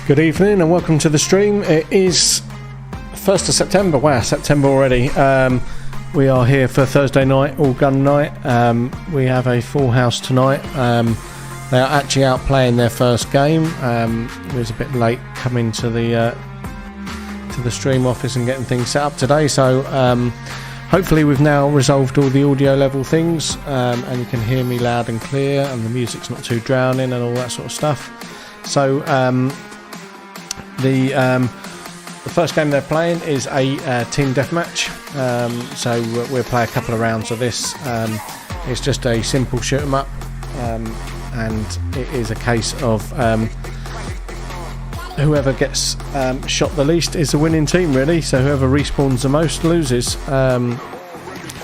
Good evening and welcome to the stream. It is 1st of September. Wow, September already. We are here for Thursday night, all gun night. We have a full house tonight. They are actually out playing their first game. It was a bit late coming to the stream office and getting things set up today. So hopefully we've now resolved all the audio level things, and you can hear me loud and clear, and the music's not too drowning and all that sort of stuff. So the first game they're playing is a team deathmatch. So we'll play a couple of rounds of this. It's just a simple shoot 'em up, and it is a case of whoever gets shot the least is the winning team, really. So whoever respawns the most loses.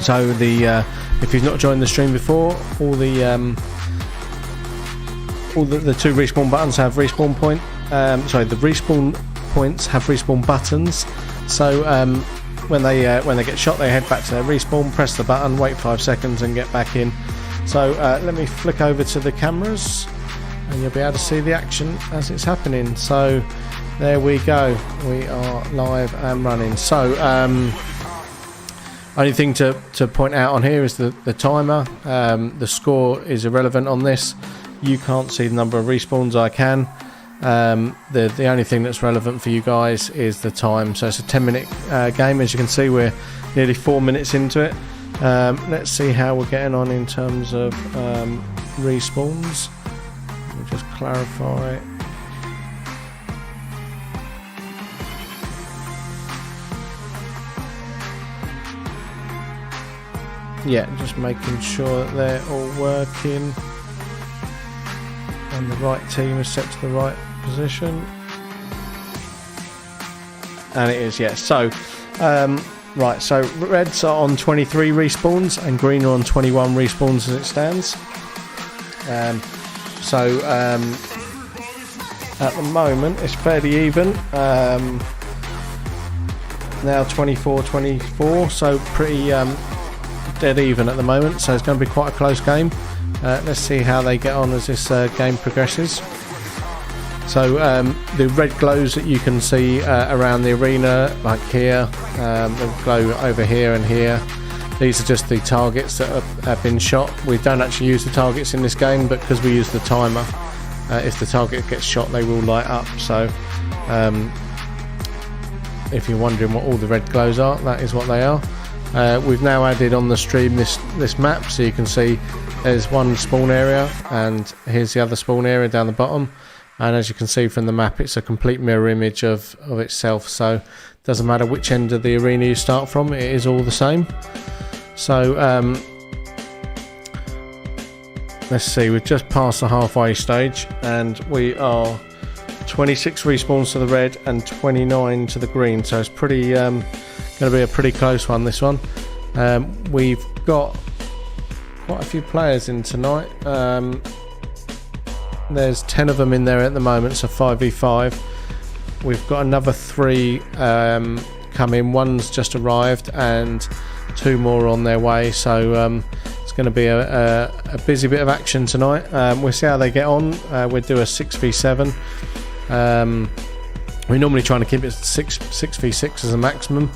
So if you've not joined the stream before, all the two respawn buttons have respawn point. The respawn points have respawn buttons. So when they get shot, they head back to their respawn, press the button, wait 5 seconds, and get back in. So let me flick over to the cameras, and you'll be able to see the action as it's happening. So there we go. We are live and running. So only thing to point out on here is the timer. The score is irrelevant on this. You can't see the number of respawns. I can. The only thing that's relevant for you guys is the time. So it's a 10-minute game. As you can see, we're nearly 4 minutes into it. Let's see how we're getting on in terms of respawns. Let me just clarify. Yeah, just making sure that they're all working and the right team is set to the right position. And it is, yes. So right, so reds are on 23 respawns and green are on 21 respawns as it stands. At the moment it's fairly even. Now 24-24, so pretty dead even at the moment, so it's going to be quite a close game. Let's see how they get on as this game progresses. So the red glows that you can see around the arena, like here, they'll glow over here and here. These are just the targets that have been shot. We don't actually use the targets in this game, but because we use the timer, if the target gets shot, they will light up. So if you're wondering what all the red glows are, that is what they are. We've now added on the stream this map, so you can see there's one spawn area and here's the other spawn area down the bottom, and as you can see from the map, it's a complete mirror image of itself, so it doesn't matter which end of the arena you start from, it is all the same. So let's see, we've just passed the halfway stage and we are 26 respawns to the red and 29 to the green, so it's pretty going to be a pretty close one, this one. We've got quite a few players in tonight. There's 10 of them in there at the moment, so 5v5. We've got another 3 come in. One's just arrived and 2 more on their way, so it's going to be a busy bit of action tonight. We'll see how they get on. We'll do a 6v7. We're normally trying to keep it 6v6 as a maximum.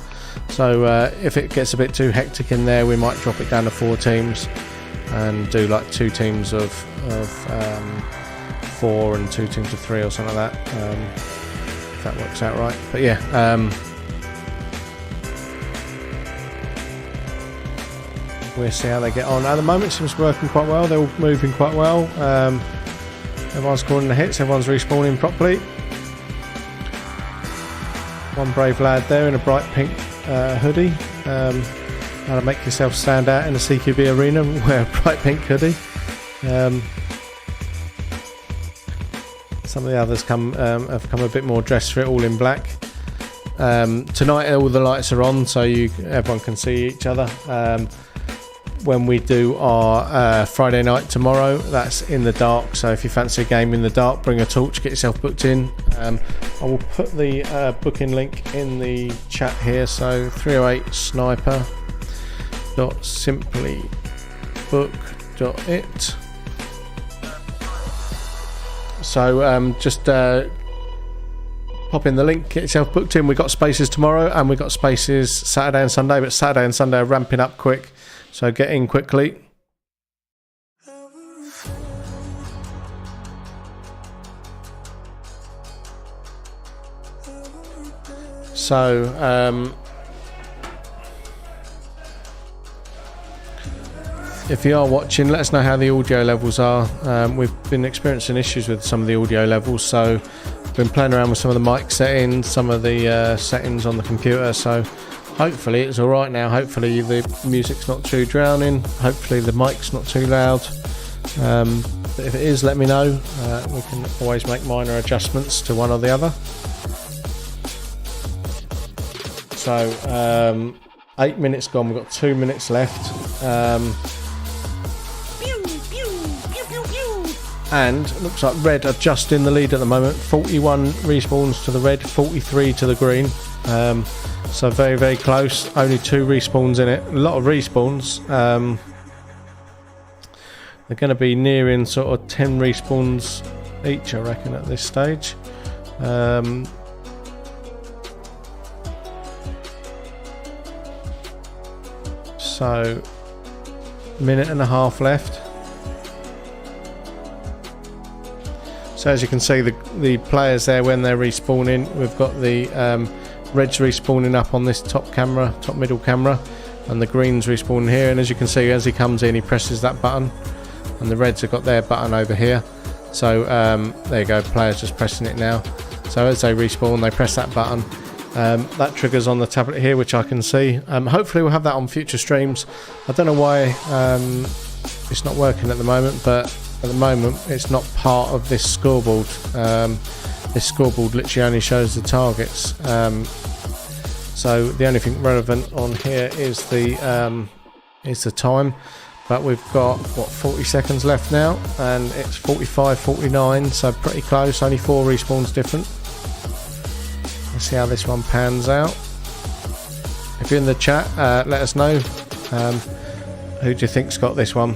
So if it gets a bit too hectic in there, we might drop it down to 4 teams and do like 2 teams of 4 and 2 teams of 3 or something like that, if that works out right. But yeah, we'll see how they get on. At the moment it seems working quite well, they're all moving quite well. Everyone's scoring the hits, everyone's respawning properly. One brave lad there in a bright pink hoodie. How to make yourself stand out in a CQB arena, wear a bright pink hoodie. Some of the others have come a bit more dressed for it, all in black. Tonight all the lights are on, so everyone can see each other. When we do our Friday night tomorrow, that's in the dark, so if you fancy a game in the dark, bring a torch, get yourself booked in. I will put the booking link in the chat here, so 308sniper.simplybook.it. So just pop in the link, get yourself booked in. We've got spaces tomorrow and we've got spaces Saturday and Sunday, but Saturday and Sunday are ramping up quick, so get in quickly. So if you are watching, let us know how the audio levels are. We've been experiencing issues with some of the audio levels, so been playing around with some of the mic settings, some of the settings on the computer, so hopefully it's alright now. Hopefully the music's not too drowning, hopefully the mic's not too loud. But if it is, let me know. We can always make minor adjustments to one or the other. So 8 minutes gone, we've got 2 minutes left. And it looks like red are just in the lead at the moment. 41 respawns to the red, 43 to the green. So very, very close. Only 2 respawns in it. A lot of respawns. They're going to be nearing sort of 10 respawns each, I reckon, at this stage. So, minute and a half left. So as you can see, the players there, when they're respawning, we've got the reds respawning up on this top middle camera, and the greens respawning here. And as you can see, as he comes in, he presses that button, and the reds have got their button over here. So there you go, players just pressing it now. So as they respawn, they press that button. That triggers on the tablet here, which I can see. Hopefully we'll have that on future streams. I don't know why it's not working at the moment, but at the moment it's not part of this scoreboard. This scoreboard literally only shows the targets. So the only thing relevant on here is the time. But we've got, what, 40 seconds left now, and it's 45-49, so pretty close, only 4 respawns different. Let's see how this one pans out. If you're in the chat, let us know. Who do you think's got this one?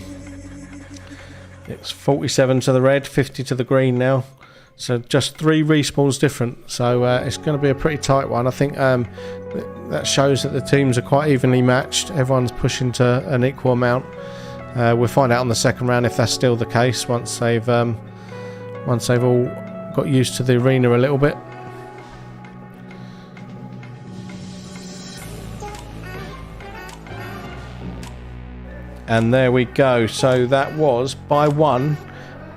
It's 47 to the red, 50 to the green now. So just 3 respawns different. So it's going to be a pretty tight one. I think that shows that the teams are quite evenly matched. Everyone's pushing to an equal amount. We'll find out on the second round if that's still the case once they've all got used to the arena a little bit. And there we go. So that was by one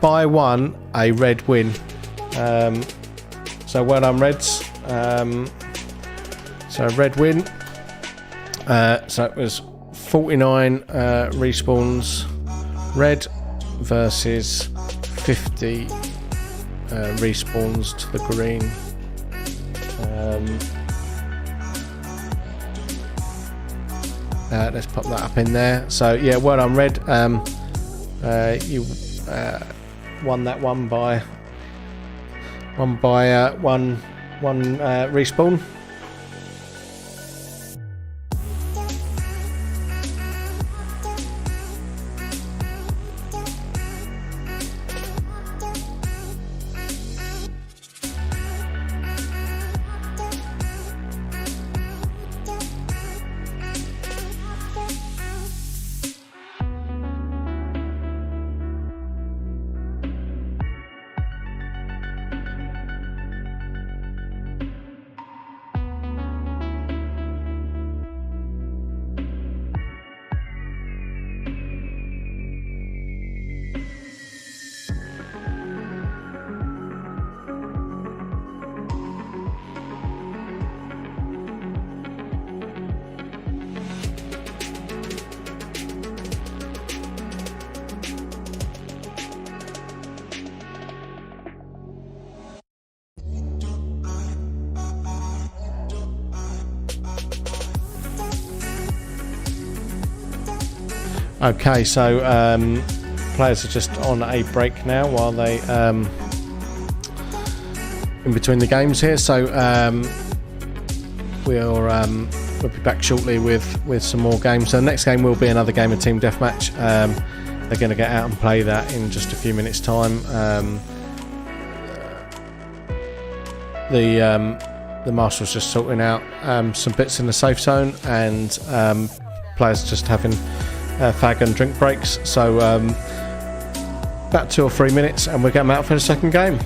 a red win. So well done, Reds. So red win. So it was 49 respawns red versus 50 respawns to the green. Let's pop that up in there. So yeah, well done, red. You won that one by one respawn. Okay, so players are just on a break now while they in between the games here. So we'll be back shortly with some more games. So the next game will be another game of Team Deathmatch. They're going to get out and play that in just a few minutes' time. the marshal's just sorting out some bits in the safe zone, and players just having fag and drink breaks. So about 2 or 3 minutes, and we'll get them out for the second game.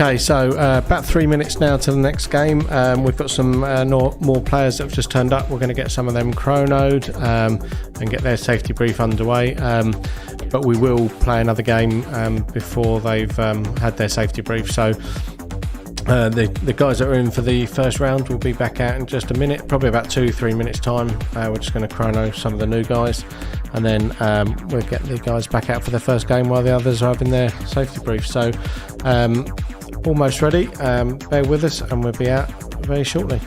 Okay, so about 3 minutes now to the next game. We've got some more players that have just turned up. We're going to get some of them chronoed and get their safety brief underway. But we will play another game before they've had their safety brief. So the guys that are in for the first round will be back out in just a minute, probably about 2-3 minutes time. We're just going to chrono some of the new guys, and then we'll get the guys back out for the first game while the others are having their safety brief. So almost ready. Bear with us and we'll be out very shortly.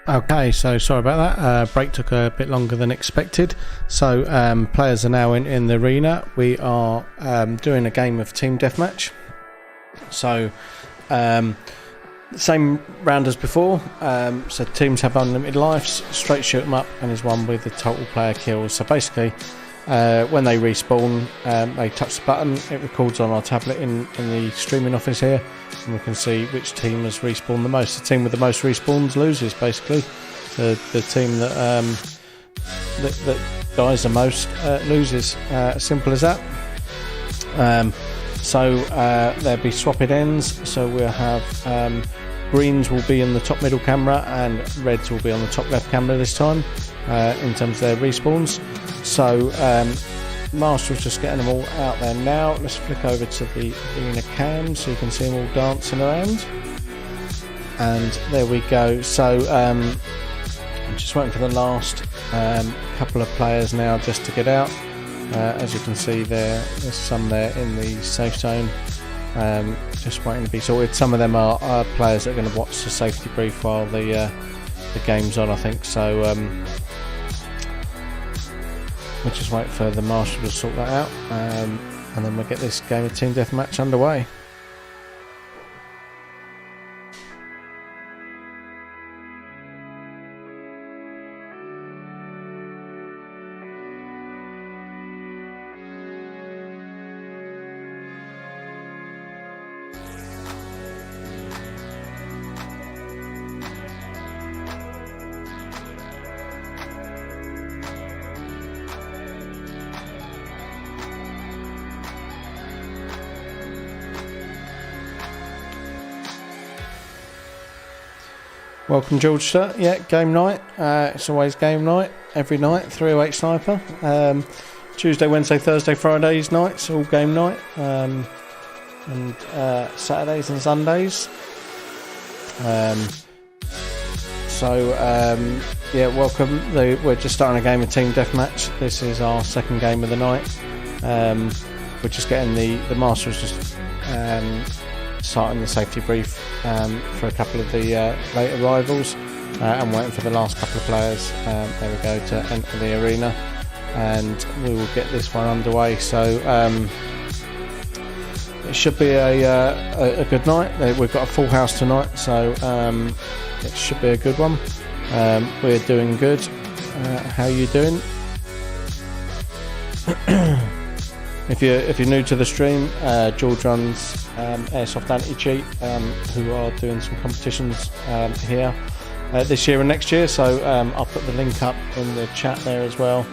Okay, so sorry about that. Break took a bit longer than expected. So players are now in the arena. We are doing a game of team deathmatch. So same round as before. So teams have unlimited lives. Straight shoot them up, and is one with the total player kills. So basically, when they respawn, they touch the button. It records on our tablet in the streaming office here, and we can see which team has respawned the most. The team with the most respawns loses, basically. The team that dies the most loses. Simple as that. So there'll be swapped ends. So we'll have greens will be in the top middle camera, and reds will be on the top left camera this time, in terms of their respawns. So Master's just getting them all out there now. Let's flick over to the arena cam so you can see them all dancing around. And there we go. So I'm just waiting for the last couple of players now just to get out. As you can see there's some there in the safe zone, just waiting to be sorted. Some of them are players that are going to watch the safety brief while the game's on, I think. So we'll just wait for the marshal to sort that out, and then we'll get this game of team deathmatch underway. Welcome, George, sir. Yeah, game night. It's always game night every night. 308 Sniper. Tuesday, Wednesday, Thursday, Fridays nights, all game night, and Saturdays and Sundays. Yeah, welcome. We're just starting a game of Team Deathmatch. This is our second game of the night. We're just getting the Master was just starting the safety brief for a couple of the late arrivals. I'm waiting for the last couple of players. There we go, to enter the arena, and we will get this one underway. So it should be a good night. We've got a full house tonight, so it should be a good one. We're doing good. How are you doing? If you're new to the stream, George runs Airsoft Anti-Cheat, who are doing some competitions here this year and next year. So I'll put the link up in the chat there as well.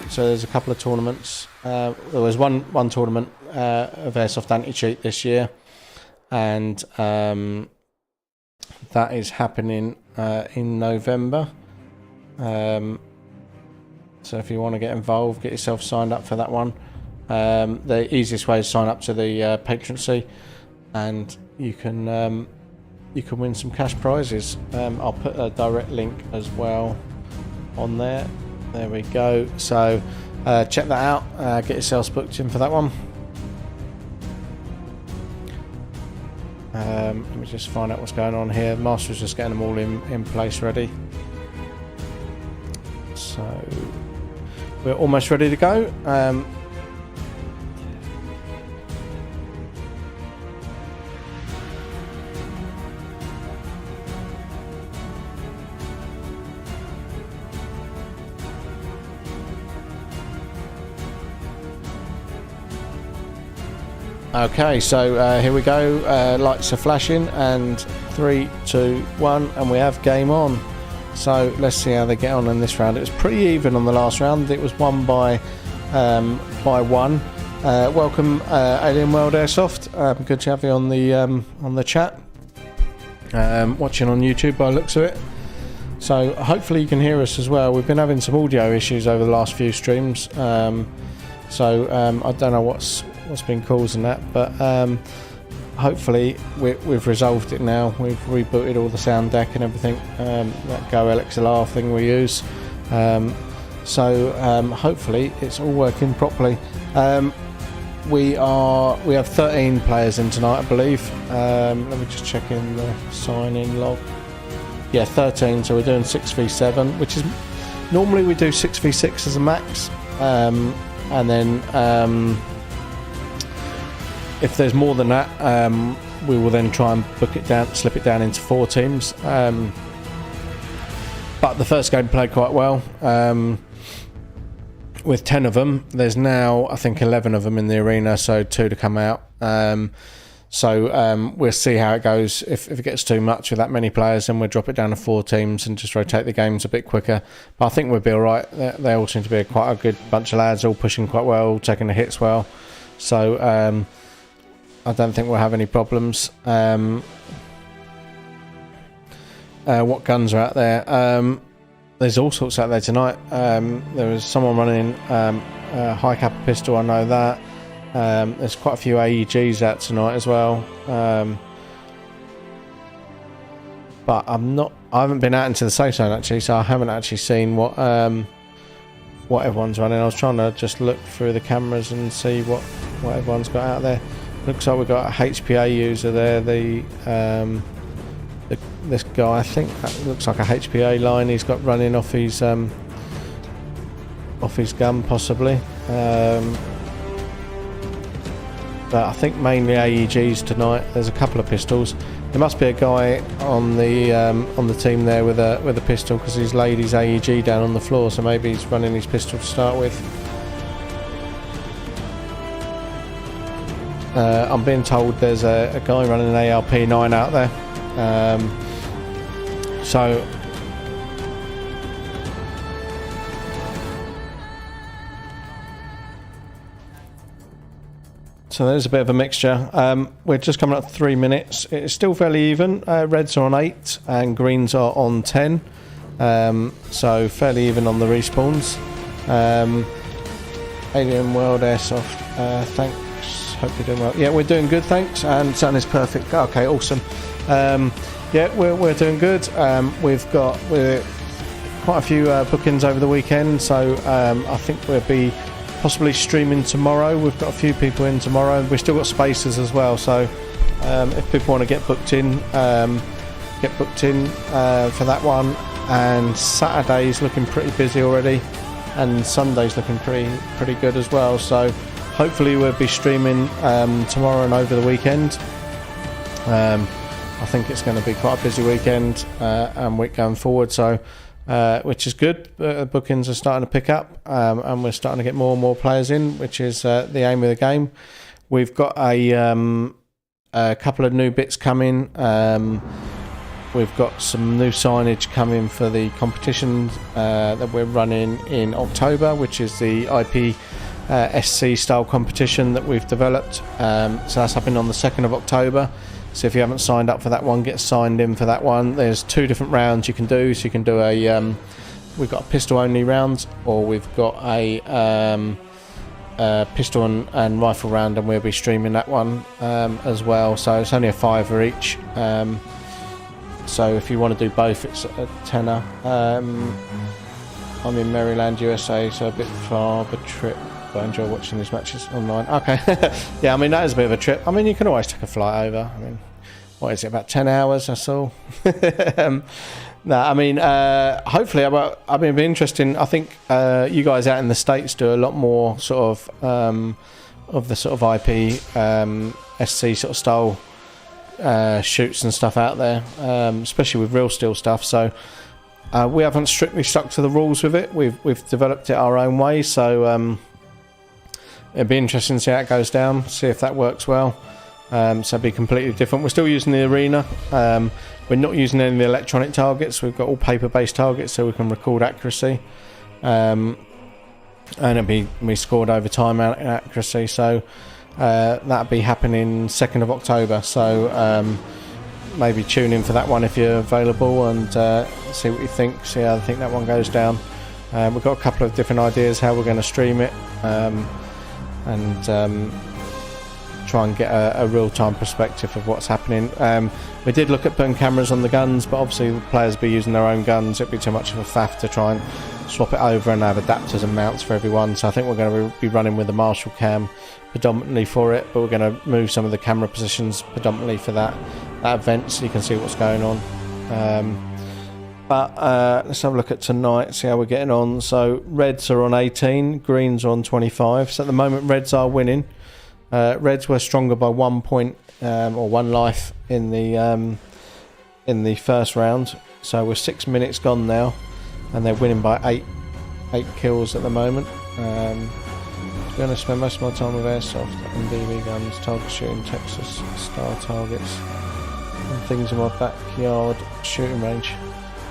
So there's a couple of tournaments. There was one tournament of Airsoft Anti-Cheat this year, and that is happening in November. So if you want to get involved, get yourself signed up for that one. The easiest way is sign up to the patroncy, and you can win some cash prizes. I'll put a direct link as well on there. There we go. So check that out. Get yourselves booked in for that one. Let me just find out what's going on here. Master's just getting them all in place ready. So we're almost ready to go. Okay, so here we go. Lights are flashing, and 3, 2, 1, and we have game on. So let's see how they get on in this round. It was pretty even on the last round. It was won by one. Welcome, Alien World Airsoft. Good to have you on the chat. Watching on YouTube by the looks of it. So hopefully you can hear us as well. We've been having some audio issues over the last few streams. I don't know what's been causing that, but hopefully we've resolved it now. We've rebooted all the sound deck and everything, that Go LXLR thing we use. Hopefully it's all working properly. We have 13 players in tonight, I believe. Let me just check in the sign-in log. Yeah, 13. So we're doing 6v7, which is normally we do 6v6 as a max, and then if there's more than that, we will then try and slip it down into 4 teams. But the first game played quite well. With 10 of them, there's now I think 11 of them in the arena, so 2 to come out. We'll see how it goes. If it gets too much with that many players, then we'll drop it down to 4 teams and just rotate the games a bit quicker. But I think we'll be all right. They all seem to be quite a good bunch of lads, all pushing quite well, taking the hits well. So I don't think we'll have any problems. What guns are out there? There's all sorts out there tonight. There was someone running a high cap pistol, I know that. There's quite a few AEGs out tonight as well. But I haven't been out into the safe zone actually, so I haven't actually seen what everyone's running. I was trying to just look through the cameras and see what everyone's got out there. Looks like we've got a HPA user there. This guy, I think that looks like a HPA line he's got running off his gun possibly. But I think mainly AEGs tonight. There's a couple of pistols. There must be a guy on the team there with a pistol, because he's laid his AEG down on the floor, so maybe he's running his pistol to start with. I'm being told there's a guy running an ARP9 out there. So there's a bit of a mixture. We're just coming up 3 minutes. It's still fairly even. Reds are on 8 and greens are on 10. So fairly even on the respawns. Alien World Airsoft. Thanks. Hope you're doing well. Yeah, we're doing good, thanks. And sun is perfect. Okay, awesome. Yeah, we're doing good. We're quite a few bookings over the weekend, so I think we'll be possibly streaming tomorrow. We've got a few people in tomorrow. We've still got spaces as well, so if people want to get booked in for that one. And Saturday's looking pretty busy already, and Sunday's looking pretty good as well. So hopefully we'll be streaming tomorrow and over the weekend. I think it's going to be quite a busy weekend and week going forward, so which is good. Bookings are starting to pick up, and we're starting to get more and more players in, which is the aim of the game. We've got a couple of new bits coming. We've got some new signage coming for the competition that we're running in October, which is the IP SC style competition that we've developed. So that's happening on the 2nd of October. So if you haven't signed up for that one, get signed in for that one. There's 2 different rounds you can do. So you can do we've got a pistol only round, or we've got a pistol and rifle round, and we'll be streaming that one as well. So it's only a £5 each. So if you want to do both, it's a tenner. I'm in Maryland, USA, so a bit far of a trip, but I enjoy watching these matches online. Okay, yeah, I mean, that is a bit of a trip. I mean, you can always take a flight over. I mean, what is it, about 10 hours, that's all? No, I mean, hopefully, I mean, it'll be interesting. I think you guys out in the States do a lot more sort of the sort of IP SC sort of style shoots and stuff out there, especially with real steel stuff. So we haven't strictly stuck to the rules with it. We've developed it our own way, so it'd be interesting to see how it goes down, see if that works well. So it'd be completely different. We're still using the arena. We're not using any of the electronic targets. We've got all paper-based targets, so we can record accuracy, and it'll be scored over time out accuracy. So that'll be happening 2nd of October. So maybe tune in for that one if you're available, and see what you think. See how I think that one goes down. We've got a couple of different ideas how we're going to stream it, and try and get a real-time perspective of what's happening. We did look at putting cameras on the guns, but obviously the players be using their own guns. It'd be too much of a faff to try and swap it over and have adapters and mounts for everyone. So I think we're going to be running with the Marshall cam predominantly for it, but we're going to move some of the camera positions predominantly for that event, so you can see what's going on. But let's have a look at tonight, see how we're getting on. So Reds are on 18, Greens are on 25. So at the moment Reds are winning. Reds were stronger by 1 point or 1 life in the first round. So we're 6 minutes gone now, and they're winning by 8 kills at the moment. To be honest, I spend most of my time with airsoft and BB guns, target shooting, Texas style targets, and things in my backyard shooting range.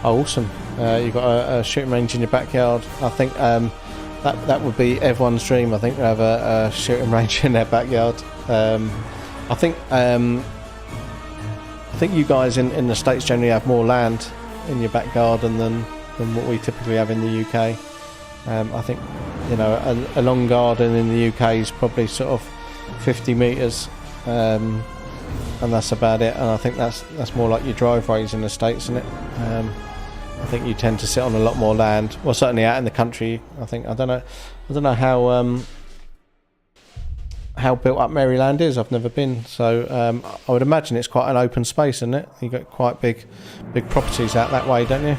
Oh, awesome! You've got a shooting range in your backyard. I think that would be everyone's dream. I think to have a shooting range in their backyard. I think you guys in the States generally have more land in your back garden than what we typically have in the UK. I think, you know, a long garden in the UK is probably sort of 50 metres, and that's about it. And I think that's more like your driveways in the States, isn't it? I think you tend to sit on a lot more land. Well, certainly out in the country. I think I don't know how built up Maryland is. I've never been, so I would imagine it's quite an open space, isn't it? You got quite big properties out that way, don't you?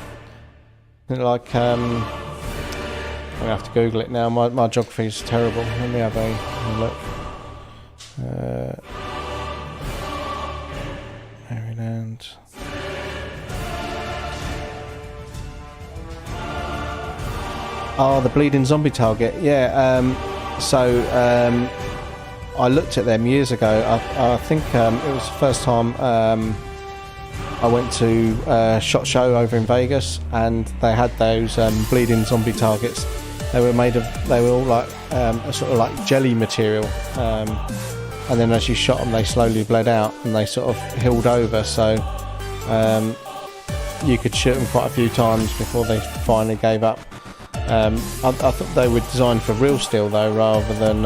Like I'm gonna have to Google it now. My geography is terrible. Let me have a look. Maryland. Oh, the bleeding zombie target. Yeah. I looked at them years ago. I think it was the first time I went to SHOT Show over in Vegas, and they had those bleeding zombie targets. They were all like a sort of like jelly material, and then as you shot them, they slowly bled out and they sort of healed over. So you could shoot them quite a few times before they finally gave up. I thought they were designed for real steel though, rather than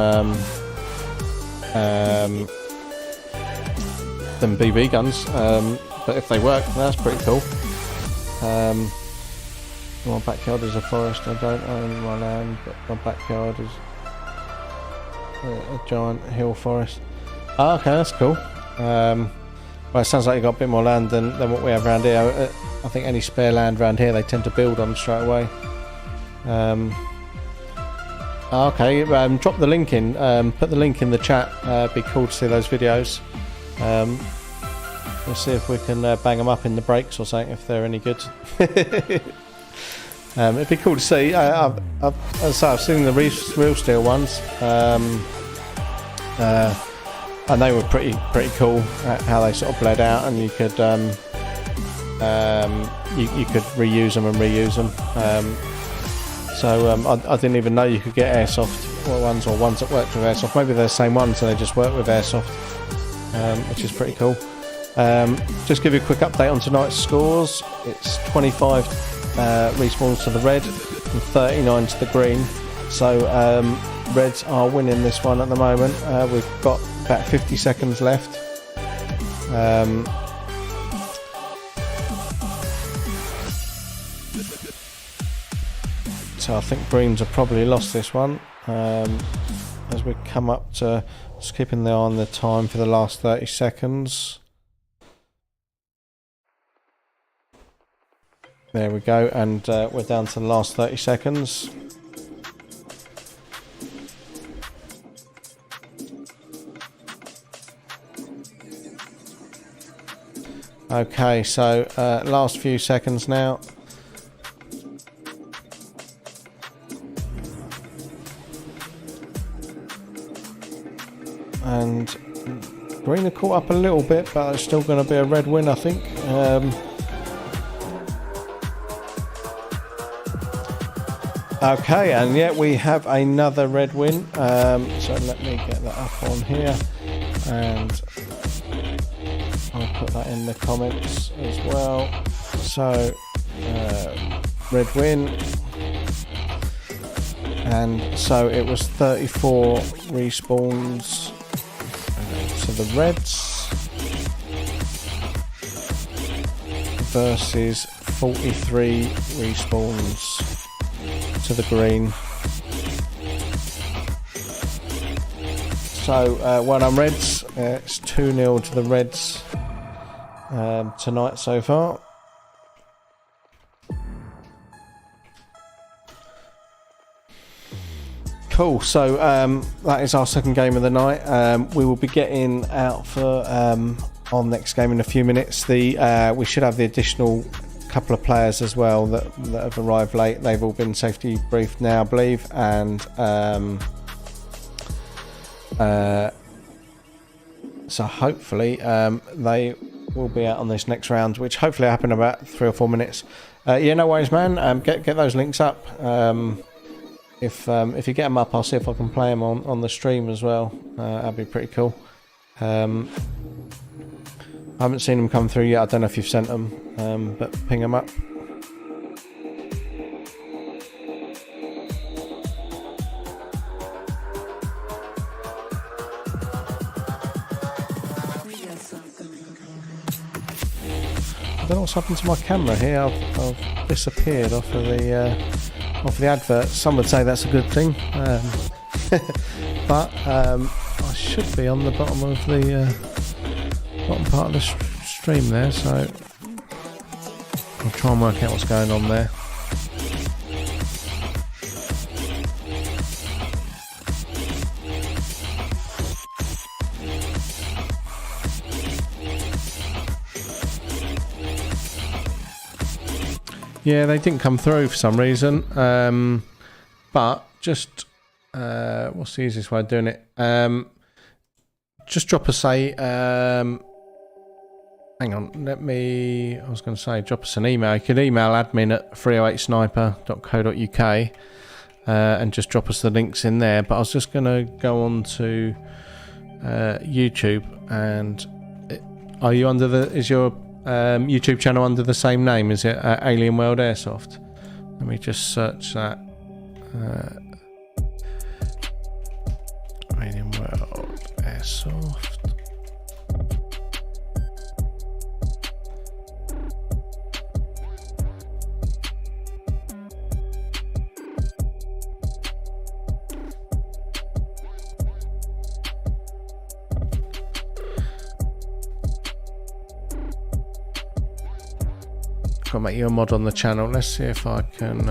BB guns. But if they work, that's pretty cool. My backyard is a forest. I don't own my land, but my backyard is a giant hill forest. Oh, okay, that's cool. Well, it sounds like you got a bit more land than what we have around here. I think any spare land around here they tend to build on straight away. Okay, drop the link in. Put the link in the chat. Be cool to see those videos. We'll see if we can bang them up in the breaks or something if they're any good. It'd be cool to see. I've seen the real steel ones, and they were pretty cool. How they sort of bled out, and you could you could reuse them and reuse them. I didn't even know you could get airsoft ones or ones that worked with airsoft. Maybe they're the same ones and they just work with airsoft, which is pretty cool. Just give you a quick update on tonight's scores. It's 25 respawns to the red and 39 to the green. So Reds are winning this one at the moment. We've got about 50 seconds left. So I think Greens have probably lost this one. As we come up to just keeping the eye on the time for the last 30 seconds. There we go, and we're down to the last 30 seconds. Okay, so last few seconds now. And Green are caught up a little bit, but it's still going to be a red win, I think. Okay, and yeah, we have another red win. So let me get that up on here, and I'll put that in the comments as well. So red win, and so it was 34 respawns to the Reds versus 43 respawns to the green. So well done Reds. It's 2-0 to the Reds tonight so far. Cool, so that is our second game of the night. We will be getting out for our next game in a few minutes. We should have the additional couple of players as well that have arrived late. They've all been safety briefed now, I believe, and so hopefully they will be out on this next round, which hopefully will happen in about 3 or 4 minutes. Yeah, no worries, man. Get those links up. If you get them up, I'll see if I can play them on the stream as well. That'd be pretty cool. I haven't seen them come through yet. I don't know if you've sent them, but ping them up. I don't know what's happened to my camera here. I've disappeared off of the advert. Some would say that's a good thing, but I should be on the bottom of the bottom part of the stream there, so I'll try and work out what's going on there. Yeah, they didn't come through for some reason, but just what's the easiest way of doing it? Just drop us a hang on, I was going to say drop us an email. You could email admin at 308sniper.co.uk and just drop us the links in there. But I was just going to go on to YouTube, and are you under is your YouTube channel under the same name? Is it Alien World Airsoft? Let me just search that. Radium World Airsoft. Got to make you a mod on the channel. Let's see if I can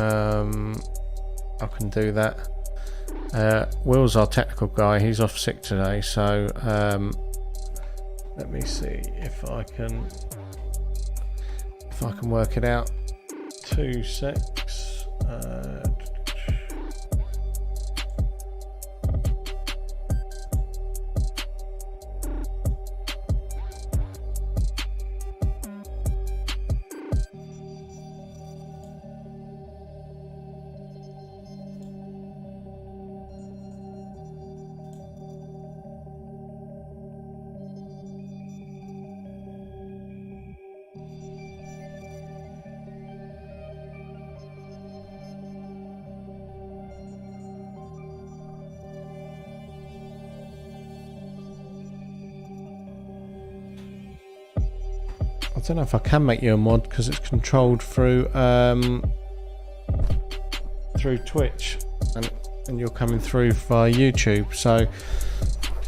do that. Will's our technical guy. He's off sick today, so let me see if I can work it out. 2 secs. I don't know if I can make you a mod because it's controlled through Twitch, and you're coming through via YouTube. So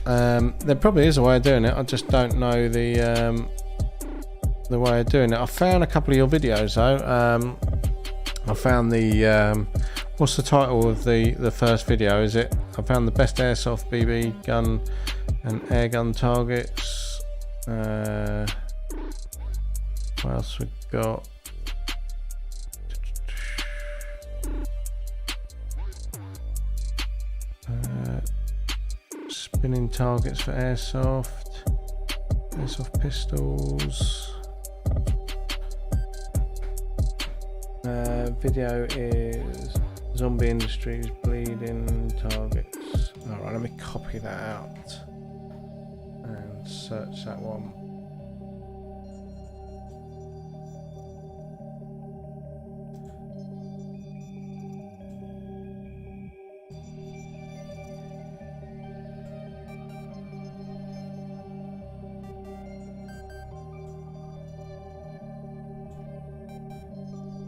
there probably is a way of doing it. I just don't know the way of doing it. I found a couple of your videos though. I found the what's the title of the first video? Is it? I found the best airsoft BB gun and airgun targets. What else we got? Spinning targets for airsoft pistols. Video is Zombie Industries bleeding targets. Alright, let me copy that out and search that one.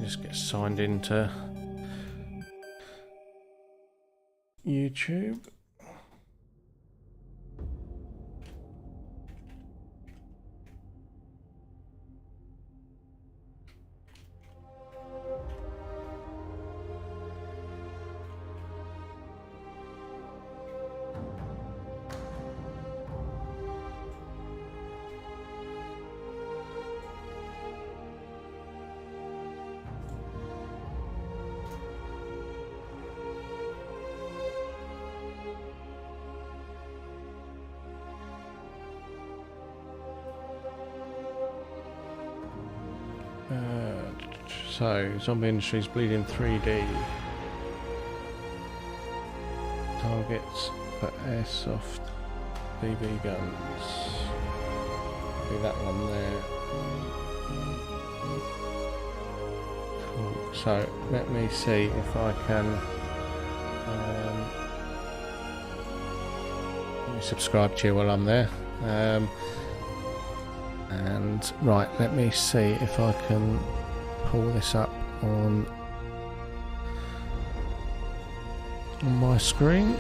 Just get signed into YouTube. So, Zombie Industries bleeding 3D targets for airsoft BB guns. Be that one there. Cool. So let me see if I can. Let me subscribe to you while I'm there. And right, let me see if I can pull this up on my screen.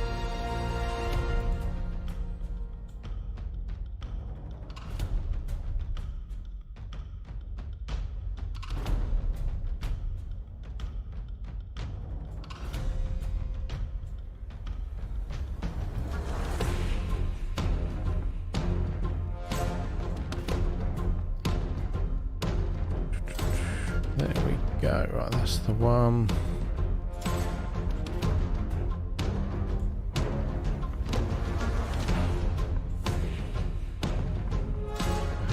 There we go, right, that's the one.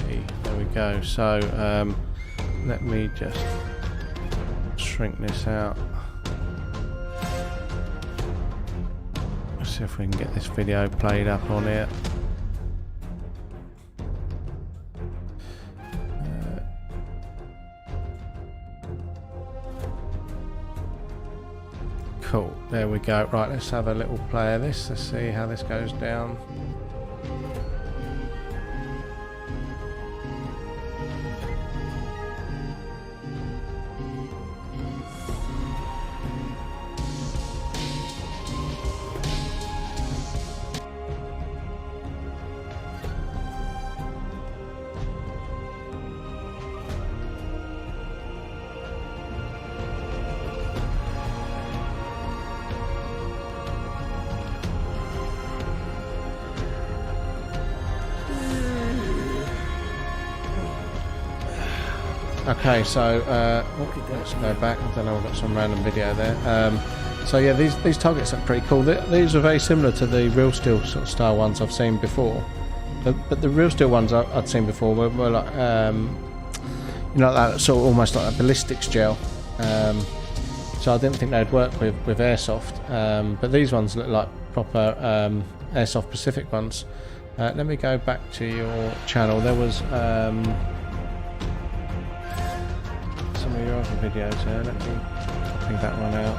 Hey, there we go. So let me just shrink this out. Let's see if we can get this video played up on it. Cool, there we go. Right, let's have a little play of this. Let's see how this goes down. Okay, so let's go back. I don't know, I've got some random video there. So yeah, these targets are pretty cool. These are very similar to the real steel sort of style ones I've seen before. But the real steel ones I'd seen before were like, you know, that sort of almost like a ballistics gel. So I didn't think they'd work with airsoft. But these ones look like proper airsoft Pacific ones. Let me go back to your channel. There was some of your other videos here. Let me copy that one out.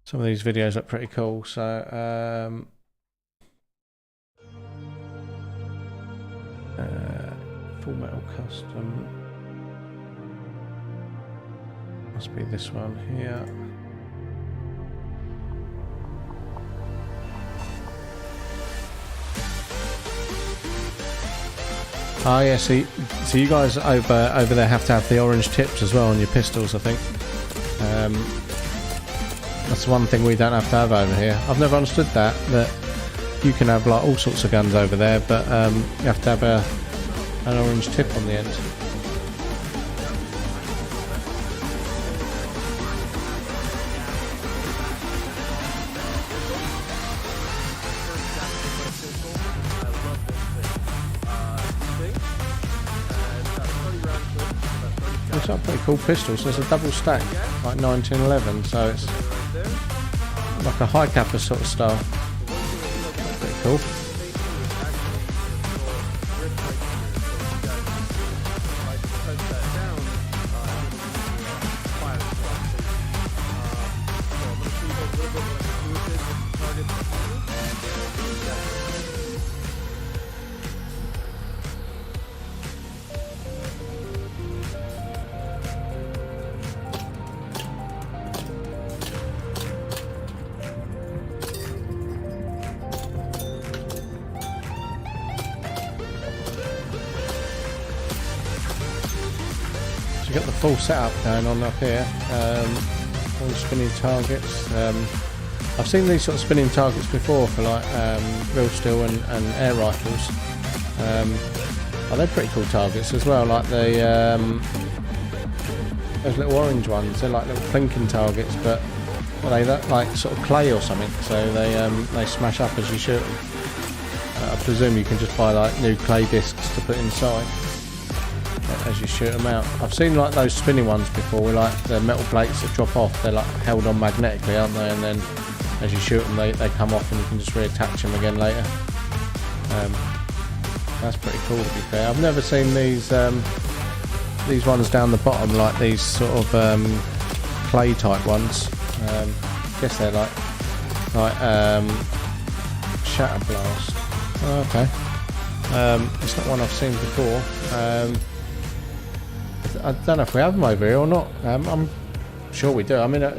Some of these videos look pretty cool. So Full Metal Custom must be this one here. Oh yeah, so you guys over there have to have the orange tips as well on your pistols, I think. That's one thing we don't have to have over here. I've never understood that you can have like all sorts of guns over there, but you have to have an orange tip on the end. It's a pretty cool pistol, so it's a double stack, like 1911, so it's like a high capper sort of style. Pretty cool. Got the full setup going on up here. All the spinning targets. I've seen these sort of spinning targets before for like real steel and air rifles. They're pretty cool targets as well. Like the those little orange ones. They're like little plinking targets, but they look like sort of clay or something. So they smash up as you shoot them. I presume you can just buy like new clay discs to put inside as you shoot them out. I've seen like those spinning ones before with like the metal plates that drop off. They're like held on magnetically, aren't they? And then as you shoot them they come off and you can just reattach them again later. That's pretty cool, to be fair. I've never seen these ones down the bottom, like these sort of clay type ones. I guess they're like Shatter Blast. Oh, okay. It's not one I've seen before. I don't know if we have them over here or not. I'm sure we do. I mean, I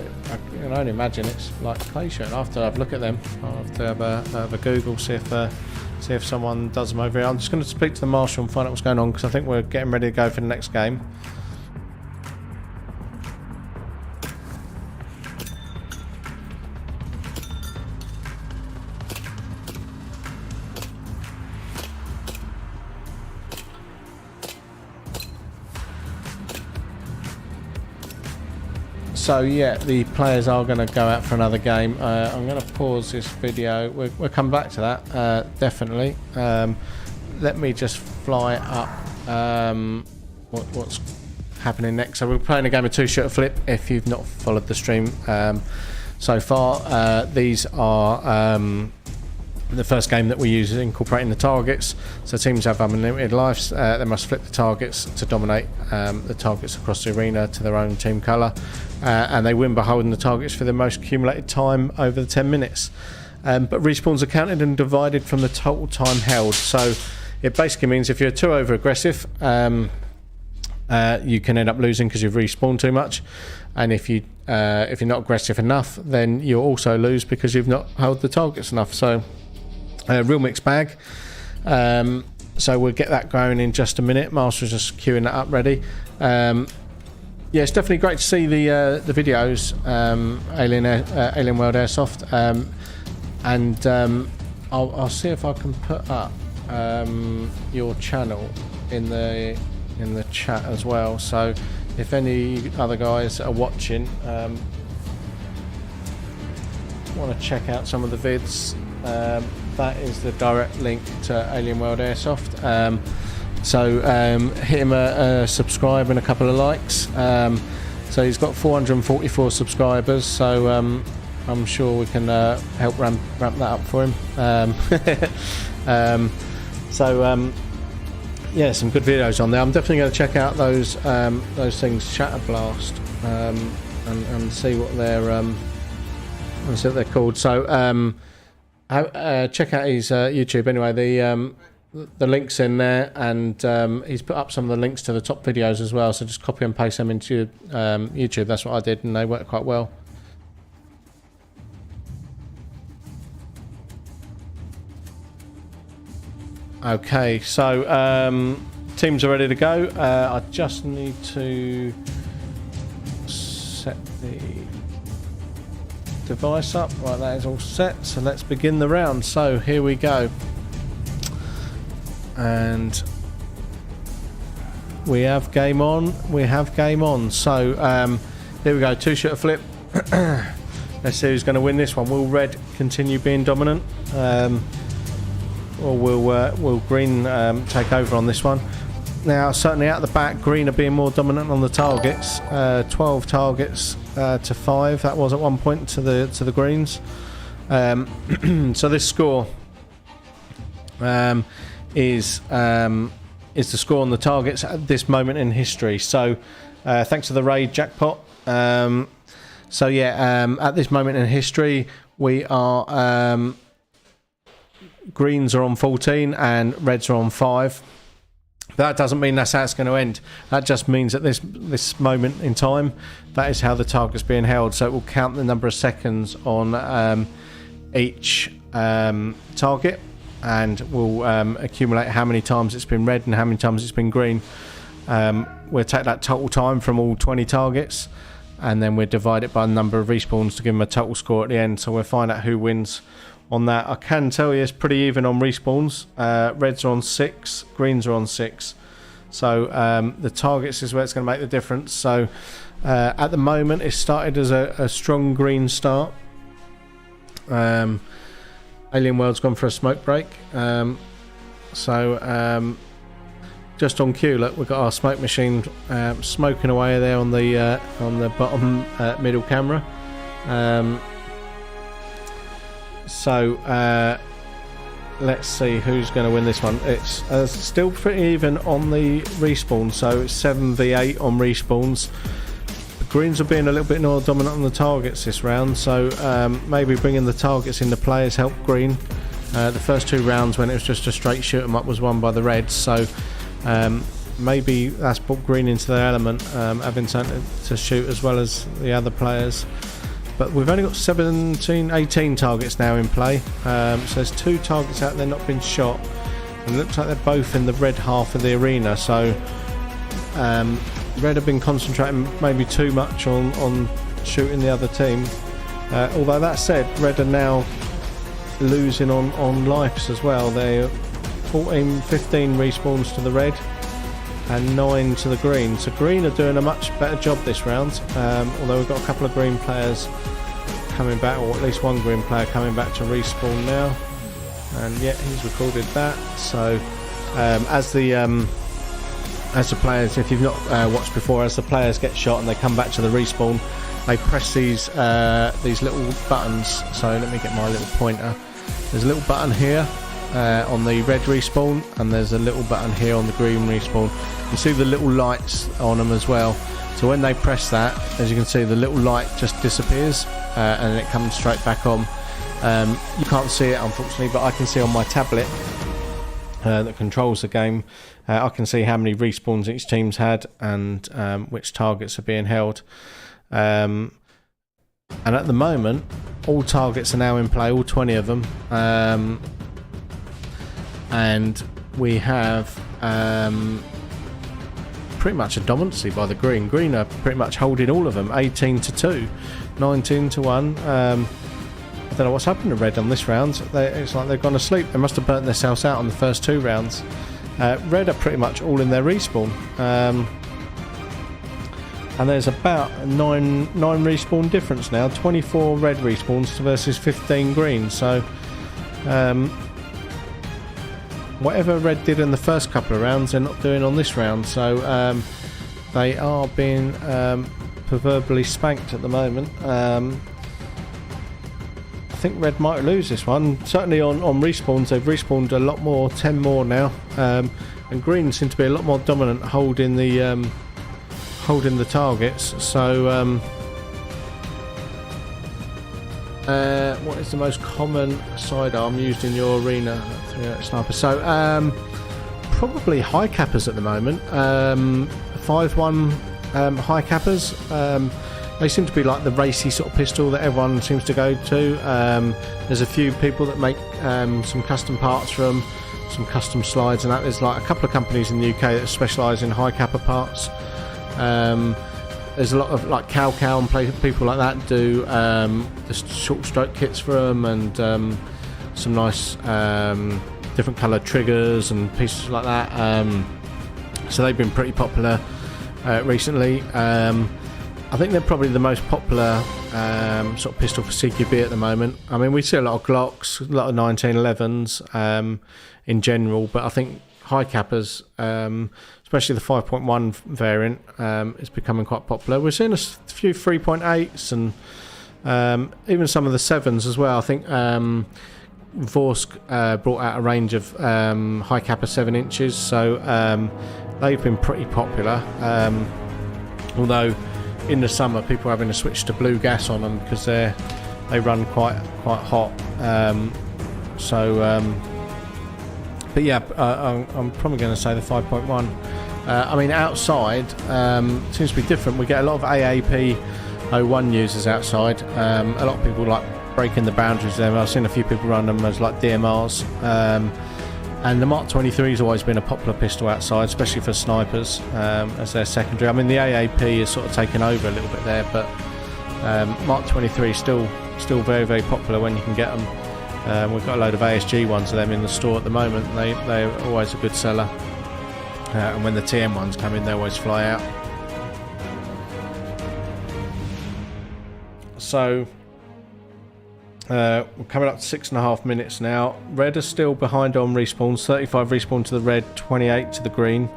can only imagine it's like clay shooting. I'll have to have a look at them. I'll have to have a Google, see if someone does them over here. I'm just going to speak to the marshal and find out what's going on, because I think we're getting ready to go for the next game. So yeah, the players are going to go out for another game. I'm going to pause this video. We'll come back to that, definitely. Let me just fly up what's happening next. So we're playing a game of two-shooter flip, if you've not followed the stream so far. These are The first game that we use is incorporating the targets, so teams have unlimited lives. They must flip the targets to dominate the targets across the arena to their own team colour, and they win by holding the targets for the most accumulated time over the 10 minutes. But respawns are counted and divided from the total time held, so it basically means if you're too over aggressive, you can end up losing because you've respawned too much, and if you're not aggressive enough, then you'll also lose because you've not held the targets enough. So real mixed bag. So we'll get that going in just a minute. Master's just queuing that up ready. Yeah, it's definitely great to see the videos, Alien World Airsoft, and I'll see if I can put up your channel in the chat as well. So if any other guys are watching, want to check out some of the vids, that is the direct link to Alien World Airsoft. So hit him a subscribe and a couple of likes. So he's got 444 subscribers, so I'm sure we can help ramp that up for him. Yeah, some good videos on there. I'm definitely going to check out those things, Shatterblast, and see what they're called. So check out his YouTube anyway. The links in there, and he's put up some of the links to the top videos as well. So just copy and paste them into YouTube. That's what I did, and they work quite well. Okay, so teams are ready to go. I just need to set the device up. Right, that is all set. So let's begin the round. So here we go. And we have game on. So here we go. 2-shooter flip. Let's see who's going to win this one. Will red continue being dominant? Or will green take over on this one? Now, certainly out the back, green are being more dominant on the targets. 12 targets to 5. That was at one point to the greens. So this score is the score on the targets at this moment in history. So thanks to the raid jackpot. So yeah, at this moment in history, we are. Greens are on 14 and reds are on 5. That doesn't mean that's how it's going to end. That just means at this moment in time, that is how the target's being held. So it will count the number of seconds on each target, and will accumulate how many times it's been red and how many times it's been green. We'll take that total time from all 20 targets, and then we'll divide it by the number of respawns to give them a total score at the end. So we'll find out who wins on that. I can tell you it's pretty even on respawns. Reds are on 6, greens are on 6. So the targets is where it's going to make the difference. So at the moment it started as a strong green start. Alien World's gone for a smoke break. Just on cue, look, we've got our smoke machine smoking away there on the bottom middle camera. So let's see who's going to win this one. It's still pretty even on the respawn, so it's 7v8 on respawns. The greens are being a little bit more dominant on the targets this round, so maybe bringing the targets into play has helped green. The first 2 rounds, when it was just a straight shoot 'em up, was won by the reds, so maybe that's put green into their element, having something to shoot as well as the other players. But we've only got 18 targets now in play. So there's 2 targets out there not been shot. And it looks like they're both in the red half of the arena. So red have been concentrating maybe too much on shooting the other team. Although that said, red are now losing on lives as well. They're 15 respawns to the red and 9 to the green. So green are doing a much better job this round, although we've got a couple of green players coming back, or at least one green player coming back to respawn now, and yeah, he's recorded that. So as the players, if you've not watched before, as the players get shot and they come back to the respawn, they press these little buttons. So let me get my little pointer. There's a little button here on the red respawn, and there's a little button here on the green respawn. You can see the little lights on them as well. So when they press that, as you can see, the little light just disappears and then it comes straight back on. You can't see it unfortunately, but I can see on my tablet that controls the game. I can see how many respawns each team's had and which targets are being held. And at the moment, all targets are now in play, all 20 of them. And we have pretty much a dominancy by the green. Green are pretty much holding all of them, 18-2, 19-1. I don't know what's happened to red on this round. It's like they've gone to sleep. They must have burnt themselves out on the first 2 rounds. Red are pretty much all in their respawn. And there's about 9 respawn difference now. 24 red respawns versus 15 green. So whatever red did in the first couple of rounds, they're not doing on this round. So they are being proverbially spanked at the moment. I think red might lose this one. Certainly on respawns, they've respawned a lot more, 10 more now. And green seem to be a lot more dominant, holding the targets. So what is the most common sidearm used in your arena? 308 sniper. So probably high cappers at the moment. 5.1 high cappers. They seem to be like the racy sort of pistol that everyone seems to go to. There's a few people that make some custom parts from some custom slides and that. There's like a couple of companies in the UK that specialise in high capper parts. There's a lot of like Cow and people like that do the short stroke kits for them, and some nice different coloured triggers and pieces like that. So they've been pretty popular recently. I think they're probably the most popular sort of pistol for CQB at the moment. I mean, we see a lot of Glocks, a lot of 1911s in general, but I think high cappers, especially the 5.1 variant, is becoming quite popular. We're seeing a few 3.8s and even some of the 7s as well. I think Vorsk brought out a range of high capper 7 inches, so they've been pretty popular. Although in the summer people are having to switch to blue gas on them because they run quite hot. But yeah, I'm probably going to say the 5.1. I mean, outside seems to be different. We get a lot of AAP 01 users outside. A lot of people like breaking the boundaries there. I've seen a few people run them as like DMRs. And the Mark 23 has always been a popular pistol outside, especially for snipers as their secondary. I mean, the AAP is sort of taken over a little bit there, but Mark 23 is still very, very popular when you can get them. We've got a load of ASG ones of them in the store at the moment. They're always a good seller. And when the TM ones come in, they always fly out. So we're coming up to 6.5 minutes now. Red are still behind on respawns. 35 respawn to the red, 28 to the green.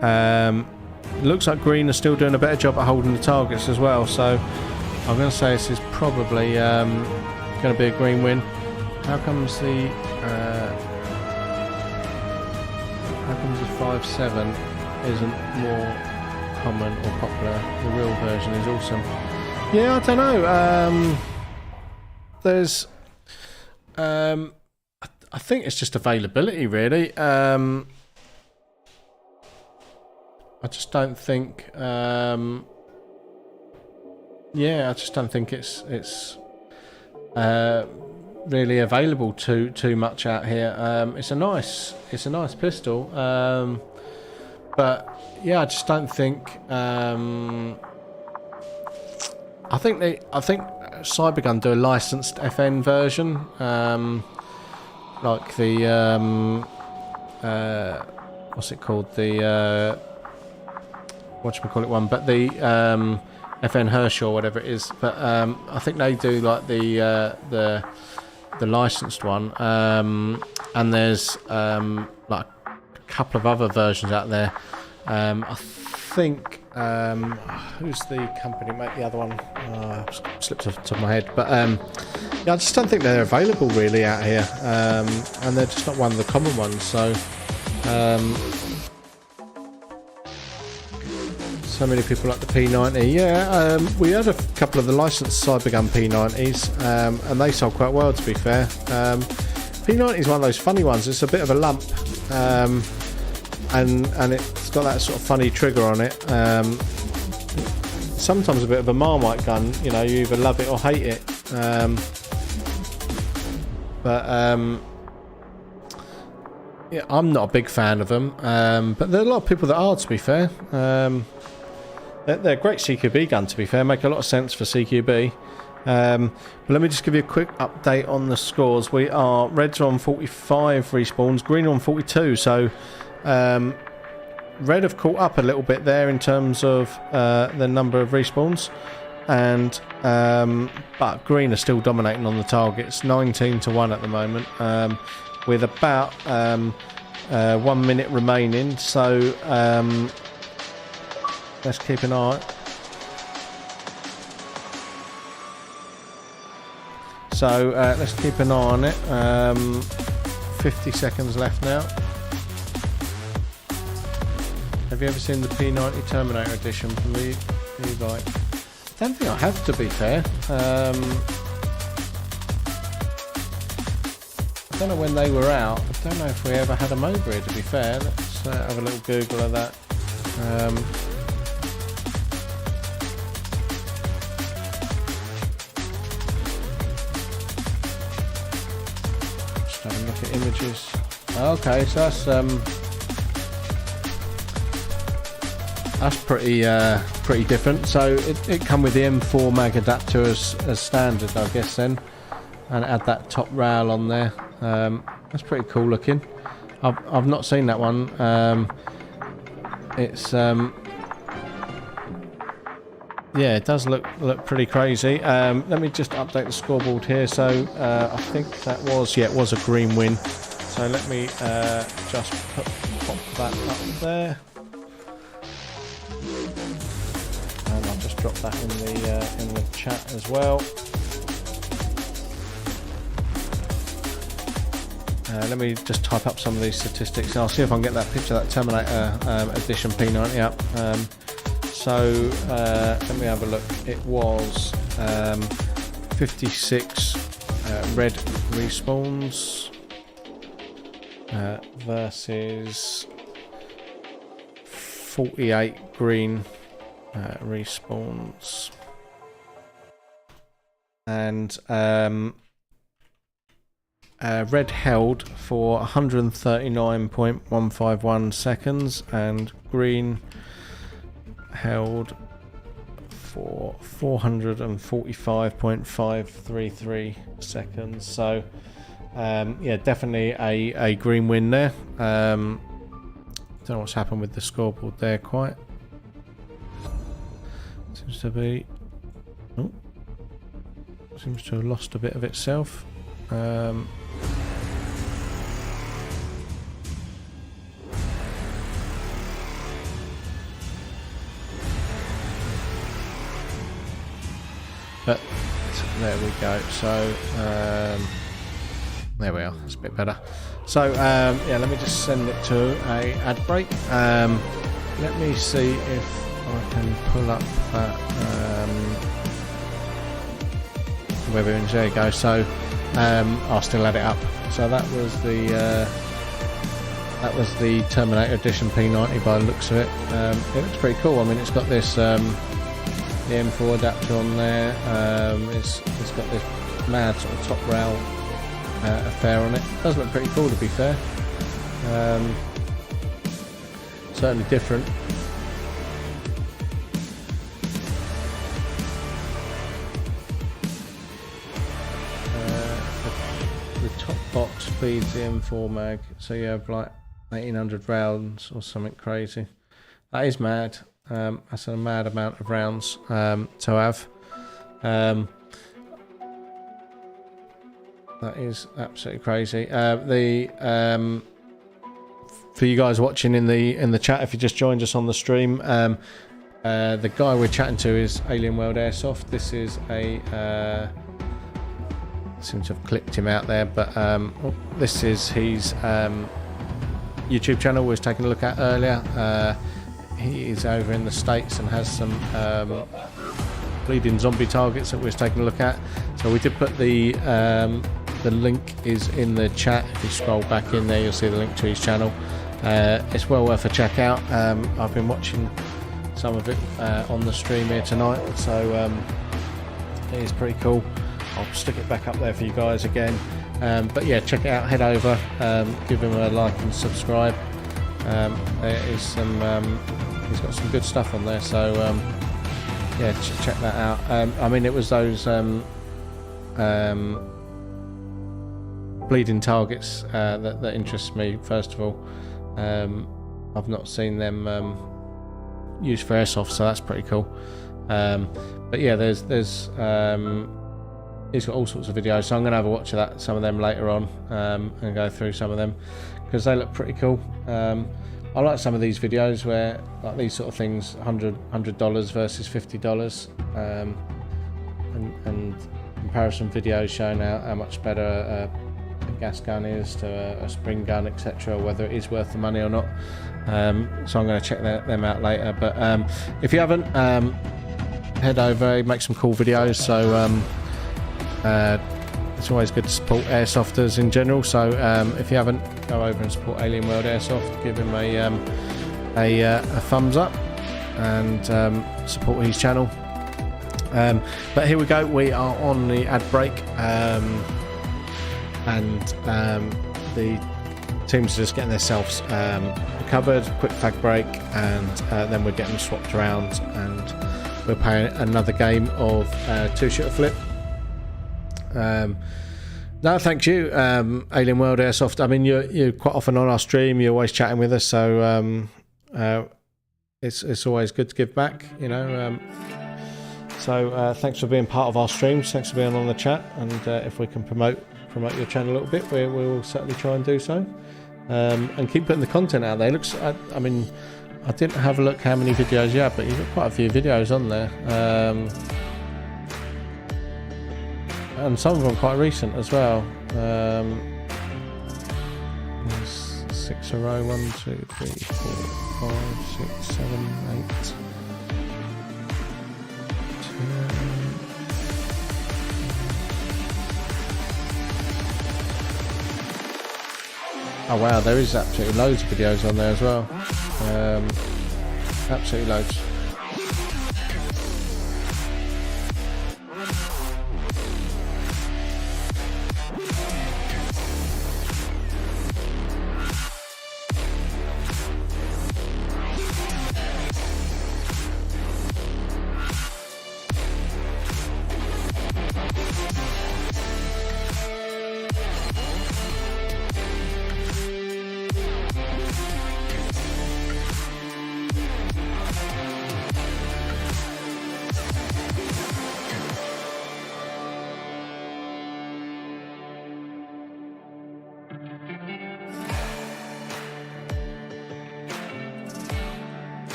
It looks like green are still doing a better job at holding the targets as well. So I'm going to say this is probably going to be a green win. How comes the 5.7 isn't more common or popular? The real version is awesome. Yeah, I don't know. There's I think it's just availability really. I just don't think I just don't think it's really available too much out here. It's a nice pistol, but yeah, I just don't think I think Cybergun do a licensed FN version, like the what's it called, the whatchamacallit one, but the FN Herschel or whatever it is. But I think they do like the licensed one, and there's like a couple of other versions out there. I think who's the company make the other one? Slipped off the top of my head, but yeah, I just don't think they're available really out here, and they're just not one of the common ones. So so many people like the P90. Yeah, we had a couple of the licensed Cybergun P90s, and they sold quite well, to be fair. P90 is one of those funny ones. It's a bit of a lump, and it's got that sort of funny trigger on it. Sometimes a bit of a Marmite gun. You know, you either love it or hate it. Yeah, I'm not a big fan of them. But there are a lot of people that are, to be fair. They're a great CQB gun, to be fair. Make a lot of sense for CQB. But let me just give you a quick update on the scores. We are reds on 45 respawns, green on 42. So red have caught up a little bit there in terms of the number of respawns, and but green are still dominating on the targets, 19-1 at the moment, with about 1 minute remaining. So let's keep an eye. So let's keep an eye on it. 50 seconds left now. Have you ever seen the P90 Terminator edition from the e-bike? I don't think I have, to be fair. I don't know when they were out. I don't know if we ever had them over here, to be fair. Let's have a little Google of that. Just have a look at images. Okay, so that's pretty different. So it come with the M4 mag adapter as standard, I guess, then, and add that top rail on there. That's pretty cool looking. I've not seen that one. It's yeah, it does look pretty crazy. Let me just update the scoreboard here. So I think that was, yeah, it was a green win. So let me just pop that up there. And I'll just drop that in the chat as well. Let me just type up some of these statistics. I'll see if I can get that picture of that Terminator edition P90 up. So let me have a look. It was 56 red respawns versus 48 green respawns, and red held for 139.151 seconds, and green held for 445.533 seconds. So yeah, definitely a green win there. Don't know what's happened with the scoreboard there quite. Seems to be, oh, seems to have lost a bit of itself. But there we go. So there we are. It's a bit better. So yeah, let me just send it to a ad break. Let me see if I can pull up that web image. There you go. So I'll still add it up. So that was the Terminator Edition P90 by the looks of it. It looks pretty cool. I mean, it's got this the M4 adapter on there. It's got this mad sort of top rail affair on it. It does look pretty cool, to be fair. Certainly different. The top box feeds the M4 mag, so you have like 1800 rounds or something crazy. That is mad. That's a mad amount of rounds to have. That is absolutely crazy. The for you guys watching in the chat, if you just joined us on the stream, the guy we're chatting to is Alien World Airsoft. This is a seem to have clipped him out there, but this is his YouTube channel we was taking a look at earlier. He is over in the States and has some bleeding zombie targets that we was taking a look at. So we did put the link is in the chat. If you scroll back in there, you'll see the link to his channel. It's well worth a check out. I've been watching some of it on the stream here tonight, so it is pretty cool. I'll stick it back up there for you guys again. But yeah, check it out, head over, give him a like and subscribe. There is some he's got some good stuff on there, so yeah, check that out. I mean, it was those bleeding targets that interest me first of all. I've not seen them used for airsoft, so that's pretty cool. But yeah, there's he's got all sorts of videos, so I'm going to have a watch of that, some of them later on, and go through some of them because they look pretty cool. I like some of these videos where, like these sort of things, $100 versus $50, and comparison videos showing how much better a gas gun is to a spring gun, etc., whether it is worth the money or not. So I'm going to check them out later. But if you haven't, head over. He makes some cool videos, so it's always good to support airsofters in general. So if you haven't, go over and support Alien World Airsoft. Give him a thumbs up and support his channel. But here we go. We are on the ad break, and the teams are just getting themselves recovered. Quick fag break, and then we're getting swapped around, and we're playing another game of two-shooter flip. No, thank you, Alien World Airsoft. I mean, you're quite often on our stream. You're always chatting with us, so it's always good to give back, you know. So thanks for being part of our streams. Thanks for being on the chat, and if we can promote your channel a little bit, we will certainly try and do so, and keep putting the content out there. Looks, I mean, I didn't have a look how many videos you have, but you've got quite a few videos on there. And some of them quite recent as well. There's 6 in a row. 1, 2, 3, 4, 5, 6, 7, 8, 10. Oh wow, there is absolutely loads of videos on there as well. Absolutely loads.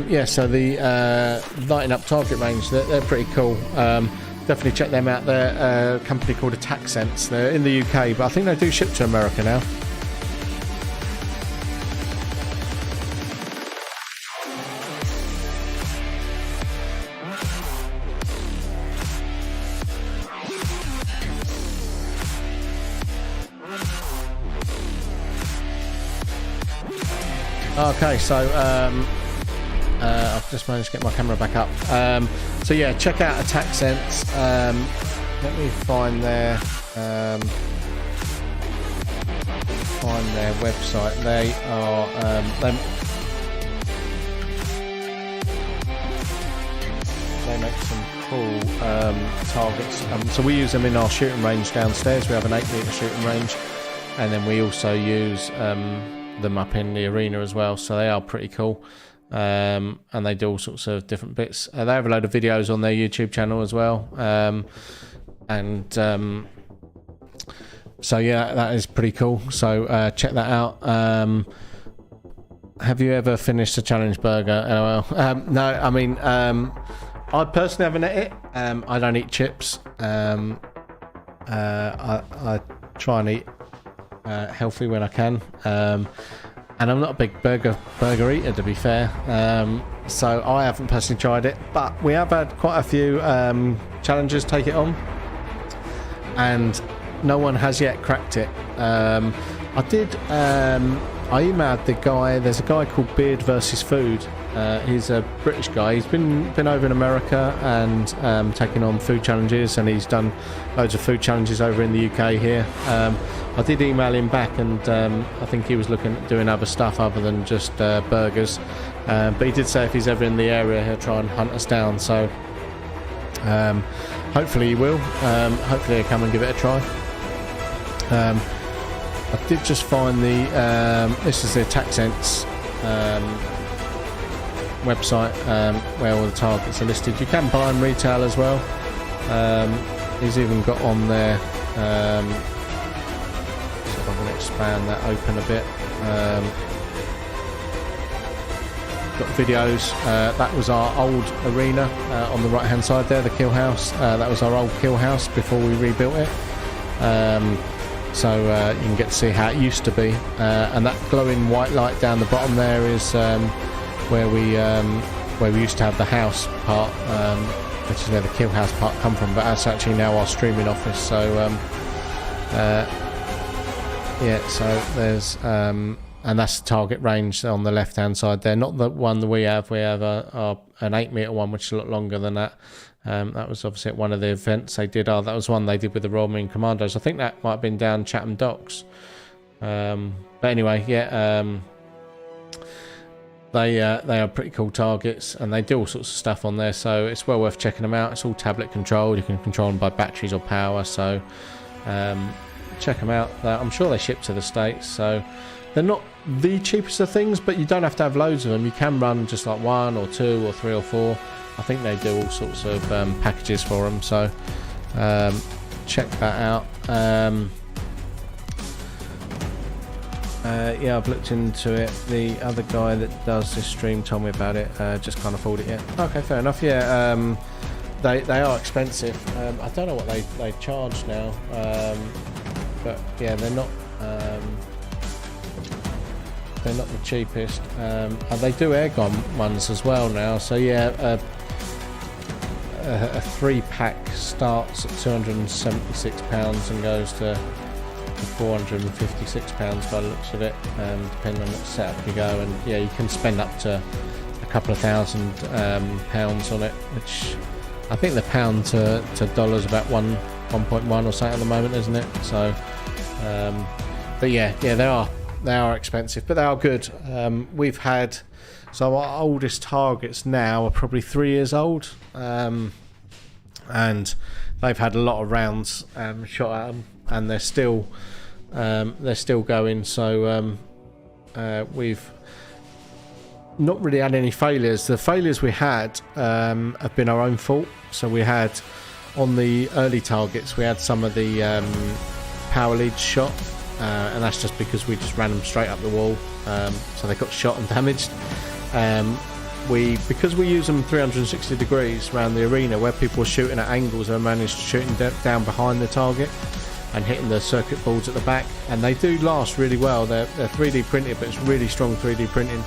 Yeah, so the lighting up target range, they're pretty cool. Definitely check them out. They're a company called Attack Sense. They're in the UK, but I think they do ship to America now. Okay, so I've just managed to get my camera back up. So yeah, check out Attack Sense. Let me find their website. They are they make some cool targets. So we use them in our shooting range downstairs. We have an 8-meter shooting range, and then we also use them up in the arena as well. So they are pretty cool. And they do all sorts of different bits. They have a load of videos on their YouTube channel as well. and so yeah, that is pretty cool. So check that out. Have you ever finished a challenge burger? LOL. No, I mean, I personally haven't ate it. I don't eat chips. I try and eat healthy when I can. And I'm not a big burger eater, to be fair. So I haven't personally tried it, but we have had quite a few challengers take it on, and no one has yet cracked it. I did. I emailed the guy. There's a guy called Beard versus Food. He's a British guy. He's been over in America and taking on food challenges, and he's done loads of food challenges over in the UK here. I did email him back, and I think he was looking at doing other stuff other than just burgers. But he did say if he's ever in the area, he'll try and hunt us down. So hopefully he will. Hopefully he'll come and give it a try. I did just find the this is the AttackSense website where all the targets are listed. You can buy them retail as well. He's even got on there, so if I'm going to expand that open a bit, got videos. That was our old arena on the right hand side there, the kill house. That was our old kill house before we rebuilt it. So you can get to see how it used to be, and that glowing white light down the bottom there is where we used to have the house part, which is where the kill house part come from, but that's actually now our streaming office. So yeah, so there's and that's the target range on the left hand side there, not the one that we have an 8 meter one, which is a lot longer than that. That was obviously at one of the events they did. That was one they did with the Royal Marine Commandos. I think that might have been down Chatham Docks. But anyway, yeah, they are pretty cool targets, and they do all sorts of stuff on there, so it's well worth checking them out. It's all tablet controlled. You can control them by batteries or power, so check them out. I'm sure they ship to the States, so they're not the cheapest of things, but you don't have to have loads of them. You can run just like 1 or 2 or 3 or 4. I think they do all sorts of packages for them, so check that out. Yeah, I've looked into it. The other guy that does this stream told me about it. Just can't afford it yet. Okay, fair enough. Yeah, they are expensive. I don't know what they charge now, but yeah, they're not the cheapest. They do airgun ones as well now. So yeah. A 3-pack starts at £276 and goes to £456 by the looks of it, depending on what setup you go. And yeah, you can spend up to a couple of £1,000 on it, which I think the pound to dollar's about 1.1 or something at the moment, isn't it? So, but yeah, they are expensive, but they are good. We've had. So our oldest targets now are probably 3 years old, and they've had a lot of rounds shot at them, and they're still going. So we've not really had any failures. The failures we had have been our own fault. So we had on the early targets, we had some of the power leads shot, and that's just because we just ran them straight up the wall, so they got shot and damaged. Because we use them 360 degrees around the arena, where people are shooting at angles, they managed to shoot down behind the target and hitting the circuit boards at the back, and they do last really well. They're 3D printed, but it's really strong 3D printing,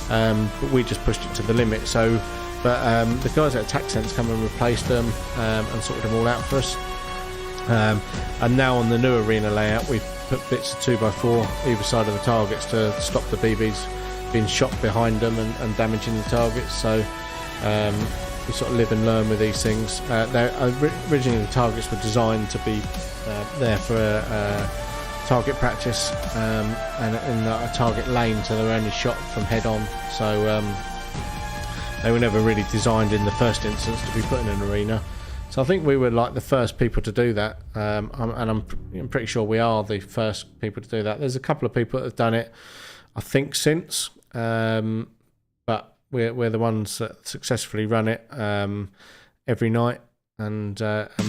but we just pushed it to the limit. So but the guys at AttackSense come and replaced them and sorted them all out for us, and now on the new arena layout we've put bits of 2x4 either side of the targets to stop the BBs being shot behind them and damaging the targets. So we sort of live and learn with these things. Originally the targets were designed to be there for target practice and in a target lane, so they were only shot from head on. So they were never really designed in the first instance to be put in an arena. So I think we were like the first people to do that, and I'm pretty sure we are the first people to do that. There's a couple of people that have done it, I think, since, but we're the ones that successfully run it every night. and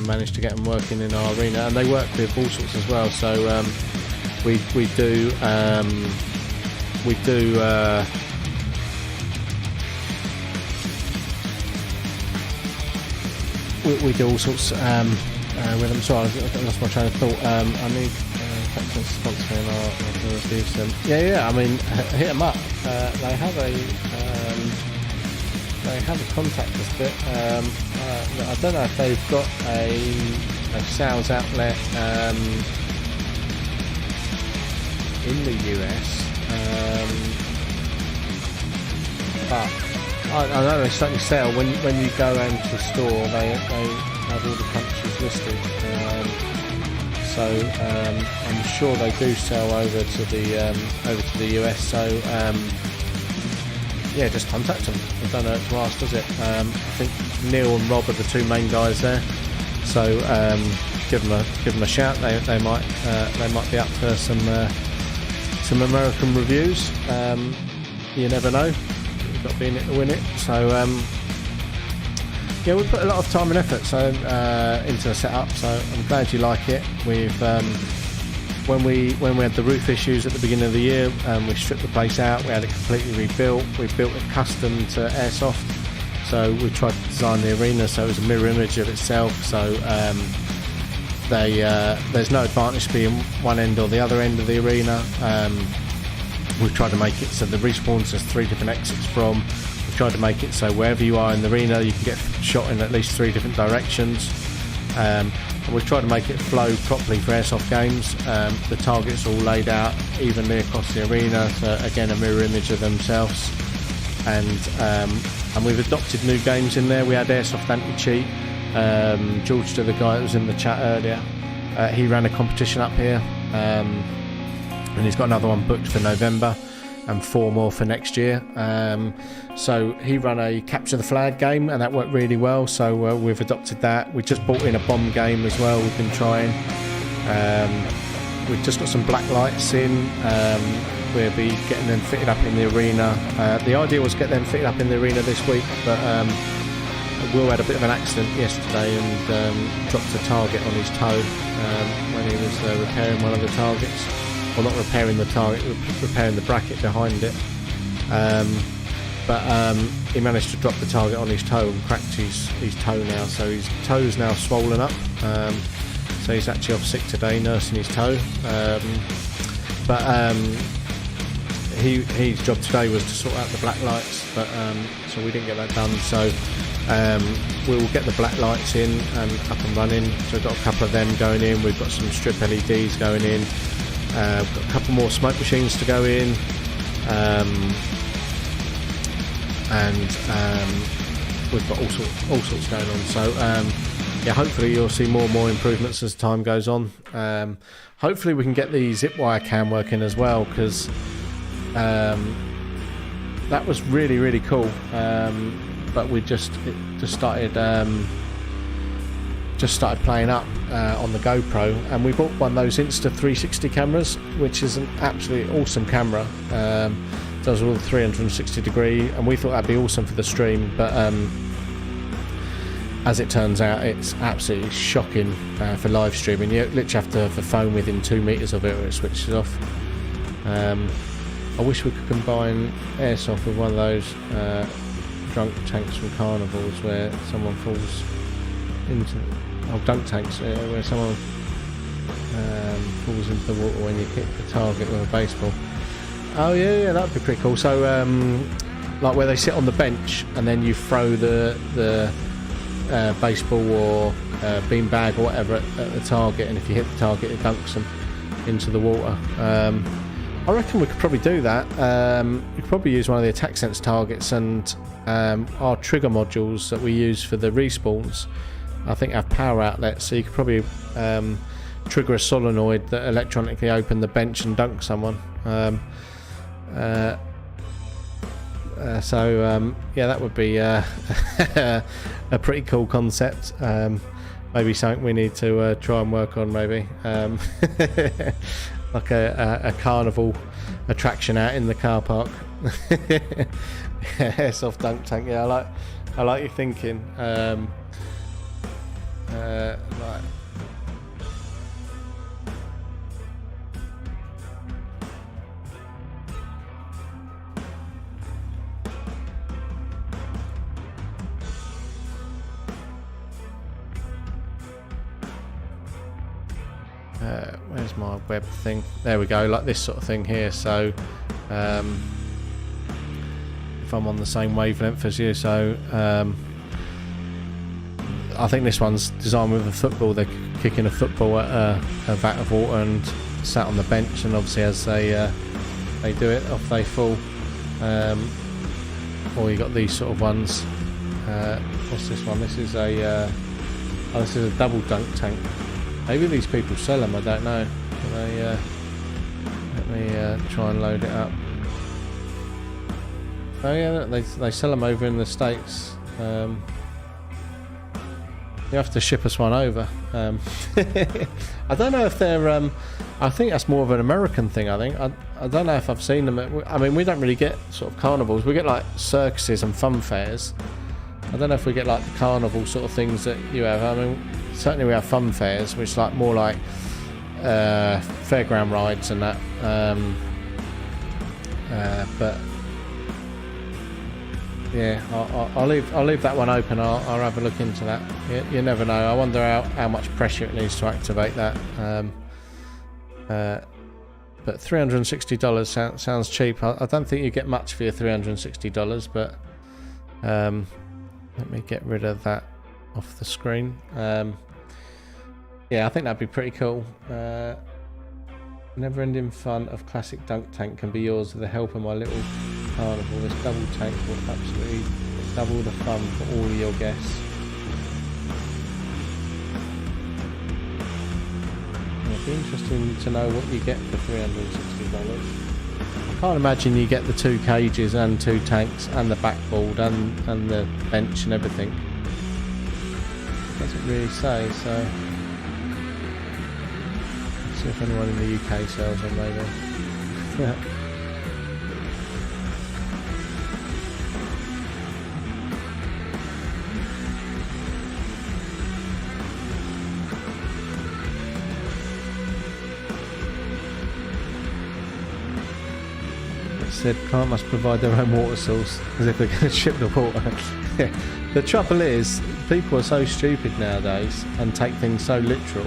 managed to get them working in our arena, and they work with all sorts as well. So we do we do all sorts with them. Sorry, I lost my train of thought. I need sponsor in our reviews them. Yeah. I mean, hit them up. They have a contact us bit. I don't know if they've got a sales outlet in the US, but I know they certainly sell when you go into the store. They have all the countries listed. So I'm sure they do sell over to the US. So yeah, just contact them. I don't know how to ask, does it? I think Neil and Rob are the two main guys there. So give them a shout. They might be up for some American reviews. You never know. You've got to be in it to win it. So yeah, we put a lot of time and effort into the setup. So I'm glad you like it. We've when we had the roof issues at the beginning of the year, we stripped the place out. We had it completely rebuilt. We built it custom to airsoft. So we tried to design the arena so it was a mirror image of itself. So there's no advantage to being one end or the other end of the arena. We've tried to make it so the respawns there's 3 different exits from. We've tried to make it so wherever you are in the arena you can get shot in at least 3 different directions. And we've tried to make it flow properly for airsoft games. The targets are all laid out evenly across the arena, so again a mirror image of themselves. And we've adopted new games in there. We had Airsoft Anti-Cheat. George, the guy that was in the chat earlier, he ran a competition up here, and he's got another one booked for November and 4 more for next year. So he ran a capture the flag game, and that worked really well. So we've adopted that. We just brought in a bomb game as well. We've been trying. We've just got some black lights in. We'll be getting them fitted up in the arena. The idea was to get them fitted up in the arena this week, but Will had a bit of an accident yesterday and dropped a target on his toe when he was repairing one of the targets. Well, not repairing the target, repairing the bracket behind it. But he managed to drop the target on his toe and cracked his toe now. So his toe's now swollen up. So he's actually off sick today, nursing his toe. His job today was to sort out the black lights, but so we didn't get that done. So we'll get the black lights in and up and running. So we've got a couple of them going in. We've got some strip LEDs going in. We've got a couple more smoke machines to go in, and we've got all sorts going on. So yeah, hopefully you'll see more and more improvements as time goes on. Hopefully we can get the zip wire cam working as well, because that was really cool. But it just started playing up on the GoPro, and we bought one of those Insta 360 cameras, which is an absolutely awesome camera. Does all the 360 degree, and we thought that'd be awesome for the stream, but as it turns out, it's absolutely shocking for live streaming. You literally have to have the phone within 2 meters of it or it switches off. I wish we could combine airsoft with one of those drunk tanks from carnivals where someone falls into dunk tanks where someone falls into the water when you hit the target with a baseball. Oh yeah, that'd be pretty cool. So like where they sit on the bench and then you throw the baseball or beanbag or whatever at the target, and if you hit the target it dunks them into the water. I reckon we could probably do that. We could probably use one of the attack sense targets, and our trigger modules that we use for the respawns I think have power outlets, so you could probably trigger a solenoid that electronically open the bench and dunk someone. Yeah, that would be a pretty cool concept. Maybe something we need to try and work on, maybe. Like a carnival attraction out in the car park. Airsoft dunk tank. Yeah, I like your thinking. Right. Where's my web thing? There we go, like this sort of thing here. So if I'm on the same wavelength as you, so I think this one's designed with a football. They're kicking a football at a vat of water and sat on the bench, and obviously as they do it, off they fall. Or you got these sort of ones. What's this one? This is a double dunk tank. Maybe these people sell them, I don't know. Let me try and load it up. Oh yeah, they sell them over in the States. You have to ship us one over. I don't know if they're... I think that's more of an American thing, I think. I don't know if I've seen them. I mean, we don't really get sort of carnivals. We get like circuses and fun fairs. I don't know if we get like the carnival sort of things that you have. I mean, certainly we have fun fairs, which is like more like fairground rides and that. But yeah, I'll leave that one open. I'll have a look into that. You never know. I wonder how much pressure it needs to activate that. But $360 sounds cheap. I don't think you get much for your $360, but let me get rid of that off the screen. Yeah, I think that'd be pretty cool. Never-ending fun of classic dunk tank can be yours with the help of my little carnival. This double tank will absolutely double the fun for all of your guests. It'd be interesting to know what you get for $360. I can't imagine you get the 2 cages and 2 tanks and the backboard and the bench and everything. It doesn't really say, so let's see if anyone in the UK sells them maybe. Said client must provide their own water source, as if they're going to ship the water. The trouble is, people are so stupid nowadays and take things so literal.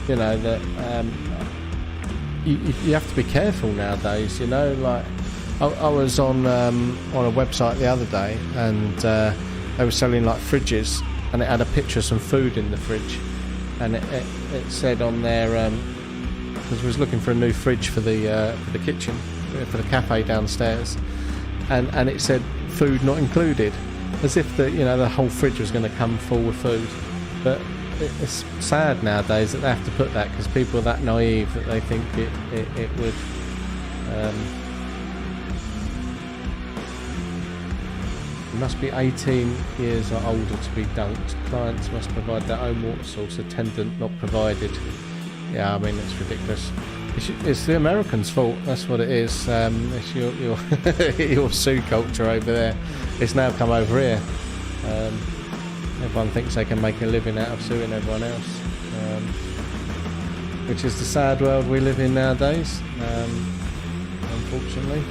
You know that you have to be careful nowadays. You know, like I was on a website the other day, and they were selling like fridges, and it had a picture of some food in the fridge, and it said on there. Because we was looking for a new fridge for the kitchen, for the cafe downstairs, and it said food not included, as if the whole fridge was going to come full with food. But it's sad nowadays that they have to put that, because people are that naive that they think it would. You must be 18 years or older to be dunked. Clients must provide their own water source. Attendant not provided. Yeah, I mean, it's ridiculous. It's the Americans' fault. That's what it is. It's your your sue culture over there. It's now come over here. Everyone thinks they can make a living out of suing everyone else, which is the sad world we live in nowadays, unfortunately.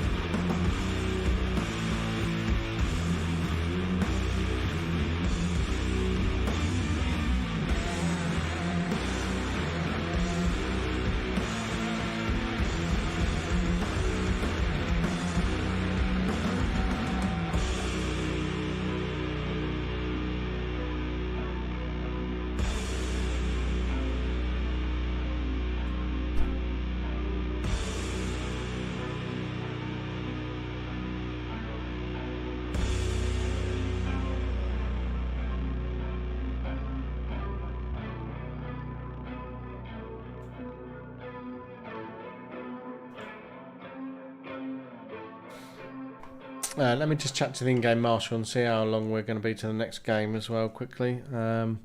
Let me just chat to the in-game marshal and see how long we're going to be to the next game as well quickly. I'll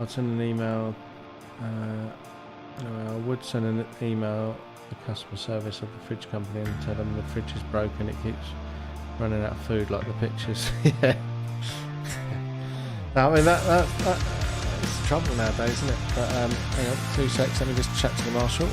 send an email. I would send an email to customer service of the fridge company and tell them the fridge is broken. It keeps running out of food like the pictures. Yeah. I mean that's the trouble nowadays, isn't it? But hang on, 2 secs. Let me just chat to the marshal.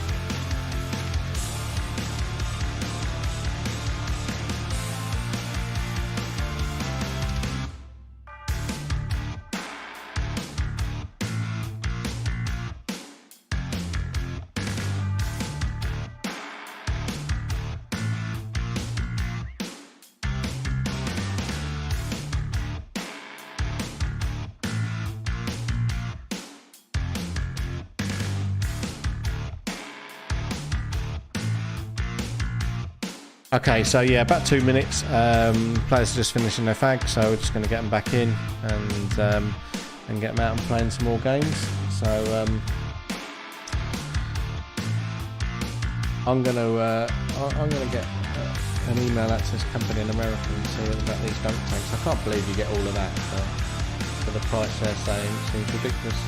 Okay, so yeah, about 2 minutes. Players are just finishing their fag, so we're just going to get them back in and get them out and playing some more games. So I'm going to get an email out to this company in America and see about these dunk tanks. I can't believe you get all of that for the price they're saying. It seems ridiculous.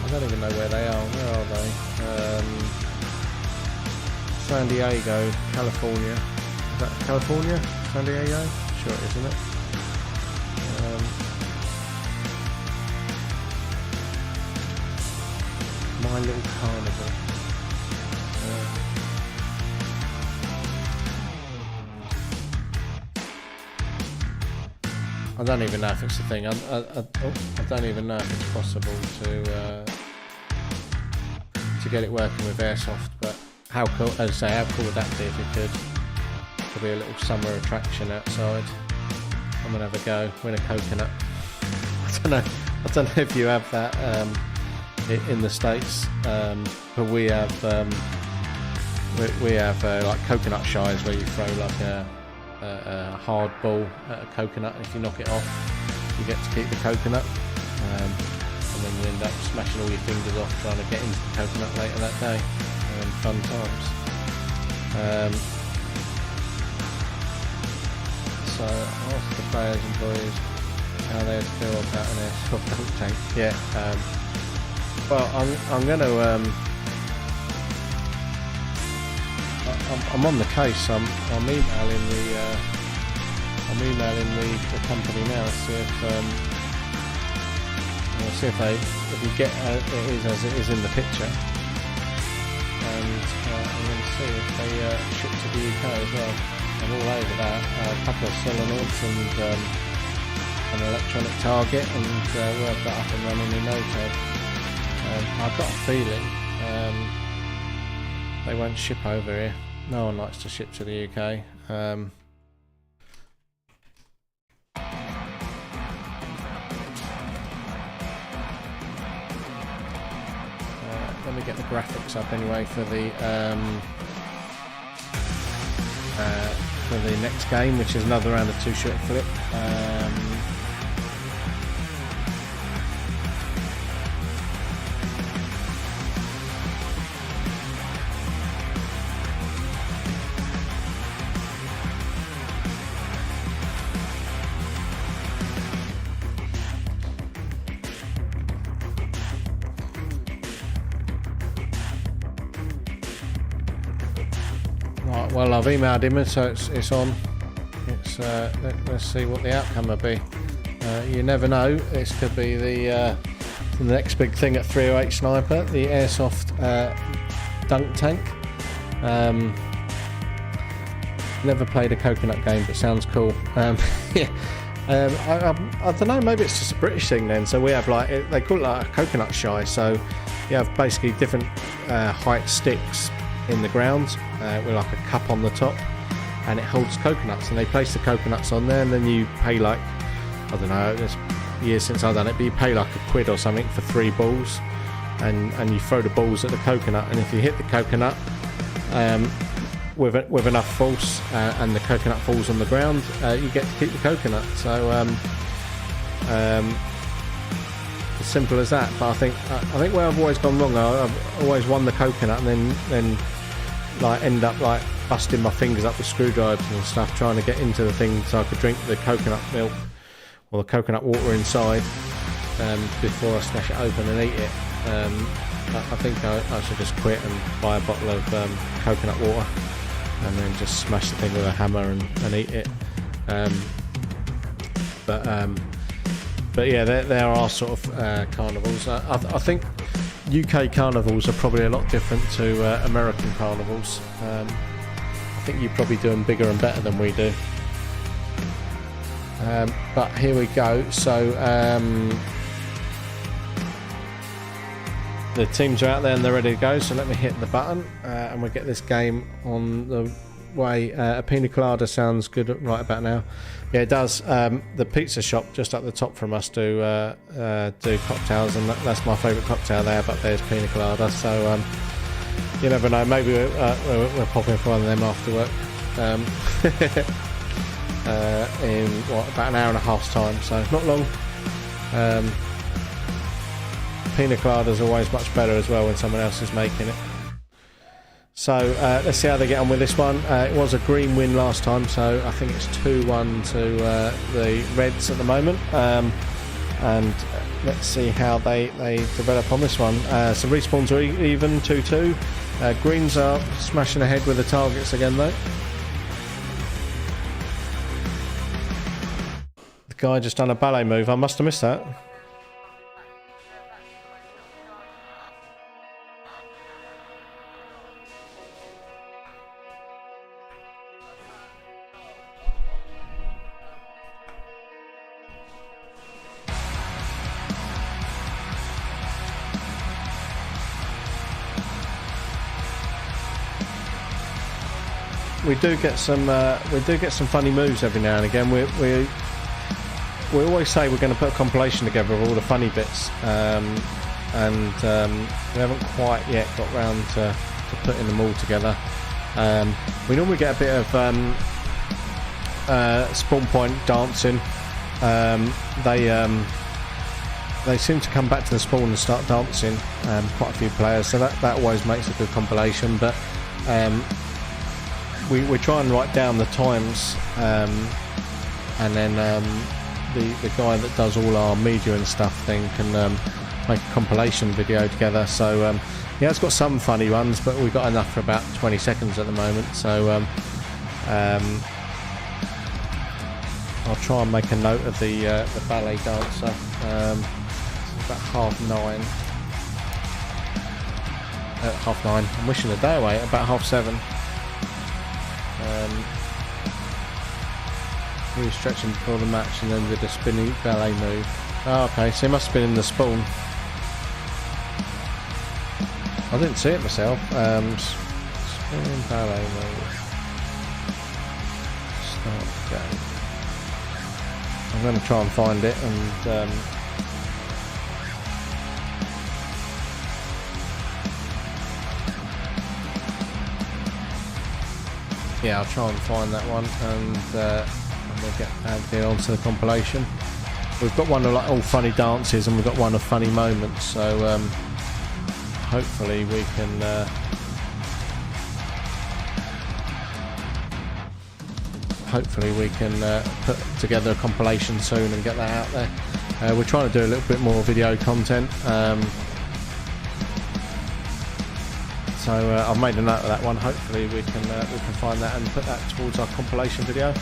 I don't even know where they are. Where are they? San Diego, California. Is that California? San Diego? Sure it is, isn't it? My Little Carnival. I don't even know if it's a thing. I don't even know if it's possible to get it working with airsoft. But how cool! As I say, how cool would that be if it could? Could be a little summer attraction outside. I'm gonna have a go. Win a coconut. I don't know if you have that in the States, but we have like coconut shies where you throw like a hard ball at a coconut, and if you knock it off, you get to keep the coconut, and then you end up smashing all your fingers off trying to get into the coconut later that day. Fun times. So ask the players and employees how they feel about an airsoft dunk tank. Yeah. Well, I'm going to. I'm on the case. I'm emailing the company now. See if we get it is as it is in the picture, and I'm going to see if they ship to the UK as well. I'm all over that. A couple of solenoids and an electronic target, and we'll have that up and running in no time. I've got a feeling they won't ship over here. No one likes to ship to the UK. Let me get the graphics up anyway for the next game, which is another round of 2-shot flip. Right, well, I've emailed him, so it's on. Let's see what the outcome will be. You never know. This could be the next big thing at 308 Sniper, the airsoft dunk tank. Never played a coconut game, but sounds cool. Yeah. I don't know. Maybe it's just a British thing then. So we have they call it like a coconut shy. So you have basically different height sticks in the ground with like a cup on the top, and it holds coconuts, and they place the coconuts on there, and then you pay like, I don't know, it's years since I've done it, but you pay like £1 or something for 3 balls, and you throw the balls at the coconut, and if you hit the coconut with enough force and the coconut falls on the ground, you get to keep the coconut. So as simple as that. But I think where I've always gone wrong, I've always won the coconut and then like end up like busting my fingers up with screwdrivers and stuff trying to get into the thing so I could drink the coconut milk or the coconut water inside before I smash it open and eat it. I think I should just quit and buy a bottle of coconut water and then just smash the thing with a hammer and eat it. But yeah, there are sort of carnivals. I think UK carnivals are probably a lot different to American carnivals. I think you probably do them bigger and better than we do. But here we go. So the teams are out there and they're ready to go. So let me hit the button and we'll get this game on the way. A pina colada sounds good right about now. Yeah, it does. The pizza shop just up the top from us do cocktails, and that's my favourite cocktail there. But there's pina colada, so you never know. Maybe we're popping for one of them after work in about an hour and a half's time. So not long. Pina colada is always much better as well when someone else is making it. So let's see how they get on with this one. It was a green win last time, so I think it's 2-1 to the Reds at the moment. And let's see how they develop on this one. So respawns are even, 2-2. Greens are smashing ahead with the targets again though. The guy just done a ballet move, I must have missed that. We do get some funny moves every now and again. We always say we're going to put a compilation together of all the funny bits, and we haven't quite yet got round to putting them all together. We normally get a bit of spawn point dancing. They seem to come back to the spawn and start dancing. Quite a few players, so that always makes a good compilation. But we try and write down the times, and then the guy that does all our media and stuff then can make a compilation video together. So yeah, it's got some funny ones, but we've got enough for about 20 seconds at the moment. So I'll try and make a note of the ballet dancer. It's about 9:30. At 9:30. I'm wishing the day away. At about 7:30. He was stretching before the match and then did a spinning ballet move. Oh, okay, so he must have been in the spawn. I didn't see it myself. Spinning ballet move. Start the game. I'm going to try and find it and yeah, I'll try and find that one and we'll get added onto the compilation. We've got one of like all funny dances and we've got one of funny moments, so hopefully we can put together a compilation soon and get that out there. We're trying to do a little bit more video content. So I've made a note of that one. Hopefully we can find that and put that towards our compilation video.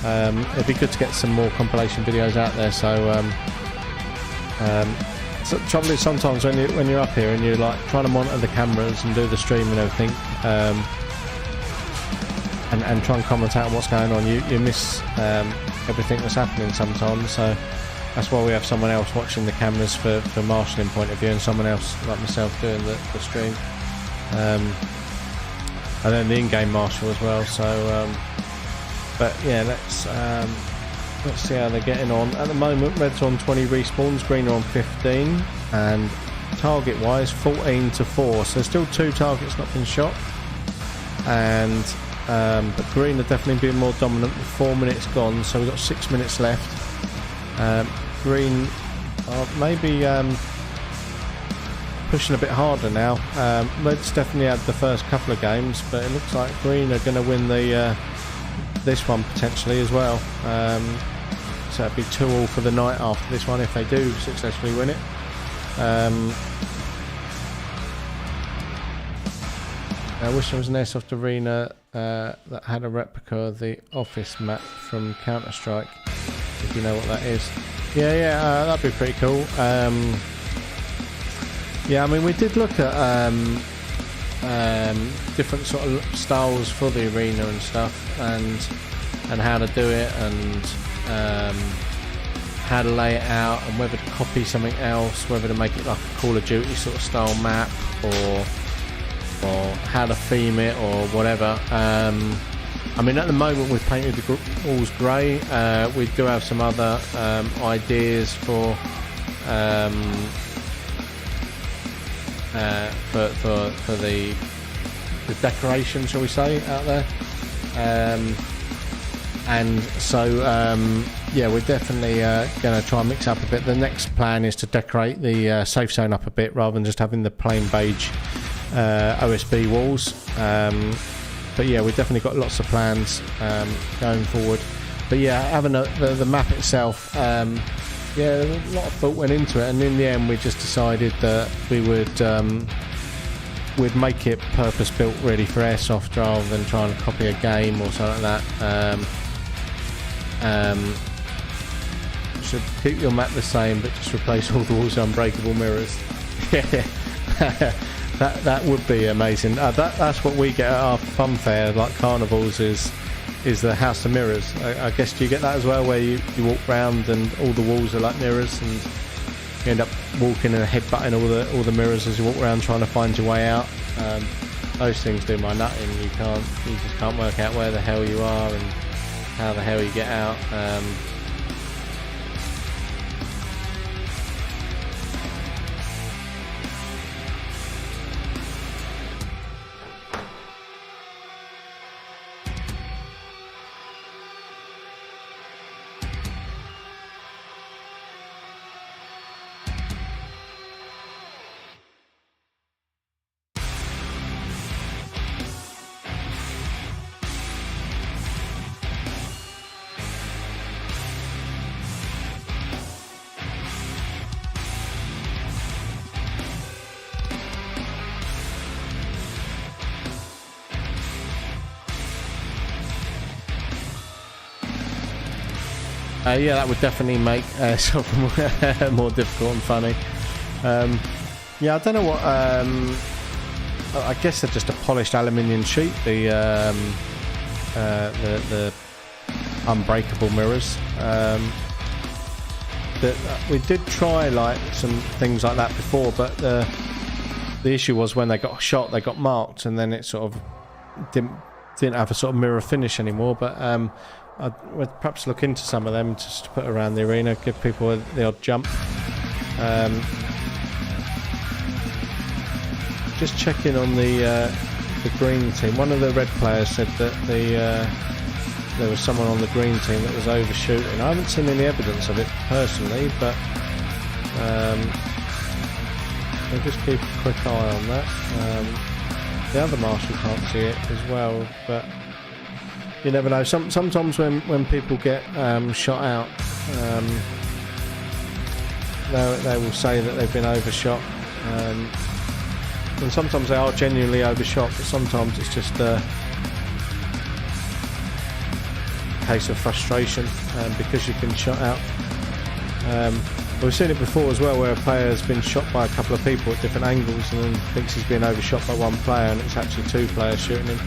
It'd be good to get some more compilation videos out there. So, so the trouble is sometimes when you're up here and you're like trying to monitor the cameras and do the stream and everything, and try and comment out on what's going on, you miss everything that's happening sometimes. So that's why we have someone else watching the cameras for marshalling point of view, and someone else like myself doing the stream. And then the in-game marshal as well. So but yeah, let's see how they're getting on. At the moment, red's on 20 respawns, green are on 15, and target wise 14-4, so there's still 2 targets not been shot, and but green are definitely being more dominant with 4 minutes gone, so we've got 6 minutes left. Green are maybe pushing a bit harder now. Red's definitely had the first couple of games, but it looks like green are going to win the this one potentially as well. So it'd be 2-2 for the night after this one if they do successfully win it. I wish there was an airsoft arena that had a replica of the office map from Counter-Strike. if you know what that is. Yeah, that'd be pretty cool. Yeah, I mean, we did look at different sort of styles for the arena and stuff, and how to do it, and how to lay it out, and whether to copy something else, whether to make it like a Call of Duty sort of style map, or how to theme it, or whatever. I mean, at the moment we've painted the walls grey. We do have some other ideas for the decoration, shall we say, out there. And so yeah, we're definitely going to try and mix up a bit. The next plan is to decorate the safe zone up a bit, rather than just having the plain beige OSB walls. But yeah, we've definitely got lots of plans going forward. But yeah, having the map itself, yeah, a lot of thought went into it, and in the end we just decided that we would we'd make it purpose built really for airsoft, rather than trying to copy a game or something like that. Should keep your map the same, but just replace all the walls with unbreakable mirrors. That would be amazing. That's what we get at our fun fair, like carnivals, is the house of mirrors. I guess, do you get that as well, where you walk round and all the walls are like mirrors, and you end up walking and headbutting all the mirrors as you walk around trying to find your way out? Those things do my nutting. You just can't work out where the hell you are and how the hell you get out. Yeah, that would definitely make something more difficult and funny. Yeah, I don't know what. I guess they're just a polished aluminium sheet. The unbreakable mirrors. We did try like some things like that before, but the issue was when they got shot, they got marked, and then it sort of didn't have a sort of mirror finish anymore. But I'd perhaps look into some of them just to put around the arena, give people the odd jump. Just checking on the green team. One of the red players said that there was someone on the green team that was overshooting. I haven't seen any evidence of it personally, but I'll just keep a quick eye on that. The other marshal can't see it as well, but you never know. Sometimes when people get shot out, they will say that they've been overshot, and sometimes they are genuinely overshot, but sometimes it's just a case of frustration because you've been shot out. We've seen it before as well, where a player has been shot by a couple of people at different angles and then thinks he's been overshot by one player, and it's actually two players shooting him.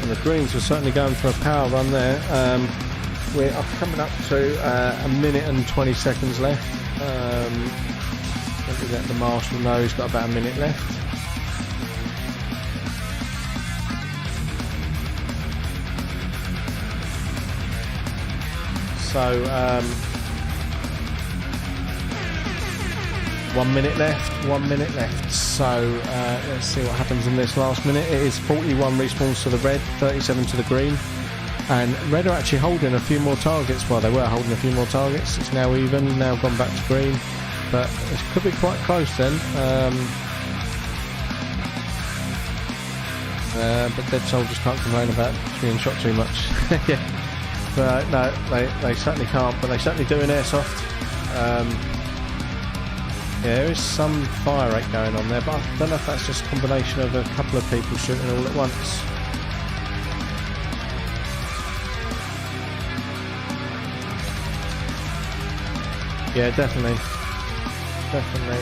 And the Greens were certainly going for a power run there. We are coming up to a minute and 20 seconds left. Let me let the marshal know he's got about a minute left. So 1 minute left, so let's see what happens in this last minute. It is 41 respawns to the red, 37 to the green, and red are actually holding a few more targets. Well, they were holding a few more targets. It's now even, now gone back to green, but it could be quite close then. But dead soldiers can't complain about being shot too much. Yeah. No, they certainly can't, but they certainly do in airsoft. Yeah, there is some fire rate going on there, but I don't know if that's just a combination of a couple of people shooting all at once. Yeah, definitely. Definitely.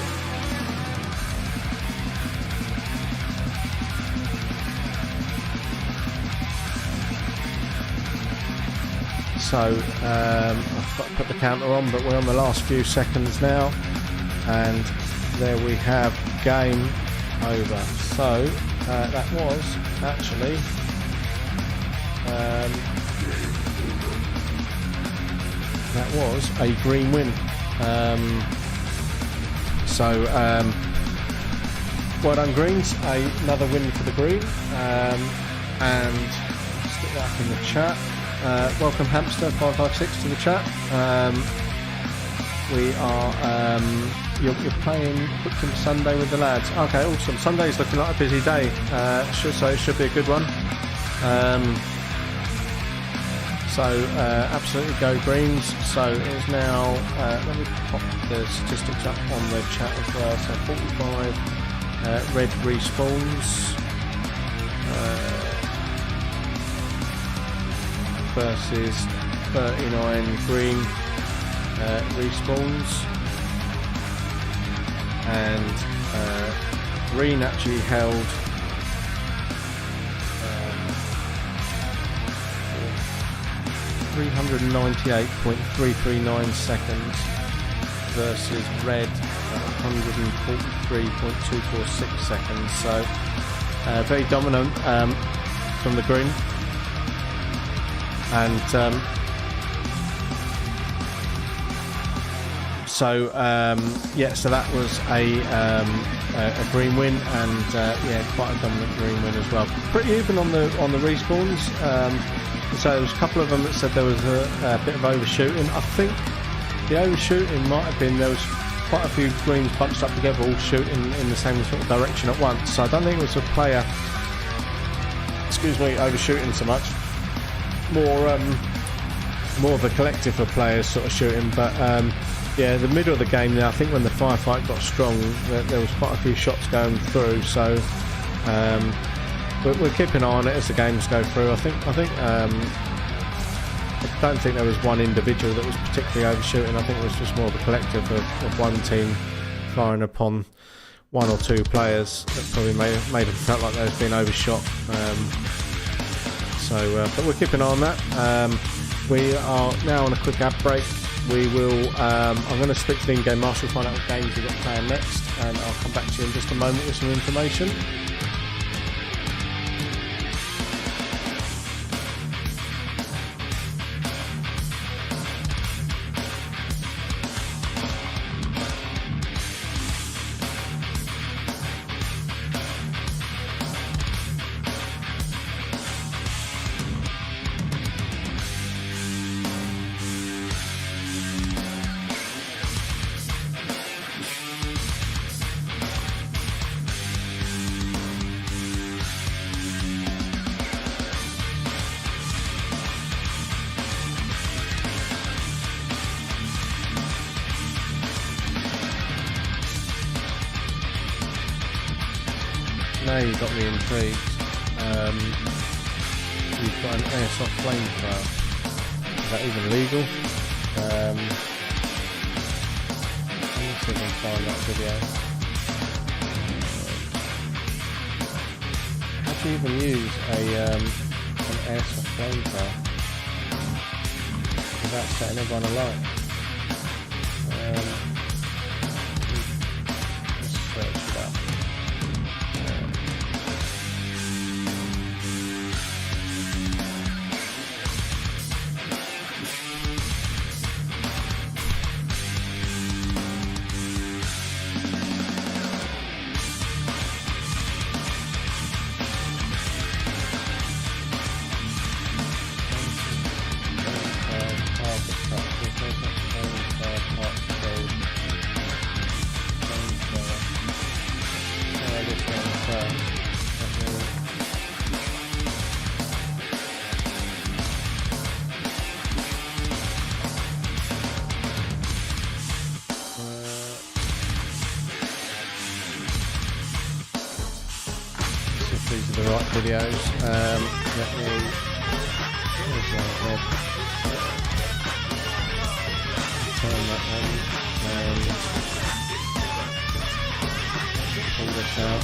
So, I've got to put the counter on, but we're on the last few seconds now. And there we have game over. So, that was actually... that was a green win. Well done Greens, another win for the green, and stick that up in the chat. Welcome Hamster 556 to the chat. We are you're playing Booked Sunday with the lads. Okay, awesome. Sunday's looking like a busy day, so it should be a good one. So absolutely go Greens. So it's now, let me pop the statistics up on the chat as well. So 45 red respawns versus 39 green respawns, and green actually held 398.339 seconds versus red 143.246 seconds. So very dominant from the green, and yeah, so that was a green win, and yeah, quite a dominant green win as well. Pretty even on the respawns. So there was a couple of them that said there was a bit of overshooting. I think the overshooting might have been there was quite a few greens bunched up together, all shooting in the same sort of direction at once. So I don't think it was a player, overshooting so much. More of a collective of players sort of shooting. But yeah, the middle of the game now, I think when the firefight got strong, there was quite a few shots going through. So. We'll keep an eye on it as the games go through. I don't think there was one individual that was particularly overshooting. I think it was just more of a collective of one team firing upon one or two players that probably made them felt like they was being overshot. But we'll keep an eye on that. We are now on a quick ad break. We will. I'm going to speak to the in-game marshal, find out what games we've got playing next, and I'll come back to you in just a moment with some information. Now you got me intrigued. You've got an airsoft flamethrower. Is that even legal? Let me see if I can find that video. How do you even use an airsoft flamethrower without setting everyone alight? Let's search it up. these are the right videos. Let me... Where's that head? Turn that on and pull this out.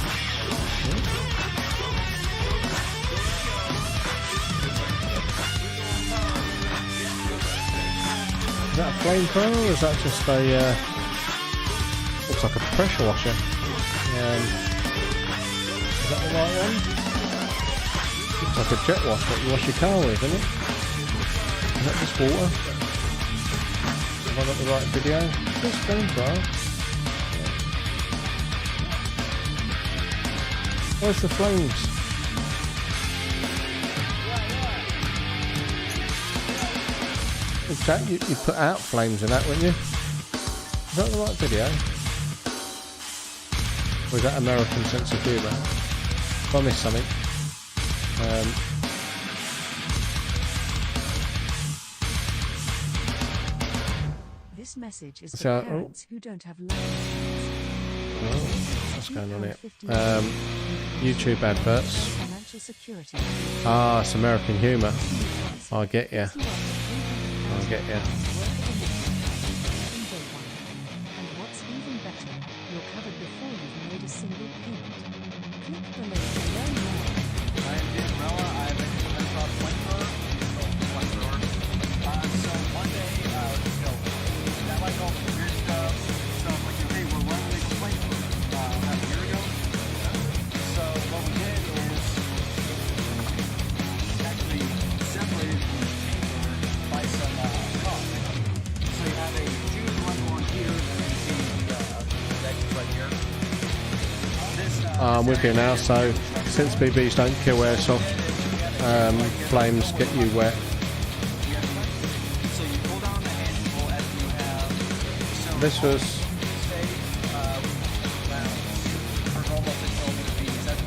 Is that a flamethrower or is that just a... looks like a pressure washer. Is that the right one? Looks like a jet wash that you wash your car with, isn't it? Is that just water? Have I got the right video? It's flamethrower. Where's the flames? Jack, you put out flames in that, wouldn't you? Is that the right video? Or is that American sense of humour? If I missed something. This message is for parents who don't have licenses. Oh, what's going on here? YouTube adverts. Financial security. Ah, it's American humour. I get ya. I get ya. And what's even better, you're covered before you've made a single payment. Click the link to learn more. I am Jim Rella. I'm a flamethrower. So one day, that might go for weird stuff. So like, hey, we're running a flamethrower about a year ago. So what we did is actually separated the chamber by some cost. So you have a huge one on here, and you see the veggies right here. I'm with you now, so since BBs don't kill airsoft, flames get you wet. So you pull down the handle as you have. This was... for normal control would be 7.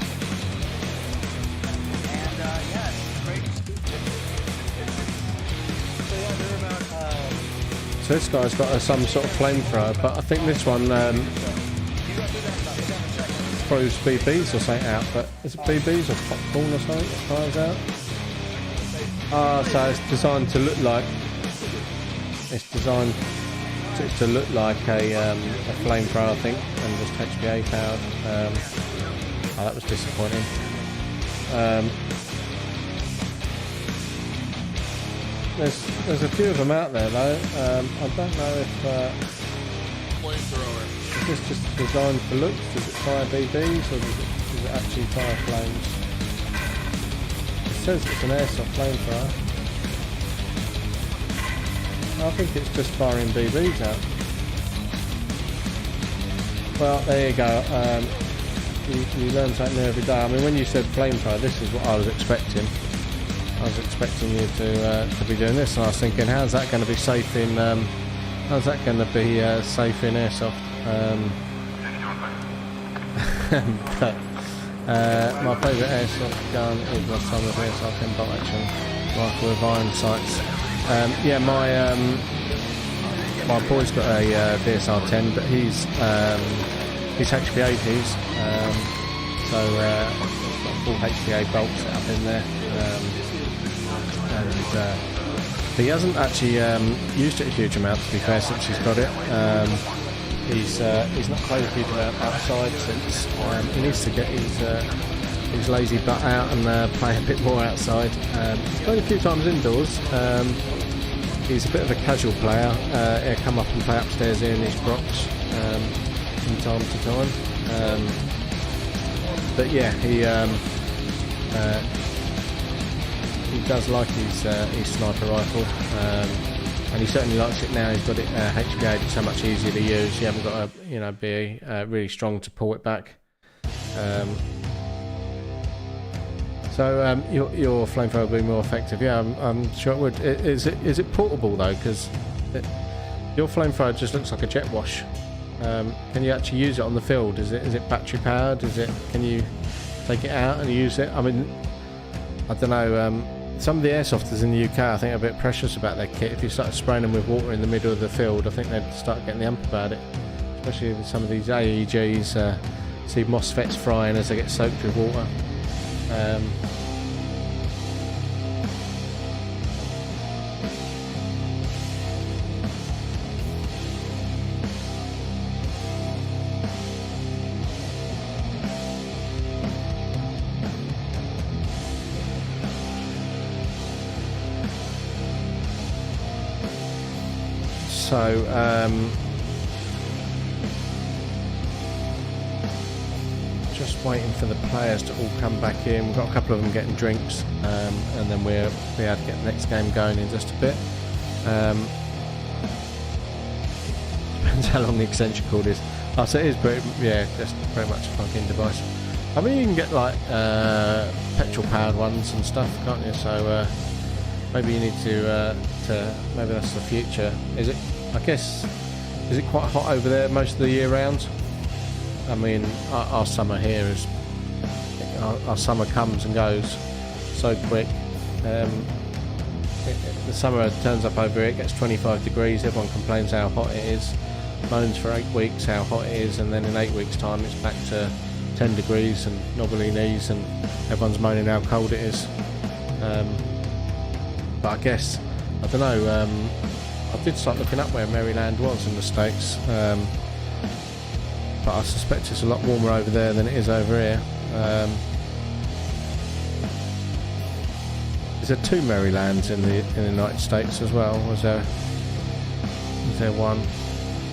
And yeah, it's great. So yeah, they're about So this guy's got some sort of flamethrower, but I think this one throws BBs or something out, but is it BBs or popcorn or something that fires out? Ah, so it's designed to look like... It's designed to look like a flamethrower, I think, and just HPA powered. Oh, that was disappointing. There's a few of them out there though. I don't know if Flamethrower. is this just designed for looks? Does it fire BBs or does it actually fire flames? It says it's an airsoft flamethrower. I think it's just firing BBs out. Well, there you go. You learn something new every day. I mean, when you said flamethrower, this is what I was expecting. I was expecting you to be doing this, and I was thinking, how's that going to be safe in? How's that going to be safe in airsoft? But my favourite airsoft gun is my son with airsoft and bolt action rifle with iron sights. Yeah, my boy's got a DSR 10, but he's HPA. So got a full HPA bolt set up in there. And he hasn't actually used it a huge amount, to be fair, since he's got it. He's not played a huge amount outside since. He needs to get his lazy butt out and play a bit more outside. He's played a few times indoors. He's a bit of a casual player. He'll come up and play upstairs here in his Crocs from time to time. But yeah, he does like his sniper rifle, and he certainly likes it now. He's got it HPA'd. It's so much easier to use. You haven't got to, be really strong to pull it back. So your flamethrower will be more effective. Yeah, I'm sure it would. Is it portable though? Because your flamethrower just looks like a jet wash. Can you actually use it on the field? Is it battery powered? Can you take it out and use it? I mean, I don't know. Some of the airsofters in the UK, I think, are a bit precious about their kit. If you start spraying them with water in the middle of the field, I think they'd start getting the ump about it. Especially with some of these AEGs, see MOSFETs frying as they get soaked with water. So just waiting for the players to all come back in. We've got a couple of them getting drinks, and then we'll be able to get the next game going in just a bit. Depends how long the extension cord is. Oh, so it is just pretty much a plug-in device. I mean, you can get like petrol-powered ones and stuff, can't you? So maybe you need to maybe that's the future. Is it? I guess, is it quite hot over there most of the year round? I mean, our summer here is, our summer comes and goes so quick. The summer turns up over here, it gets 25 degrees, everyone complains how hot it is, moans for 8 weeks how hot it is, and then in 8 weeks time it's back to 10 degrees and knobbly knees, and everyone's moaning how cold it is. But I guess, I don't know, I did start looking up where Maryland was in the States, but I suspect it's a lot warmer over there than it is over here. Is there 2 Marylands in the United States as well? Is there one?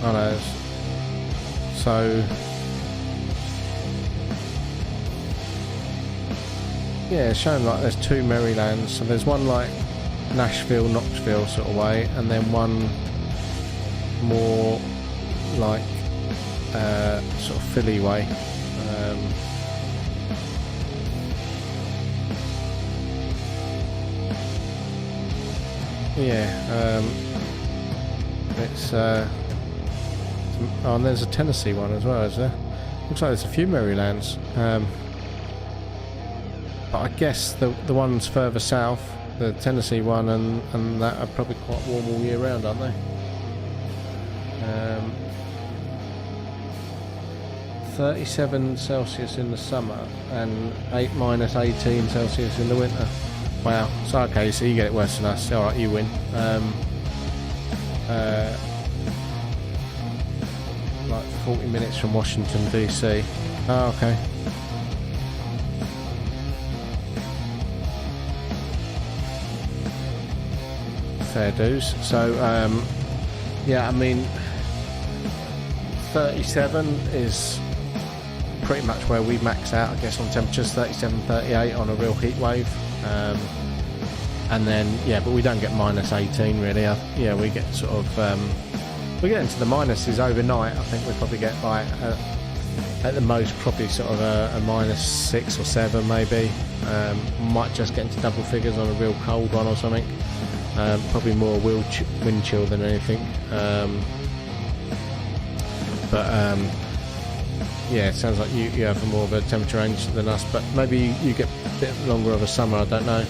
I know. So yeah, it's showing like there's 2 Marylands. So there's one like Nashville, Knoxville sort of way, and then one more like sort of Philly way. It's and there's a Tennessee one as well, is there? Looks like there's a few Marylands, but I guess the ones further south, the Tennessee one and that, are probably quite warm all year round, aren't they? 37 Celsius in the summer and -18 Celsius in the winter. Wow. So okay, so you get it worse than us. Alright, you win. Like 40 minutes from Washington DC. Oh, okay. Fair dues. So yeah, I mean 37 is pretty much where we max out, I guess, on temperatures. 37, 38 on a real heat wave, and then but we don't get -18 really. Yeah, we get sort of we get into the minuses overnight. I think we probably get like at the most probably sort of a -6 or 7 maybe. Might just get into double figures on a real cold one or something. Probably more wind chill than anything. Yeah, it sounds like you have more of a temperature range than us, but maybe you get a bit longer of a summer, I don't know.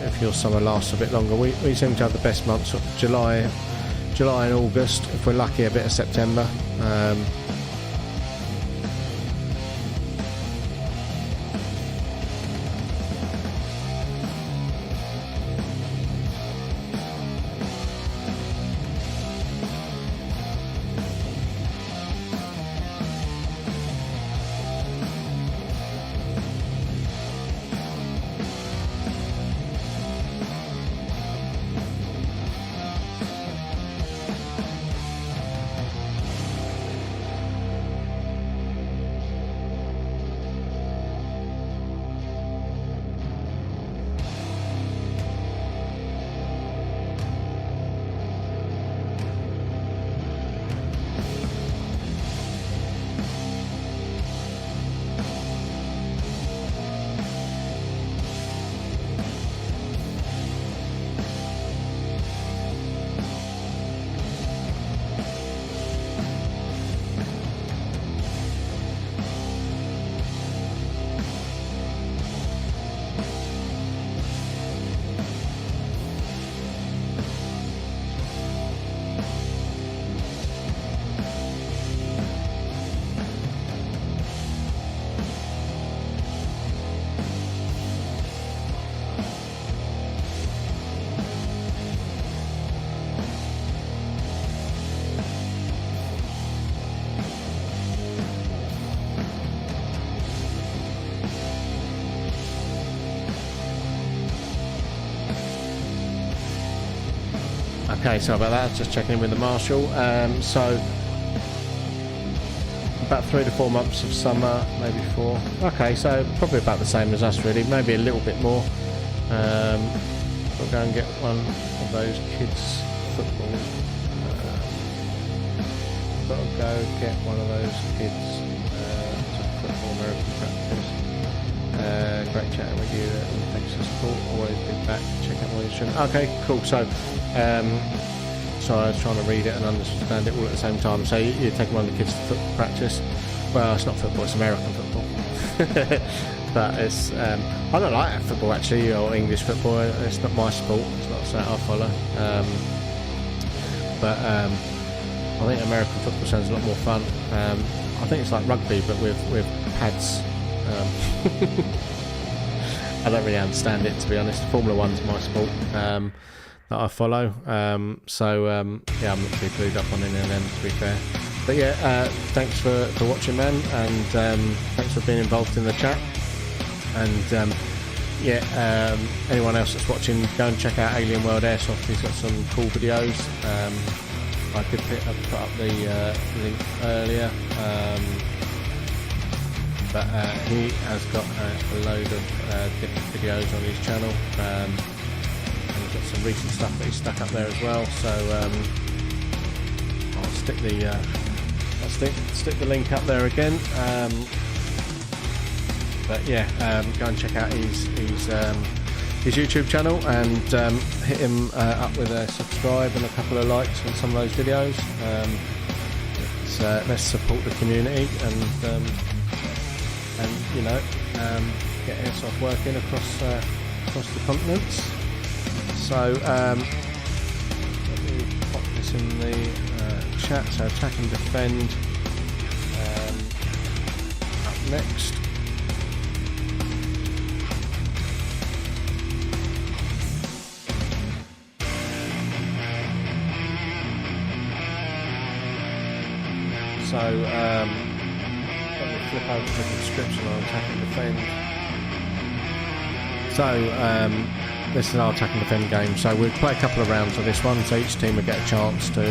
If your summer lasts a bit longer. We seem to have the best months, sort of July and August, if we're lucky a bit of September. Okay, so about that, just checking in with the marshal. So about 3 to 4 months of summer, maybe 4. Okay, so probably about the same as us really, maybe a little bit more. We'll go and get one of those kids football. Got to go get one of those kids football American practice. Great chatting with you. Thanks for the support. Always be back. Check out my stream. Okay, cool. So, sorry, I was trying to read it and understand it all at the same time. So you're taking one of the kids to football practice. Well, it's not football; it's American football. But it's I don't like football actually, or English football. It's not my sport. It's not something I follow. But I think American football sounds a lot more fun. I think it's like rugby, but with pads. I don't really understand it, to be honest. Formula One's my sport that I follow. Yeah, I'm not too clued up on any of them, to be fair. But yeah, thanks for watching, man, and thanks for being involved in the chat. And anyone else that's watching, go and check out Alien World Airsoft. He's got some cool videos. I put up the link earlier, but he has got a load of different videos on his channel, and he's got some recent stuff that he's stuck up there as well. So I'll stick the link up there again. But yeah, go and check out his YouTube channel and hit him up with a subscribe and a couple of likes on some of those videos. Let's support the community and you know, get airsoft working across the continents. So let me pop this in the chat. So attack and defend up next. So let me flip over to the description on attack and defend. So this is our attack and defend game. So we'll play a couple of rounds of this one, so each team will get a chance to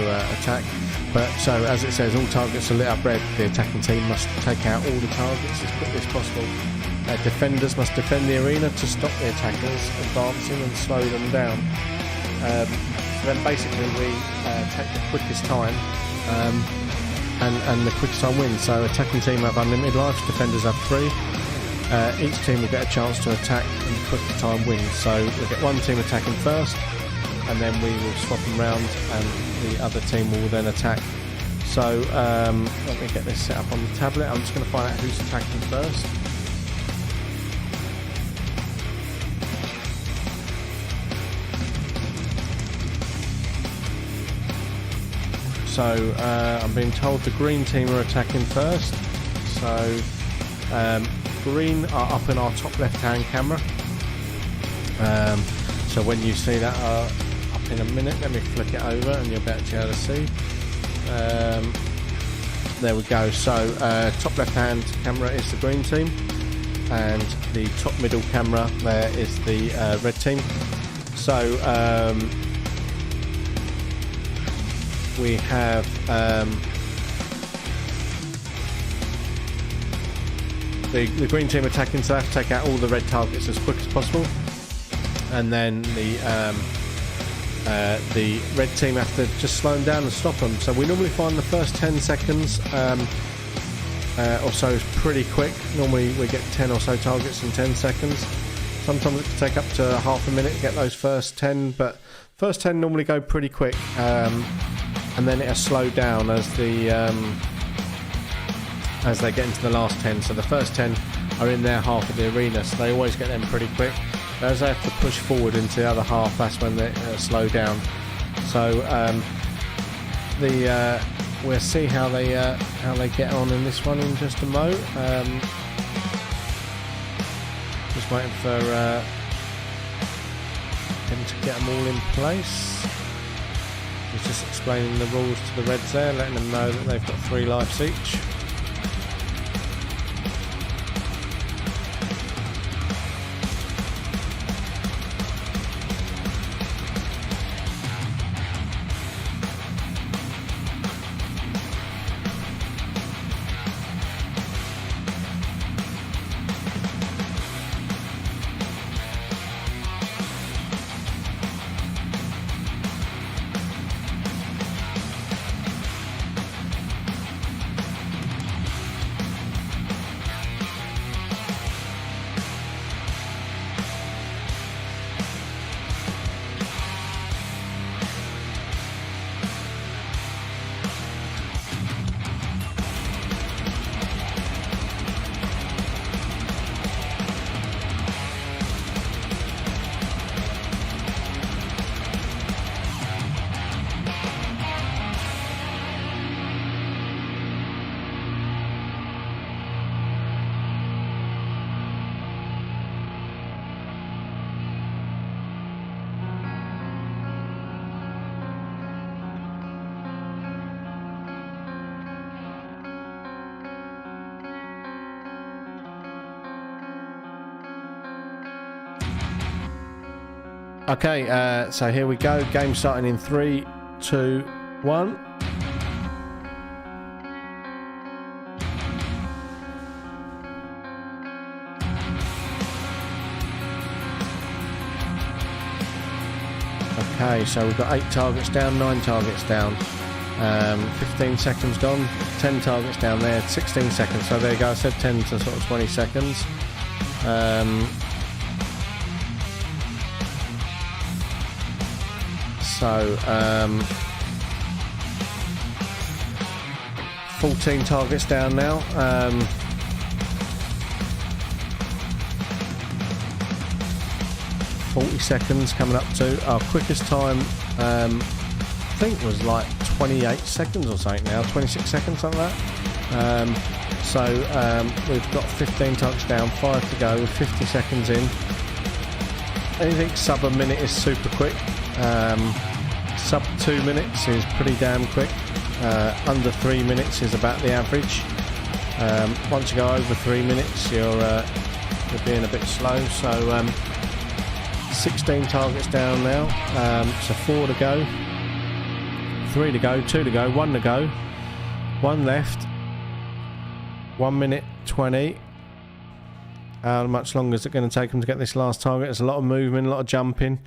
attack. But so as it says, all targets are lit up red. The attacking team must take out all the targets as quickly as possible. Defenders must defend the arena to stop the attackers advancing and slow them down. Then basically we take the quickest time. And the quickest time wins. So attacking team have unlimited lives, defenders have 3. Each team will get a chance to attack and the quickest time wins. So we'll get one team attacking first, and then we will swap them round and the other team will then attack. So let me get this set up on the tablet. I'm just going to find out who's attacking first. So I'm being told the green team are attacking first. So green are up in our top left hand camera. So when you see that up in a minute, let me flick it over and you'll be able to see. There we go. So top left hand camera is the green team, and the top middle camera there is the red team. So we have the green team attacking, so they have to take out all the red targets as quick as possible, and then the red team have to just slow them down and stop them. So we normally find the first 10 seconds or so is pretty quick. Normally we get 10 or so targets in 10 seconds. Sometimes it can take up to half a minute to get those first 10, but first 10 normally go pretty quick. And then it'll slow down as they get into the last 10. So the first 10 are in their half of the arena, so they always get them pretty quick. But as they have to push forward into the other half, that's when they slow down. So we'll see how they get on in this one in just a mo. Just waiting for him to get them all in place. He's just explaining the rules to the Reds there, letting them know that they've got 3 lives each. Okay, so here we go. Game starting in 3, 2, 1. Okay, so we've got 8 targets down, 9 targets down, 15 seconds gone, 10 targets down there, 16 seconds. So there you go, I said 10 to sort of 20 seconds. 14 targets down now. 40 seconds coming up to our quickest time. I think was like 28 seconds or something now, 26 seconds, something like that. We've got 15 targets down, 5 to go, 50 seconds in. Anything sub a minute is super quick. Sub 2 minutes is pretty damn quick. Under 3 minutes is about the average. Once you go over 3 minutes, you're being a bit slow. So 16 targets down now. So 4 to go, 3 to go, 2 to go, 1 to go, 1 left. 1 minute 20. How much longer is it going to take him to get this last target? There's a lot of movement, a lot of jumping.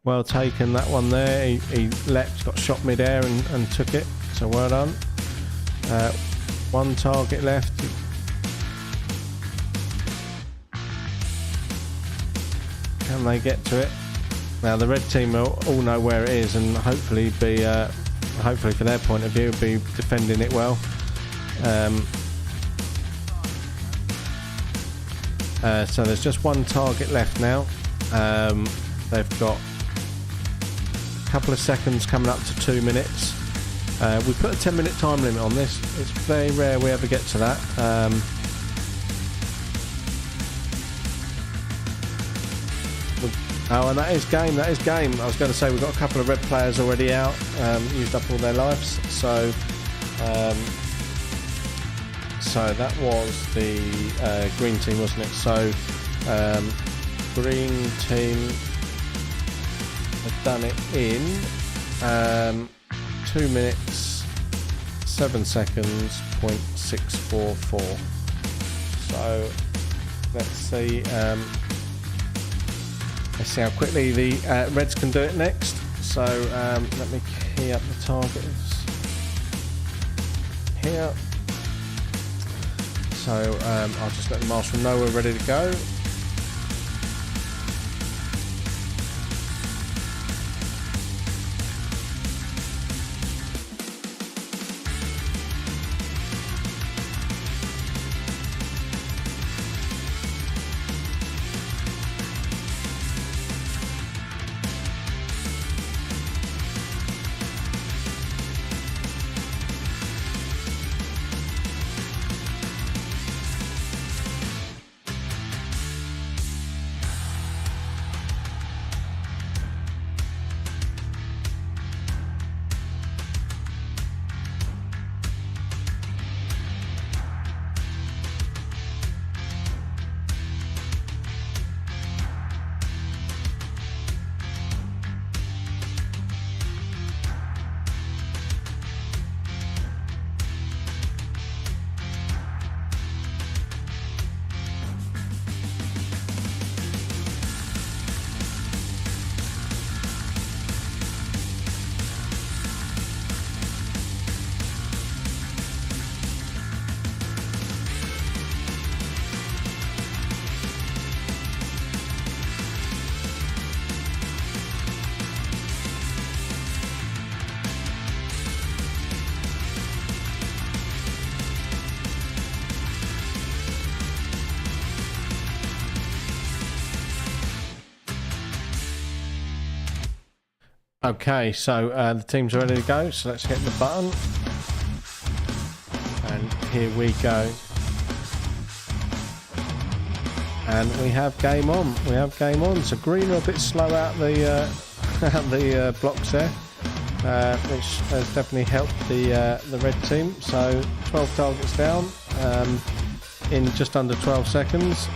Well taken, that one there. He leapt, got shot mid-air and took it. So well done. 1 target left. Can they get to it? Now the red team will all know where it is, and hopefully for their point of view, be defending it well. So there's just 1 target left now. They've got a couple of seconds coming up to 2 minutes. We put a 10-minute time limit on this. It's very rare we ever get to that. Oh, and that is game. I was going to say we've got a couple of red players already out, used up all their lives. So that was the green team, wasn't it? So green team have done it in 2 minutes 7 seconds .644. So let's see how quickly the reds can do it next. So let me key up the targets here. So I'll just let the marshal know we're ready to go. Okay, so the teams are ready to go, so let's hit the button. And here we go. And we have game on. So green are a bit slow out the blocks there, which has definitely helped the red team. So 12 targets down in just under 12 seconds.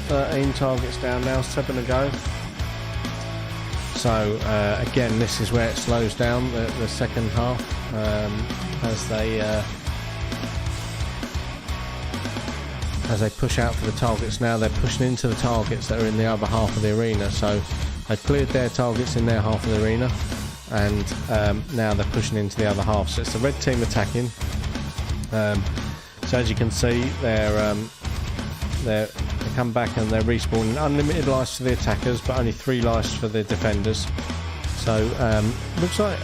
13 targets down now, 7 to go. So again, this is where it slows down the second half as they push out for the targets. Now they're pushing into the targets that are in the other half of the arena. So they've cleared their targets in their half of the arena, and now they're pushing into the other half. So it's the red team attacking. So as you can see, they come back and they're respawning. Unlimited lives for the attackers, but only 3 lives for the defenders. So looks like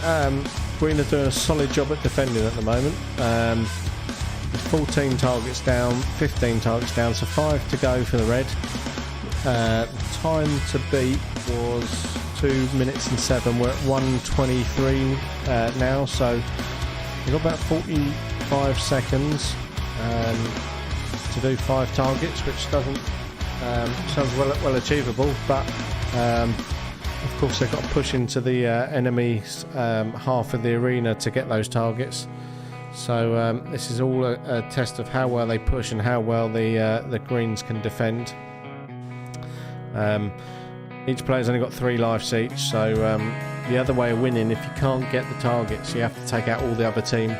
Green are doing a solid job at defending at the moment. 14 targets down, 15 targets down, so 5 to go for the red. Time to beat was 2 minutes and 7. We're at 1:23 now, so we've got about 45 seconds to do 5 targets, which doesn't sounds well achievable, but of course they've got to push into the enemy's half of the arena to get those targets. So this is all a test of how well they push and how well the Greens can defend. Each player's only got 3 lives each, so the other way of winning, if you can't get the targets, you have to take out all the other team,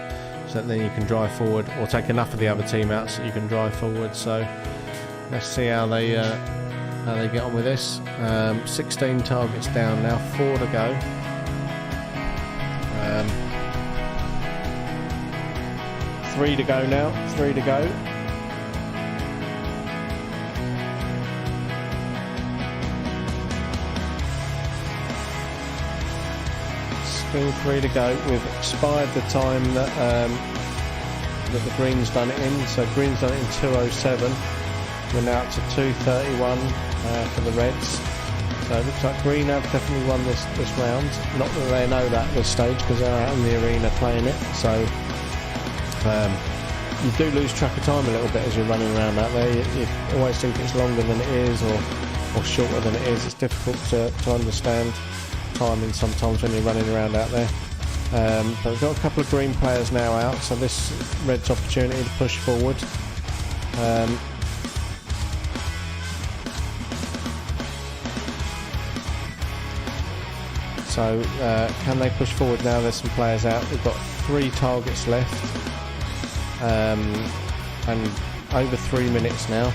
so that then you can drive forward, or take enough of the other team out so you can drive forward. So let's see how they get on with this. 16 targets down now, 4 to go. 3 to go now, 3 to go. Still 3 to go. We've expired the time that the Greens done it in. So Greens done it in 2:07. We're now up to 2:31 for the Reds. So it looks like Green have definitely won this round. Not that they know that at this stage, because they're out in the arena playing it. So you do lose track of time a little bit as you're running around out there. You always think it's longer than it is, or shorter than it is. It's difficult to understand timing sometimes when you're running around out there. But we've got a couple of Green players now out, so this Red's opportunity to push forward. So can they push forward now? There's some players out. We've got 3 targets left, and over 3 minutes now.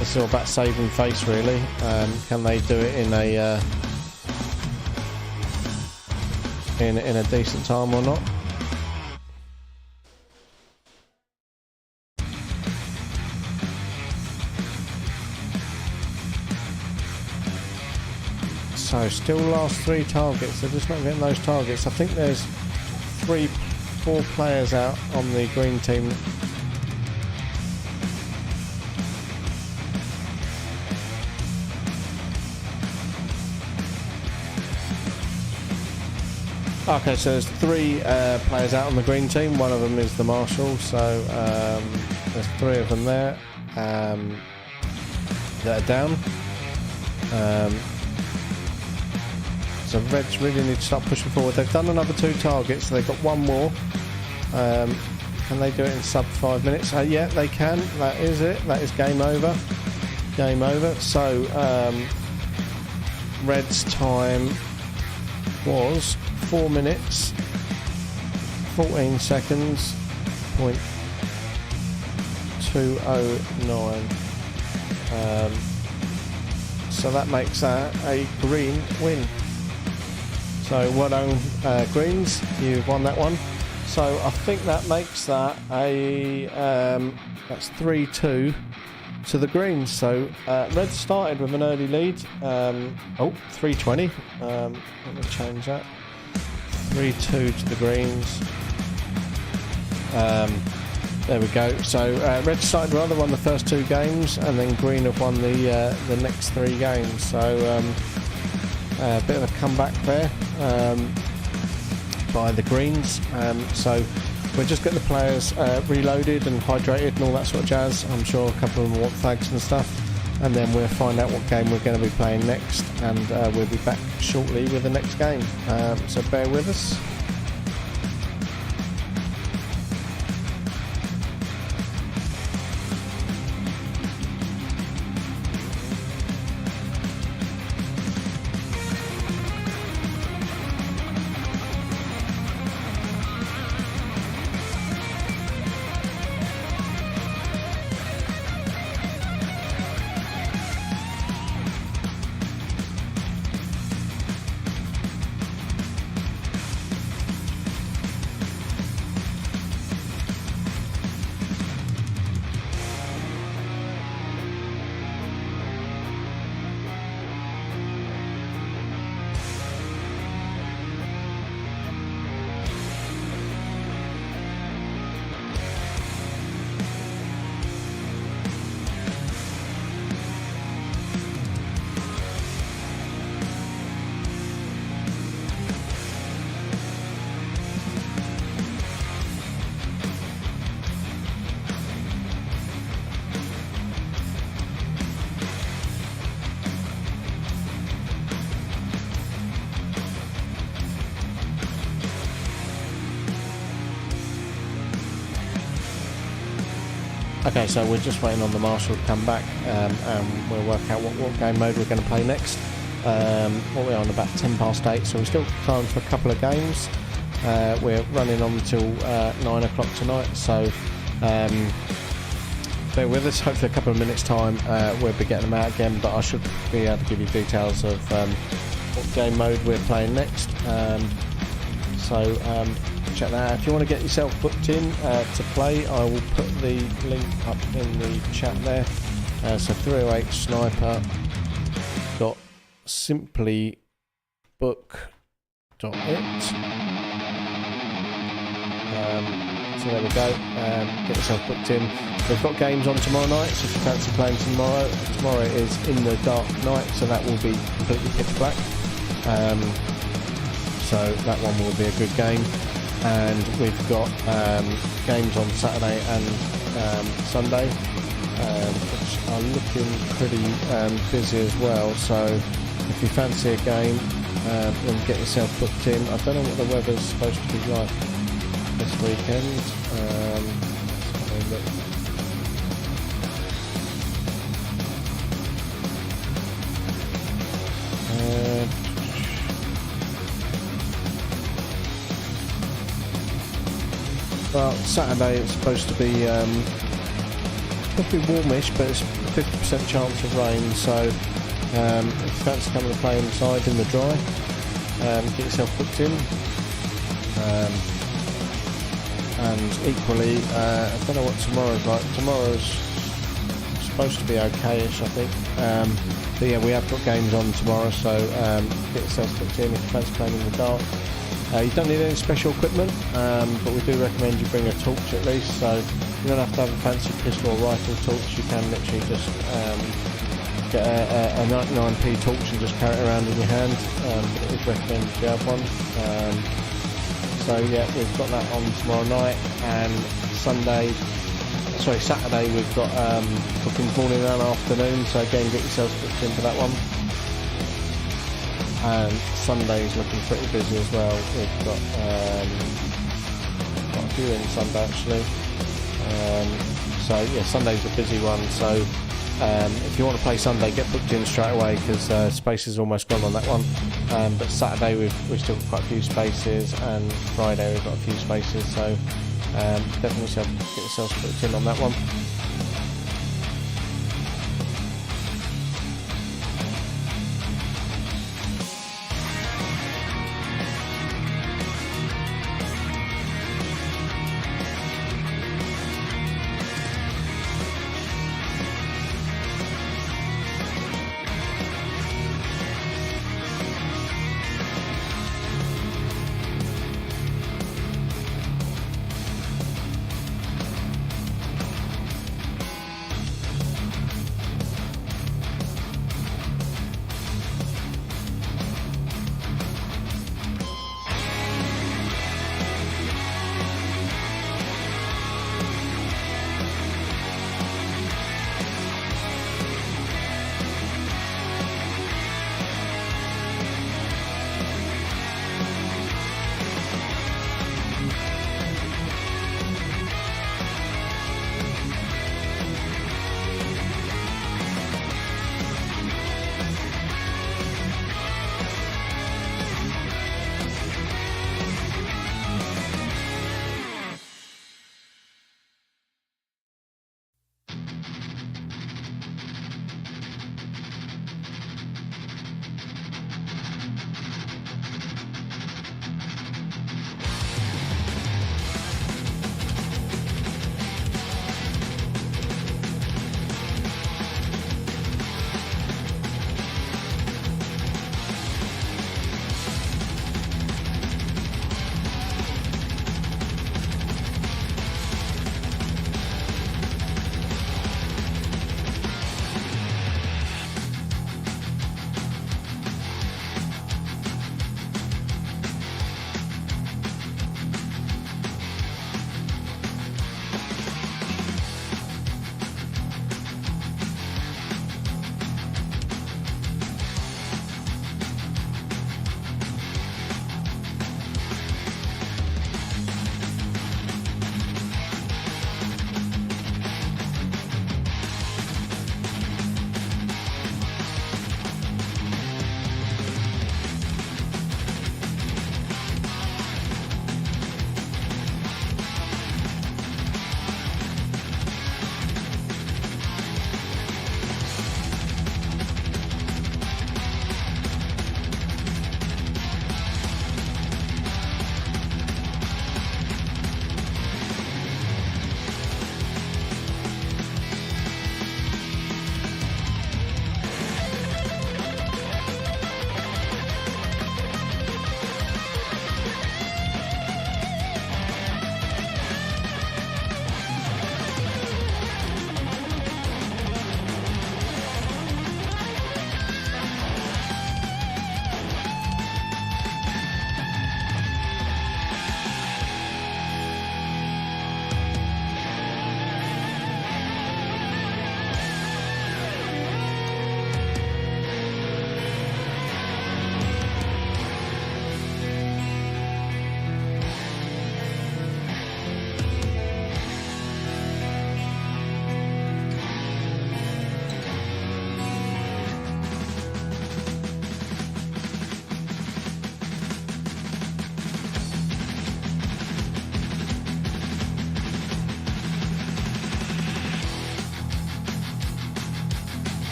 It's all about saving face, really. Can they do it in a decent time or not? So still last 3 targets. They're just not getting those targets. I think there's 4 players out on the Green team. Okay, so there's 3 players out on the Green team. One of them is the Marshal, so there's 3 of them there that are down. So Reds really need to start pushing forward. They've done another 2 targets, so they've got 1 more. Can they do it in sub 5 minutes? Yeah, they can. That is it. That is game over. Game over. So Reds' time was 4 minutes 14 seconds .209. So that makes that a Green win. So well done, Greens, you've won that one. So I think that makes that a that's 3-2 to the Greens. So Red started with an early lead. 3:20. Let me change that. 3-2 to the Greens. There we go. So Red started rather, won the first 2 games, and then Green have won the next 3 games. So a bit of a comeback there by the Greens. So we're just getting the players reloaded and hydrated and all that sort of jazz. I'm sure a couple of them want flags and stuff, and then we'll find out what game we're going to be playing next, and we'll be back shortly with the next game. So bear with us. Okay, so we're just waiting on the marshal to come back, and we'll work out what game mode we're going to play next. What we're on about 8:10, so we're still time for a couple of games. We're running on until 9 o'clock tonight, so bear with us. Hopefully a couple of minutes time we'll be getting them out again, but I should be able to give you details of what game mode we're playing next. Check that out. If you want to get yourself booked in to play, I will put the link up in the chat there. So 308sniper.simplybook.it. So there we go. Get yourself booked in. We've got games on tomorrow night, so if you fancy playing tomorrow is In the Dark Night, so that will be completely pitch black. So that one will be a good game. And we've got games on Saturday and Sunday, which are looking pretty busy as well. So if you fancy a game, then get yourself booked in. I don't know what the weather's supposed to be like this weekend. Let's have a look. Well, Saturday it's supposed to be warmish, but it's a 50% chance of rain. So if you fancy coming to play inside in the dry, get yourself booked in. And equally, I don't know what tomorrow's like. Tomorrow's supposed to be okay-ish, I think. But yeah, we have got games on tomorrow, so get yourself booked in if you fancy playing in the dark. You don't need any special equipment, but we do recommend you bring a torch at least. So you don't have to have a fancy pistol or rifle torch. You can literally just get a 99p torch and just carry it around in your hand. But it is recommended you have one. So yeah, we've got that on tomorrow night, and Saturday we've got bookings morning and afternoon. So again, get yourselves booked in for that one. And Sunday's looking pretty busy as well. We've got quite a few in Sunday actually. So yeah, Sunday's a busy one. So if you want to play Sunday, get booked in straight away because space is almost gone on that one. But Saturday we've still got quite a few spaces, and Friday we've got a few spaces. So definitely get yourself booked in on that one.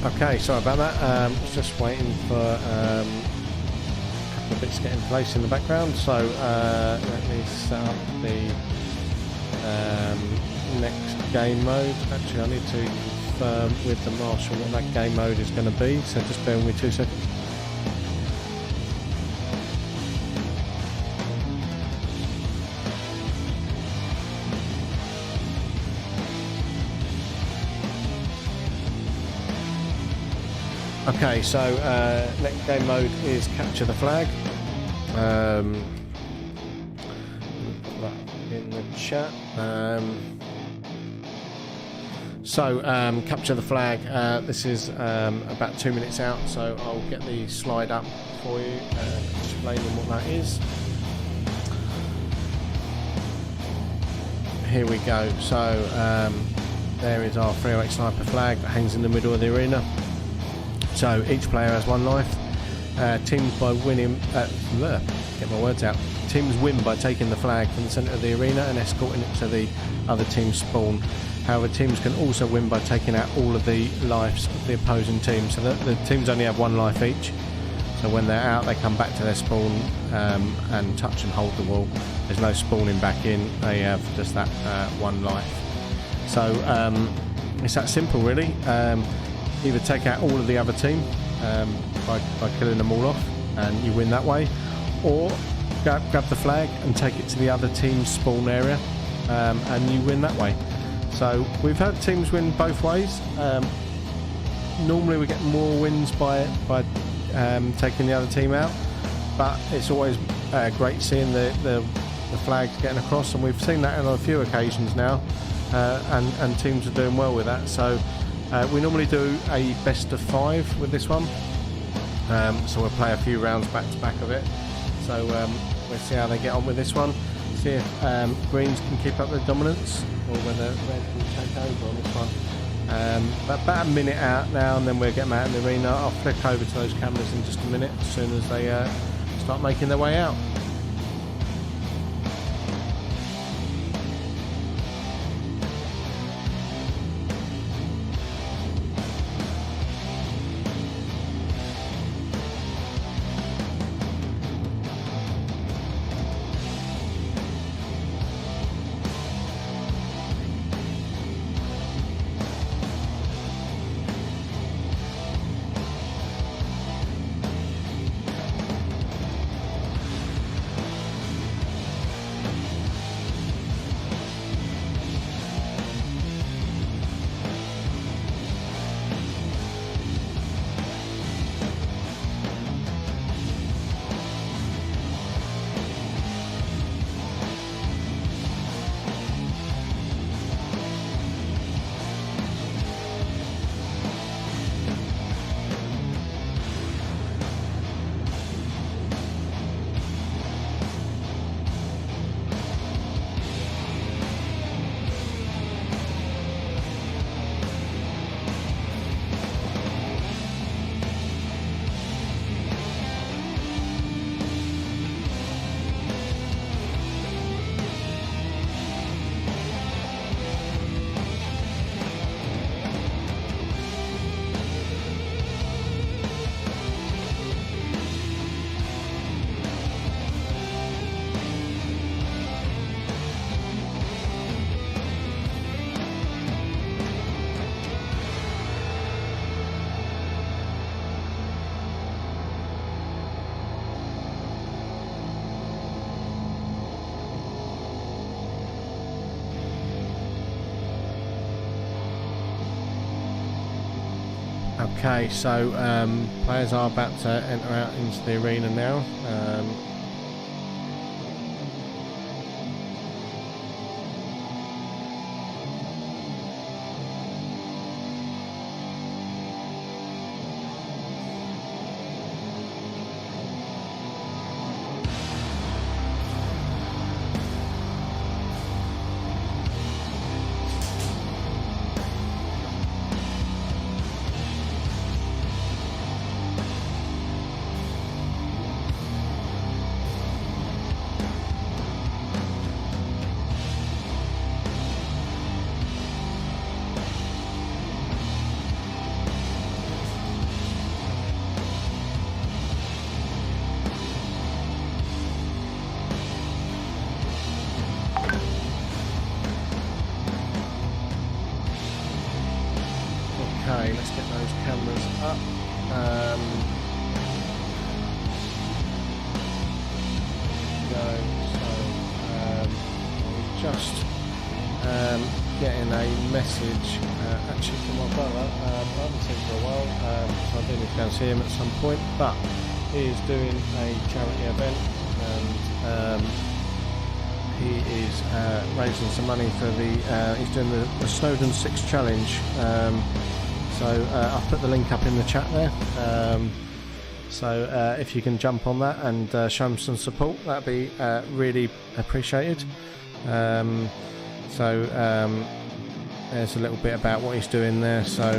Okay, sorry about that. Was just waiting for a couple of bits to get in place in the background. So let me set up the next game mode. Actually, I need to confirm with the marshal what that game mode is going to be. So just bear with me 2 seconds. Okay, so next game mode is capture the flag. Put that in the chat. Capture the flag. This is about 2 minutes out, so I'll get the slide up for you and explain what that is. Here we go. So there is our 308 sniper flag that hangs in the middle of the arena. So each player has 1 life. Teams by winning, get my words out. Teams win by taking the flag from the centre of the arena and escorting it to the other team's spawn. However, teams can also win by taking out all of the lives of the opposing team. So the teams only have 1 life each. So when they're out, they come back to their spawn and touch and hold the wall. There's no spawning back in. They have just that 1 life. So it's that simple, really. Either take out all of the other team by killing them all off and you win that way, or grab the flag and take it to the other team's spawn area and you win that way. So we've had teams win both ways. Normally we get more wins by taking the other team out, but it's always great seeing the flags getting across, and we've seen that on a few occasions now, and teams are doing well with that. So we normally do a best of 5 with this one, so we'll play a few rounds back to back of it. So we'll see how they get on with this one, see if greens can keep up their dominance or whether red can take over on this one. But about a minute out now, and then we'll get them out in the arena. I'll flick over to those cameras in just a minute as soon as they start making their way out. Okay, so players are about to enter out into the arena now. Okay, let's get those cameras up. Just getting a message actually from my brother. I haven't seen him for a while, so I do need to go and see him at some point, but he is doing a charity event, and he is raising some money for the he's doing the Snowdon 6 challenge, so I've put the link up in the chat there, so if you can jump on that and show him some support, that'd be really appreciated. There's a little bit about what he's doing there. So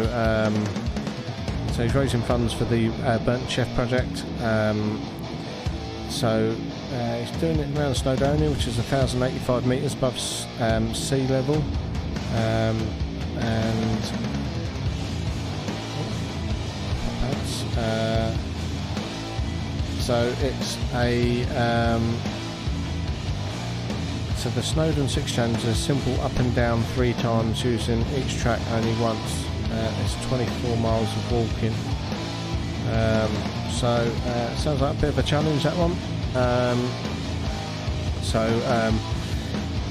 he's raising funds for the Burnt Chef project. He's doing it around Snowdonia, which is 1,085 metres above sea level, so it's a so the Snowdon 6 challenge is a simple up and down 3 times using each track only once. It's 24 miles of walking. Sounds like a bit of a challenge, that one.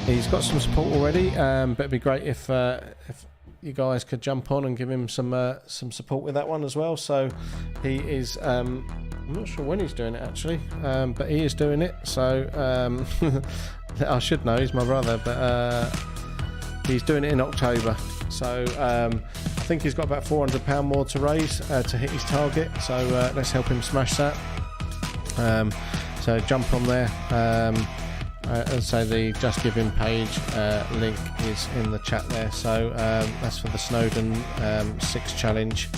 He's got some support already, but it'd be great if you guys could jump on and give him some support with that one as well. So he is. I'm not sure when he's doing it actually, but he is doing it. So I should know, he's my brother, but he's doing it in October. So I think he's got about £400 more to raise to hit his target. So let's help him smash that. So jump on there. And so the Just Give Him page link is in the chat there. So that's for the Snowdon 6 challenge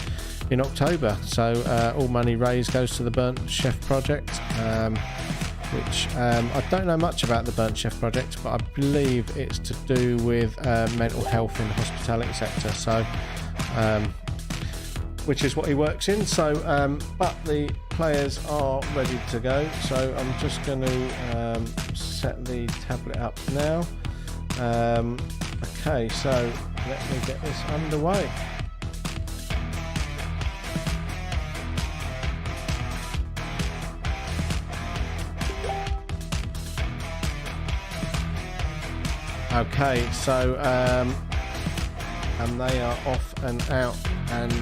in October. So all money raised goes to the Burnt Chef project, which I don't know much about the Burnt Chef project, but I believe it's to do with mental health in the hospitality sector. So which is what he works in. So but the players are ready to go, so I'm just going to set the tablet up now. Okay, so let me get this underway. Okay, so and they are off and out, and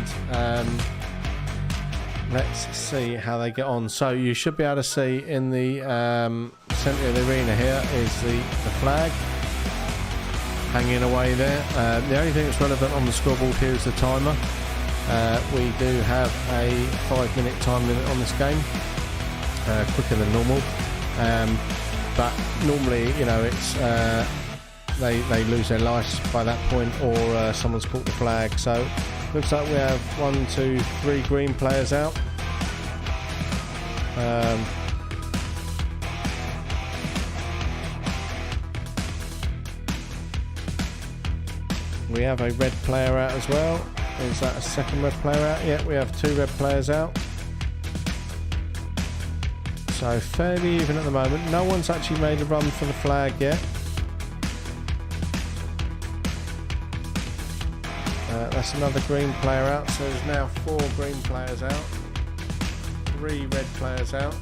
let's see how they get on. So you should be able to see in the centre of the arena here is the flag hanging away there. The only thing that's relevant on the scoreboard here is the timer. We do have a 5-minute time limit on this game, quicker than normal, but normally, you know, it's they lose their lives by that point, or someone's caught the flag. So looks like we have 1, 2, 3 green players out. We have a red player out as well. Is that a second red player out? Yeah, we have 2 red players out. So fairly even at the moment. No one's actually made a run for the flag yet. That's another green player out, so there's now 4 green players out, 3 red players out.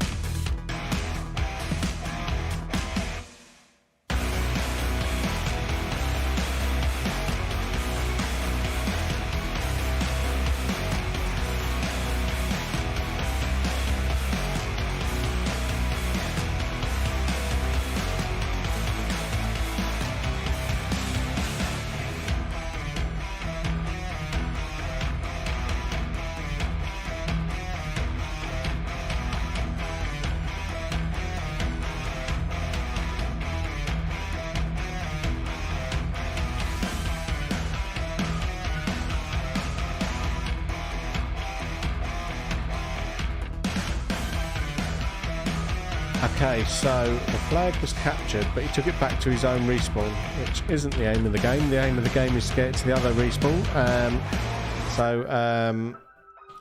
Okay, so the flag was captured, but he took it back to his own respawn, which isn't the aim of the game. The aim of the game is to get it to the other respawn.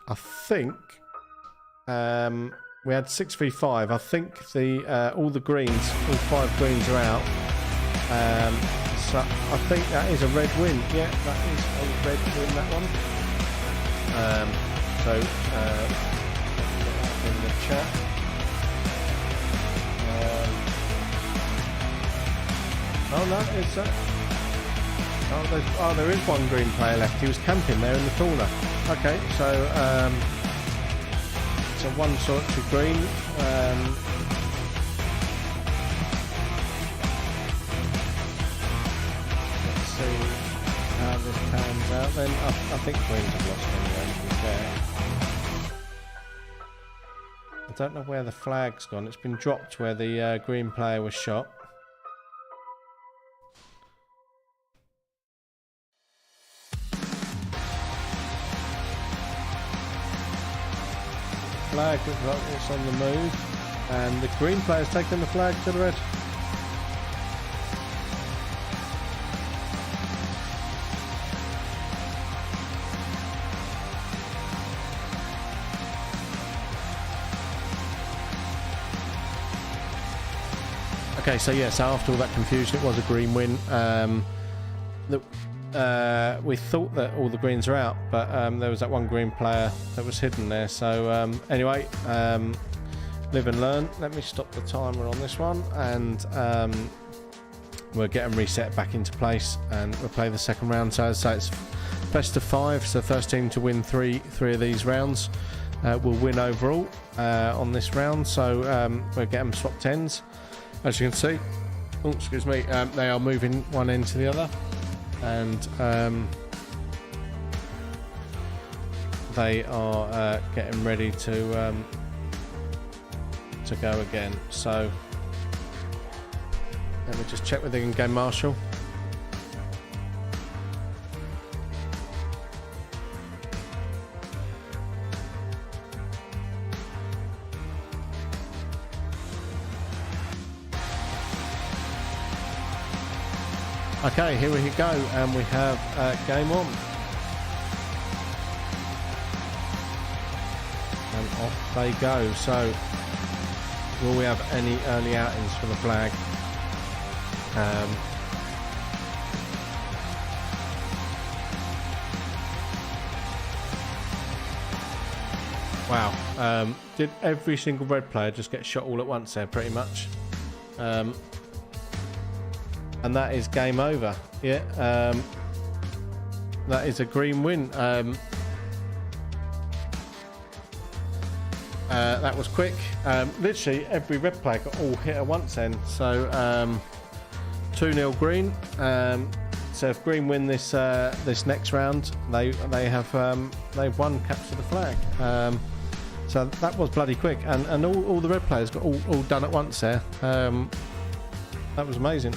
I think we had 6v5. I think all the greens, all 5 greens are out. So I think that is a red win. Yeah, that is a red win, that one. So put that in the chat. Oh no, it's there is one green player left. He was camping there in the corner. Okay, so it's a one sort of green. Let's see how this pans out then. I think greens have lost anyway, to be fair. I don't know where the flag's gone. It's been dropped where the green player was shot. Flag looks like it's on the move, and the green player's taken the flag to the red. Okay, so yeah, so after all that confusion, it was a green win. We thought that all the greens are out, but there was that one green player that was hidden there. So anyway, live and learn. Let me stop the timer on this one, and we'll get them reset back into place, and we'll play the second round. So as I say, it's best of 5. So first team to win three of these rounds will win overall on this round. So we'll get them swapped ends. As you can see, oh excuse me, they are moving one end to the other. And they are getting ready to go again. So let me just check with the in-game marshal. Okay, here we go, and we have game on. And off they go. So, will we have any early outings for the flag? Wow. Did every single red player just get shot all at once there, pretty much? And that is game over. Yeah, that is a green win. That was quick. Literally every red player got all hit at once then. So 2-0 green. So if green win this this next round, they've won, capture the flag. So that was bloody quick, and all the red players got all done at once there. That was amazing.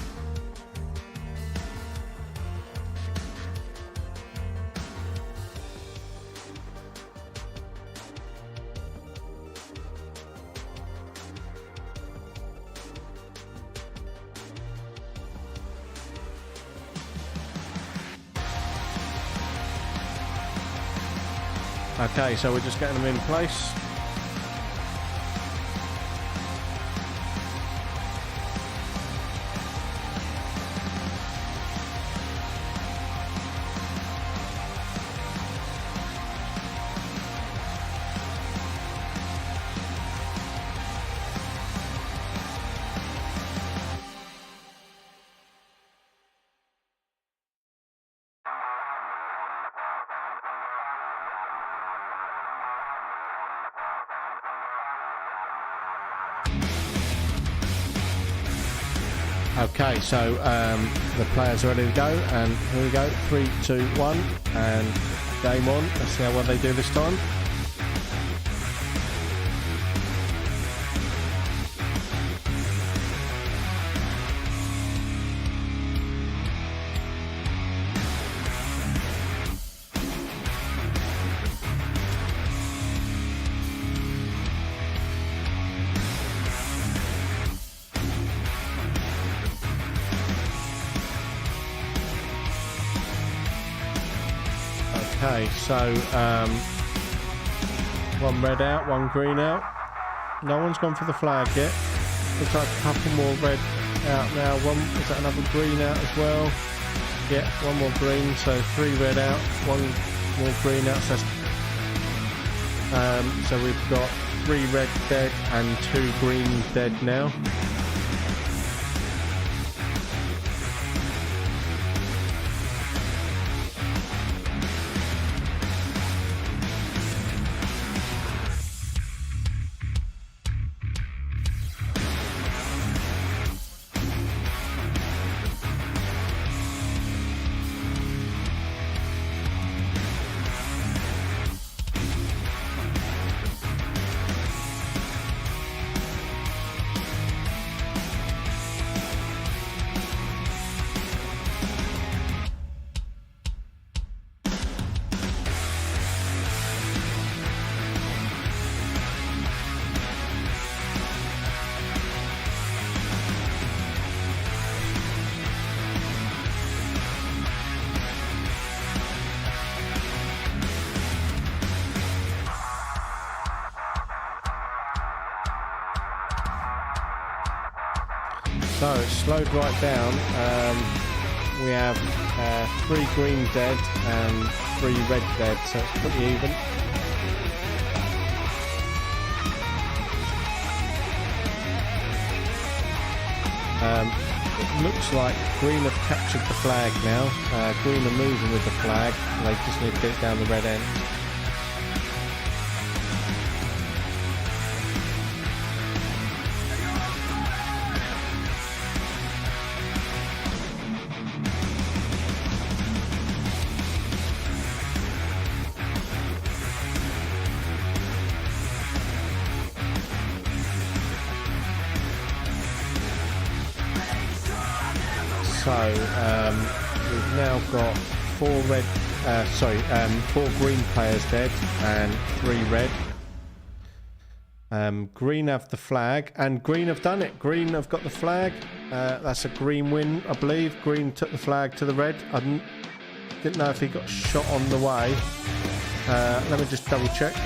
Okay, so we're just getting them in place. Okay, so the players are ready to go, and here we go, 3, 2, 1, and game on. Let's see how well they do this time. Okay, so one red out, one green out. No one's gone for the flag yet. Looks like a couple more red out now. Is that another green out as well? Yeah, one more green, so 3 red out, 1 more green out. So that's So we've got 3 red dead and 2 green dead now. So it's slowed right down. We have 3 green dead and 3 red dead, so it's pretty even. It looks like green have captured the flag now. Green are moving with the flag. They just need to get it down the red end. So we've now got 4 green players dead and 3 red. Green have the flag, and green have done it. Green have got the flag. That's a green win, I believe. Green took the flag to the red. I didn't know if he got shot on the way. Let me just double check.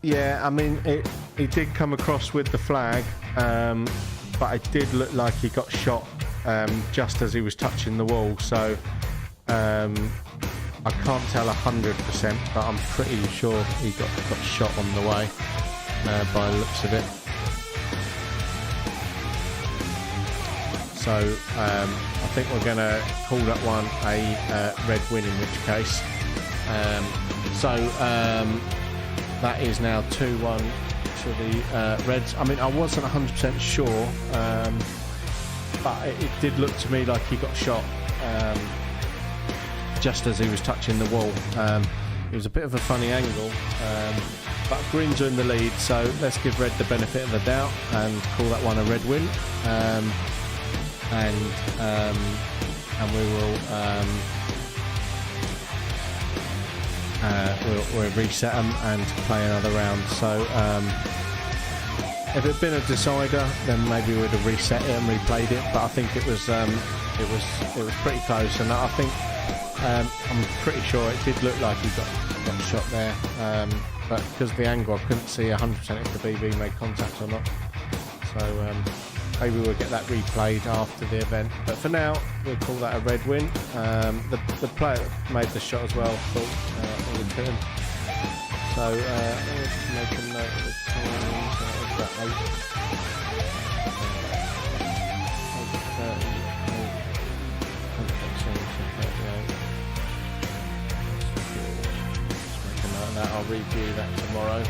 Yeah, I mean, he did come across with the flag, but it did look like he got shot just as he was touching the wall. So I can't tell 100%, but I'm pretty sure he got shot on the way by the looks of it. So I think we're going to call that one a red win in which case. That is now 2-1 to the Reds. I mean, I wasn't 100% sure, but it did look to me like he got shot just as he was touching the wall. It was a bit of a funny angle, but Greens are in the lead, so let's give Red the benefit of the doubt and call that one a red win. And we will we'll reset them and play another round. So if it had been a decider, then maybe we'd have reset it and replayed it. But I think it was pretty close, and I think I'm pretty sure it did look like he got shot there. But because of the angle, I couldn't see 100% if the BB made contact or not. So maybe we'll get that replayed after the event. But for now, we'll call that a red win. The player that made the shot as well thought it would hit him. So let's just make a note of the time. So it was about 8:30. I'll review that tomorrow.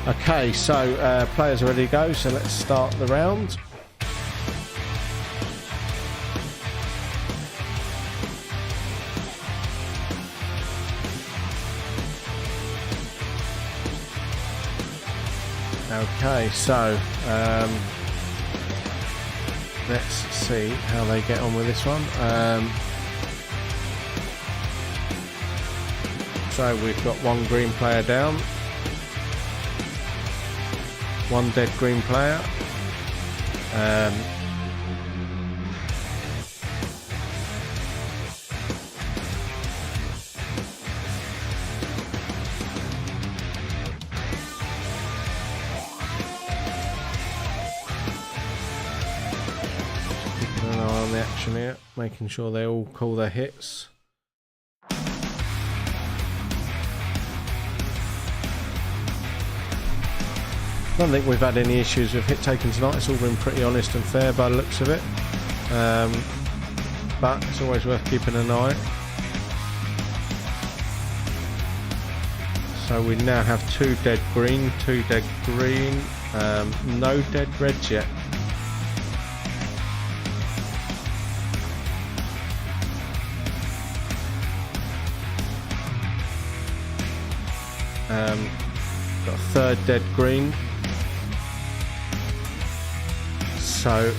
Okay, so players are ready to go, so let's start the round. Okay, so let's see how they get on with this one. So we've got one green player down, one dead green player. protection here, making sure they all call their hits. I don't think we've had any issues with hit taken tonight. It's all been pretty honest and fair by the looks of it. But it's always worth keeping an eye. So we now have 2 dead green, 2 dead green, no dead reds yet. Got a 3rd dead green. So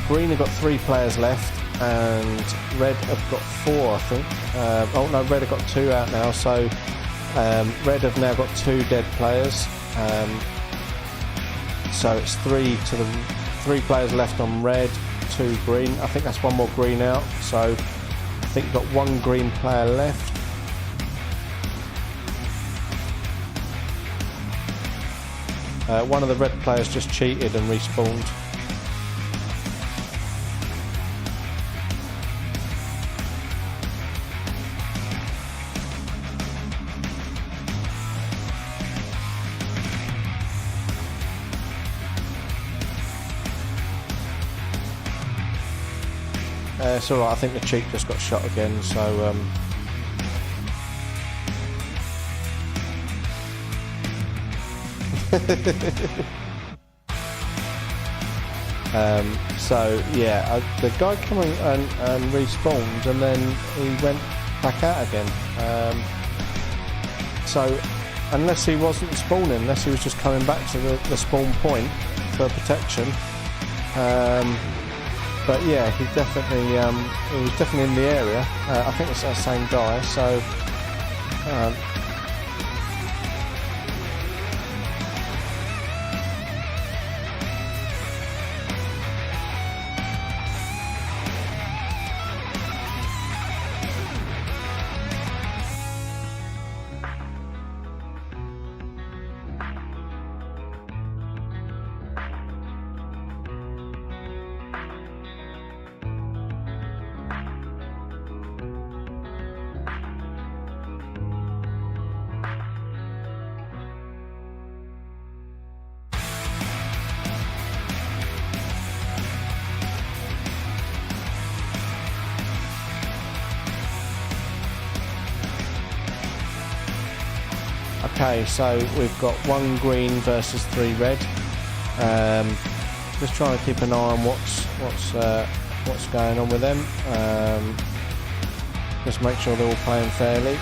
green have got 3 players left, and red have got 4, I think. Oh no, red have got 2 out now. So red have now got 2 dead players. So it's 3 players left on red, 2 green. I think that's 1 more green out. So I think we've got 1 green player left. One of the red players just cheated and respawned. It's alright, I think the cheat just got shot again, so so yeah, the guy came and respawned, and then he went back out again. So unless he wasn't spawning, unless he was just coming back to the spawn point for protection. But yeah, he was definitely in the area. I think it's that same guy. So okay, so we've got 1 green versus 3 red. Just trying to keep an eye on what's going on with them. Just make sure they're all playing fairly.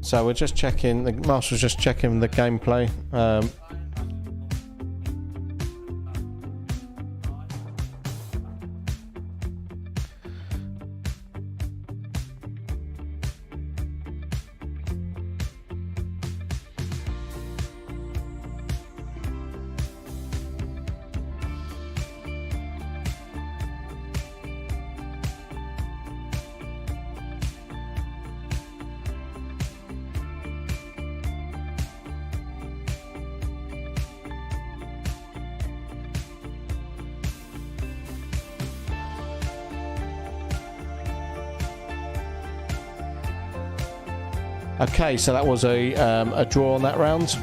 So we're just checking, the master's just checking the gameplay. Okay, so that was a draw on that round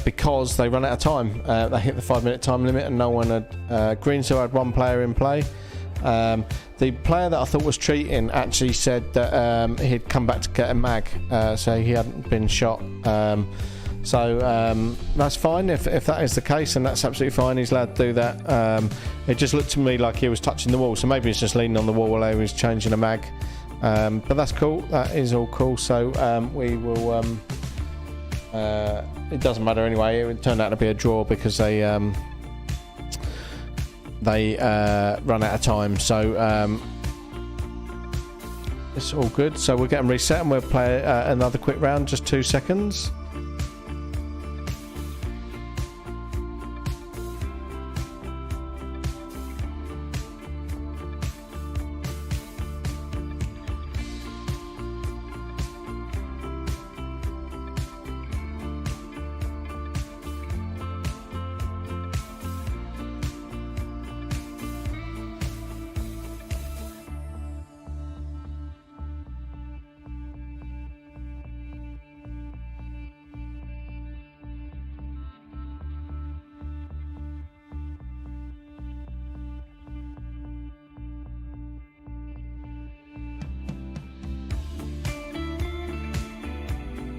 because they run out of time. They hit the 5-minute time limit, and no one had. Green still had 1 player in play. The player that I thought was cheating actually said that he'd come back to get a mag, so he hadn't been shot. So that's fine if that is the case, and that's absolutely fine. He's allowed to do that. It just looked to me like he was touching the wall, so maybe he's just leaning on the wall while he was changing a mag. But that's cool. That is all cool. So we will. It doesn't matter anyway. It turned out to be a draw because they run out of time. So it's all good. So we'll get them reset and we'll play another quick round, just 2 seconds.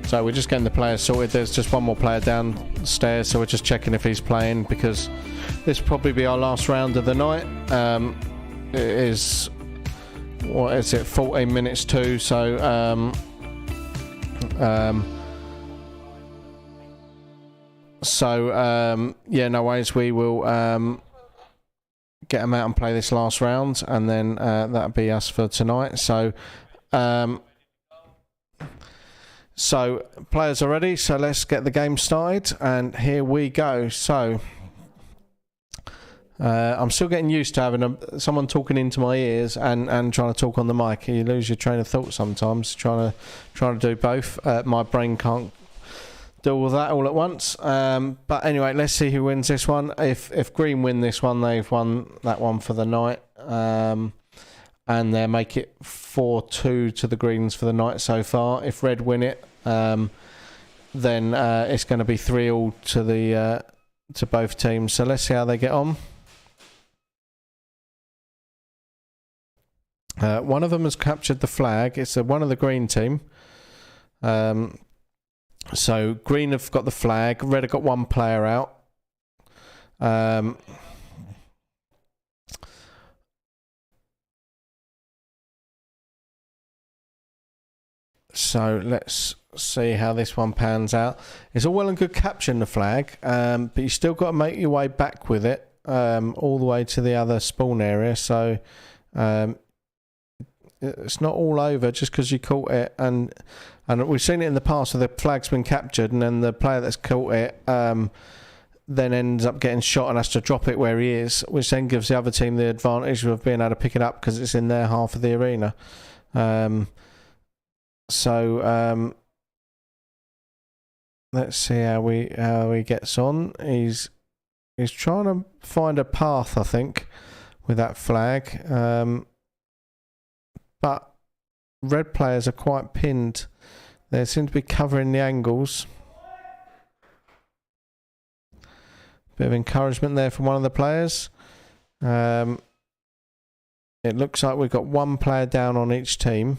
So we're just getting the players sorted. There's just one more player downstairs, so we're just checking if he's playing, because this will probably be our last round of the night. It is, what is it, 14 minutes to, so yeah, no worries. We will get them out and play this last round, and then that'll be us for tonight. So players are ready, so let's get the game started, and here we go. So I'm still getting used to having someone talking into my ears and trying to talk on the mic. You lose your train of thought sometimes trying to do both. My brain can't do all that all at once. But anyway, let's see who wins this one. If Green win this one, they've won that one for the night. And they make it 4-2 to the Greens for the night so far. If Red win it, then it's going to be 3-all to the to both teams. So let's see how they get on. One of them has captured the flag. It's one of the Green team. So Green have got the flag. Red have got one player out. So let's see how this one pans out. It's all well and good capturing the flag, but you still got to make your way back with it all the way to the other spawn area. So it's not all over just because you caught it, and we've seen it in the past where the flag's been captured and then the player that's caught it then ends up getting shot and has to drop it where he is, which then gives the other team the advantage of being able to pick it up because it's in their half of the arena. So let's see how he gets on. He's trying to find a path, I think, with that flag. But red players are quite pinned. They seem to be covering the angles. Bit of encouragement there from one of the players. It looks like we've got one player down on each team.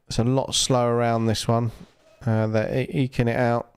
It's a lot slower around this one. They're eking it out.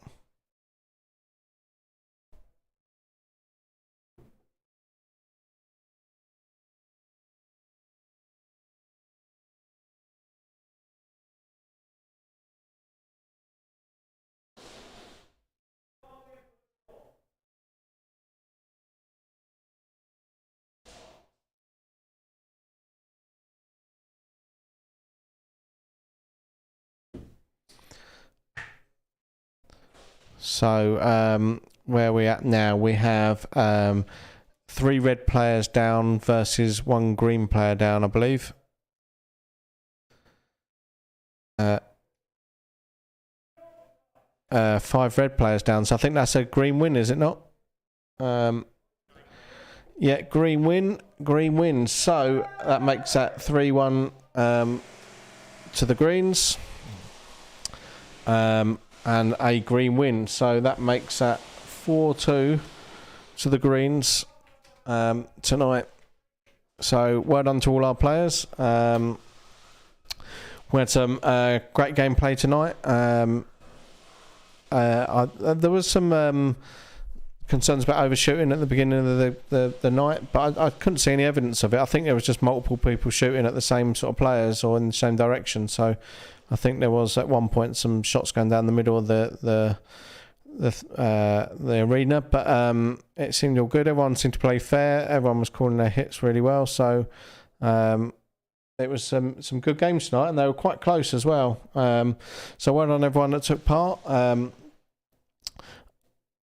So where are we at now? We have 3 red players down versus 1 green player down, I believe. 5 red players down. So I think that's a green win, is it not? Yeah, green win. Green win. So that makes that 3-1 to the Greens. And a green win. So that makes that 4-2 to the Greens tonight. So well done to all our players. We had some great gameplay tonight. There was some concerns about overshooting at the beginning of the night, but I couldn't see any evidence of it. I think there was just multiple people shooting at the same sort of players or in the same direction. So I think there was at one point some shots going down the middle of the arena, but it seemed all good. Everyone seemed to play fair. Everyone was calling their hits really well. So it was some good games tonight, and they were quite close as well. So well done everyone that took part.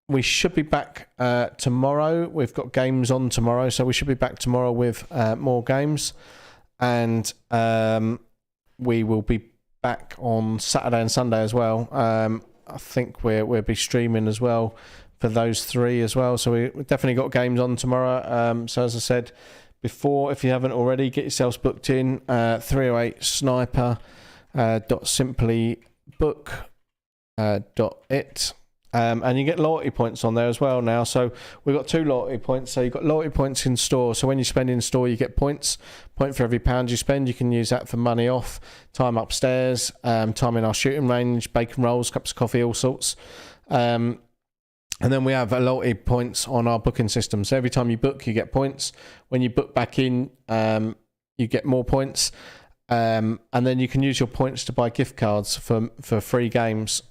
We should be back tomorrow. We've got games on tomorrow, so we should be back tomorrow with more games. And we will be back on Saturday and Sunday as well. I think we'll be streaming as well for those three as well. So we definitely got games on tomorrow. So as I said before, if you haven't already, get yourselves booked in. 308sniper .simplybook.it. And you get loyalty points on there as well now. So we've got 2 loyalty points. So you've got loyalty points in store. So when you spend in store, you get points. Point for every £1 you spend. You can use that for money off, time upstairs, time in our shooting range, bacon rolls, cups of coffee, all sorts. And then we have loyalty points on our booking system. So every time you book, you get points. When you book back in, you get more points. And then you can use your points to buy gift cards for free games.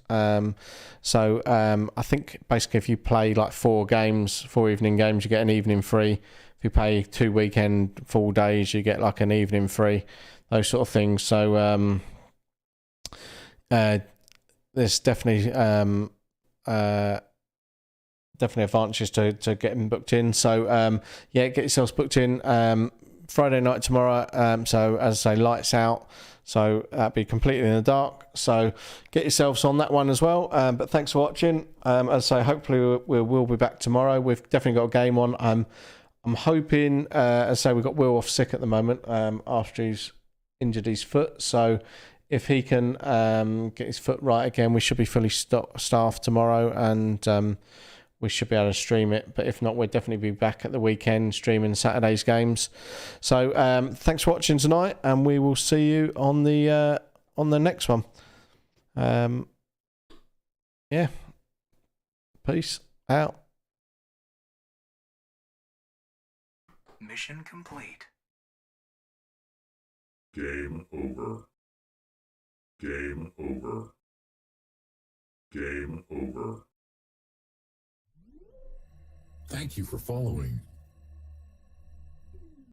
So I think basically if you play like 4 evening games, you get an evening free. If you pay 2 weekend full days, you get like an evening free. Those sort of things. So there's definitely advantages to getting booked in. So yeah, get yourselves booked in. Friday night tomorrow, so as I say, lights out, so that'll be completely in the dark, so get yourselves on that one as well. But thanks for watching. As I say, hopefully we'll be back tomorrow. We've definitely got a game on. I'm hoping, as I say, we've got Will off sick at the moment after he's injured his foot, so if he can get his foot right again, we should be fully staffed tomorrow, and we should be able to stream it. But if not, we'll definitely be back at the weekend streaming Saturday's games. So thanks for watching tonight, and we will see you on the next one. Yeah, peace out. Mission complete. Game over. Game over. Game over. Thank you for following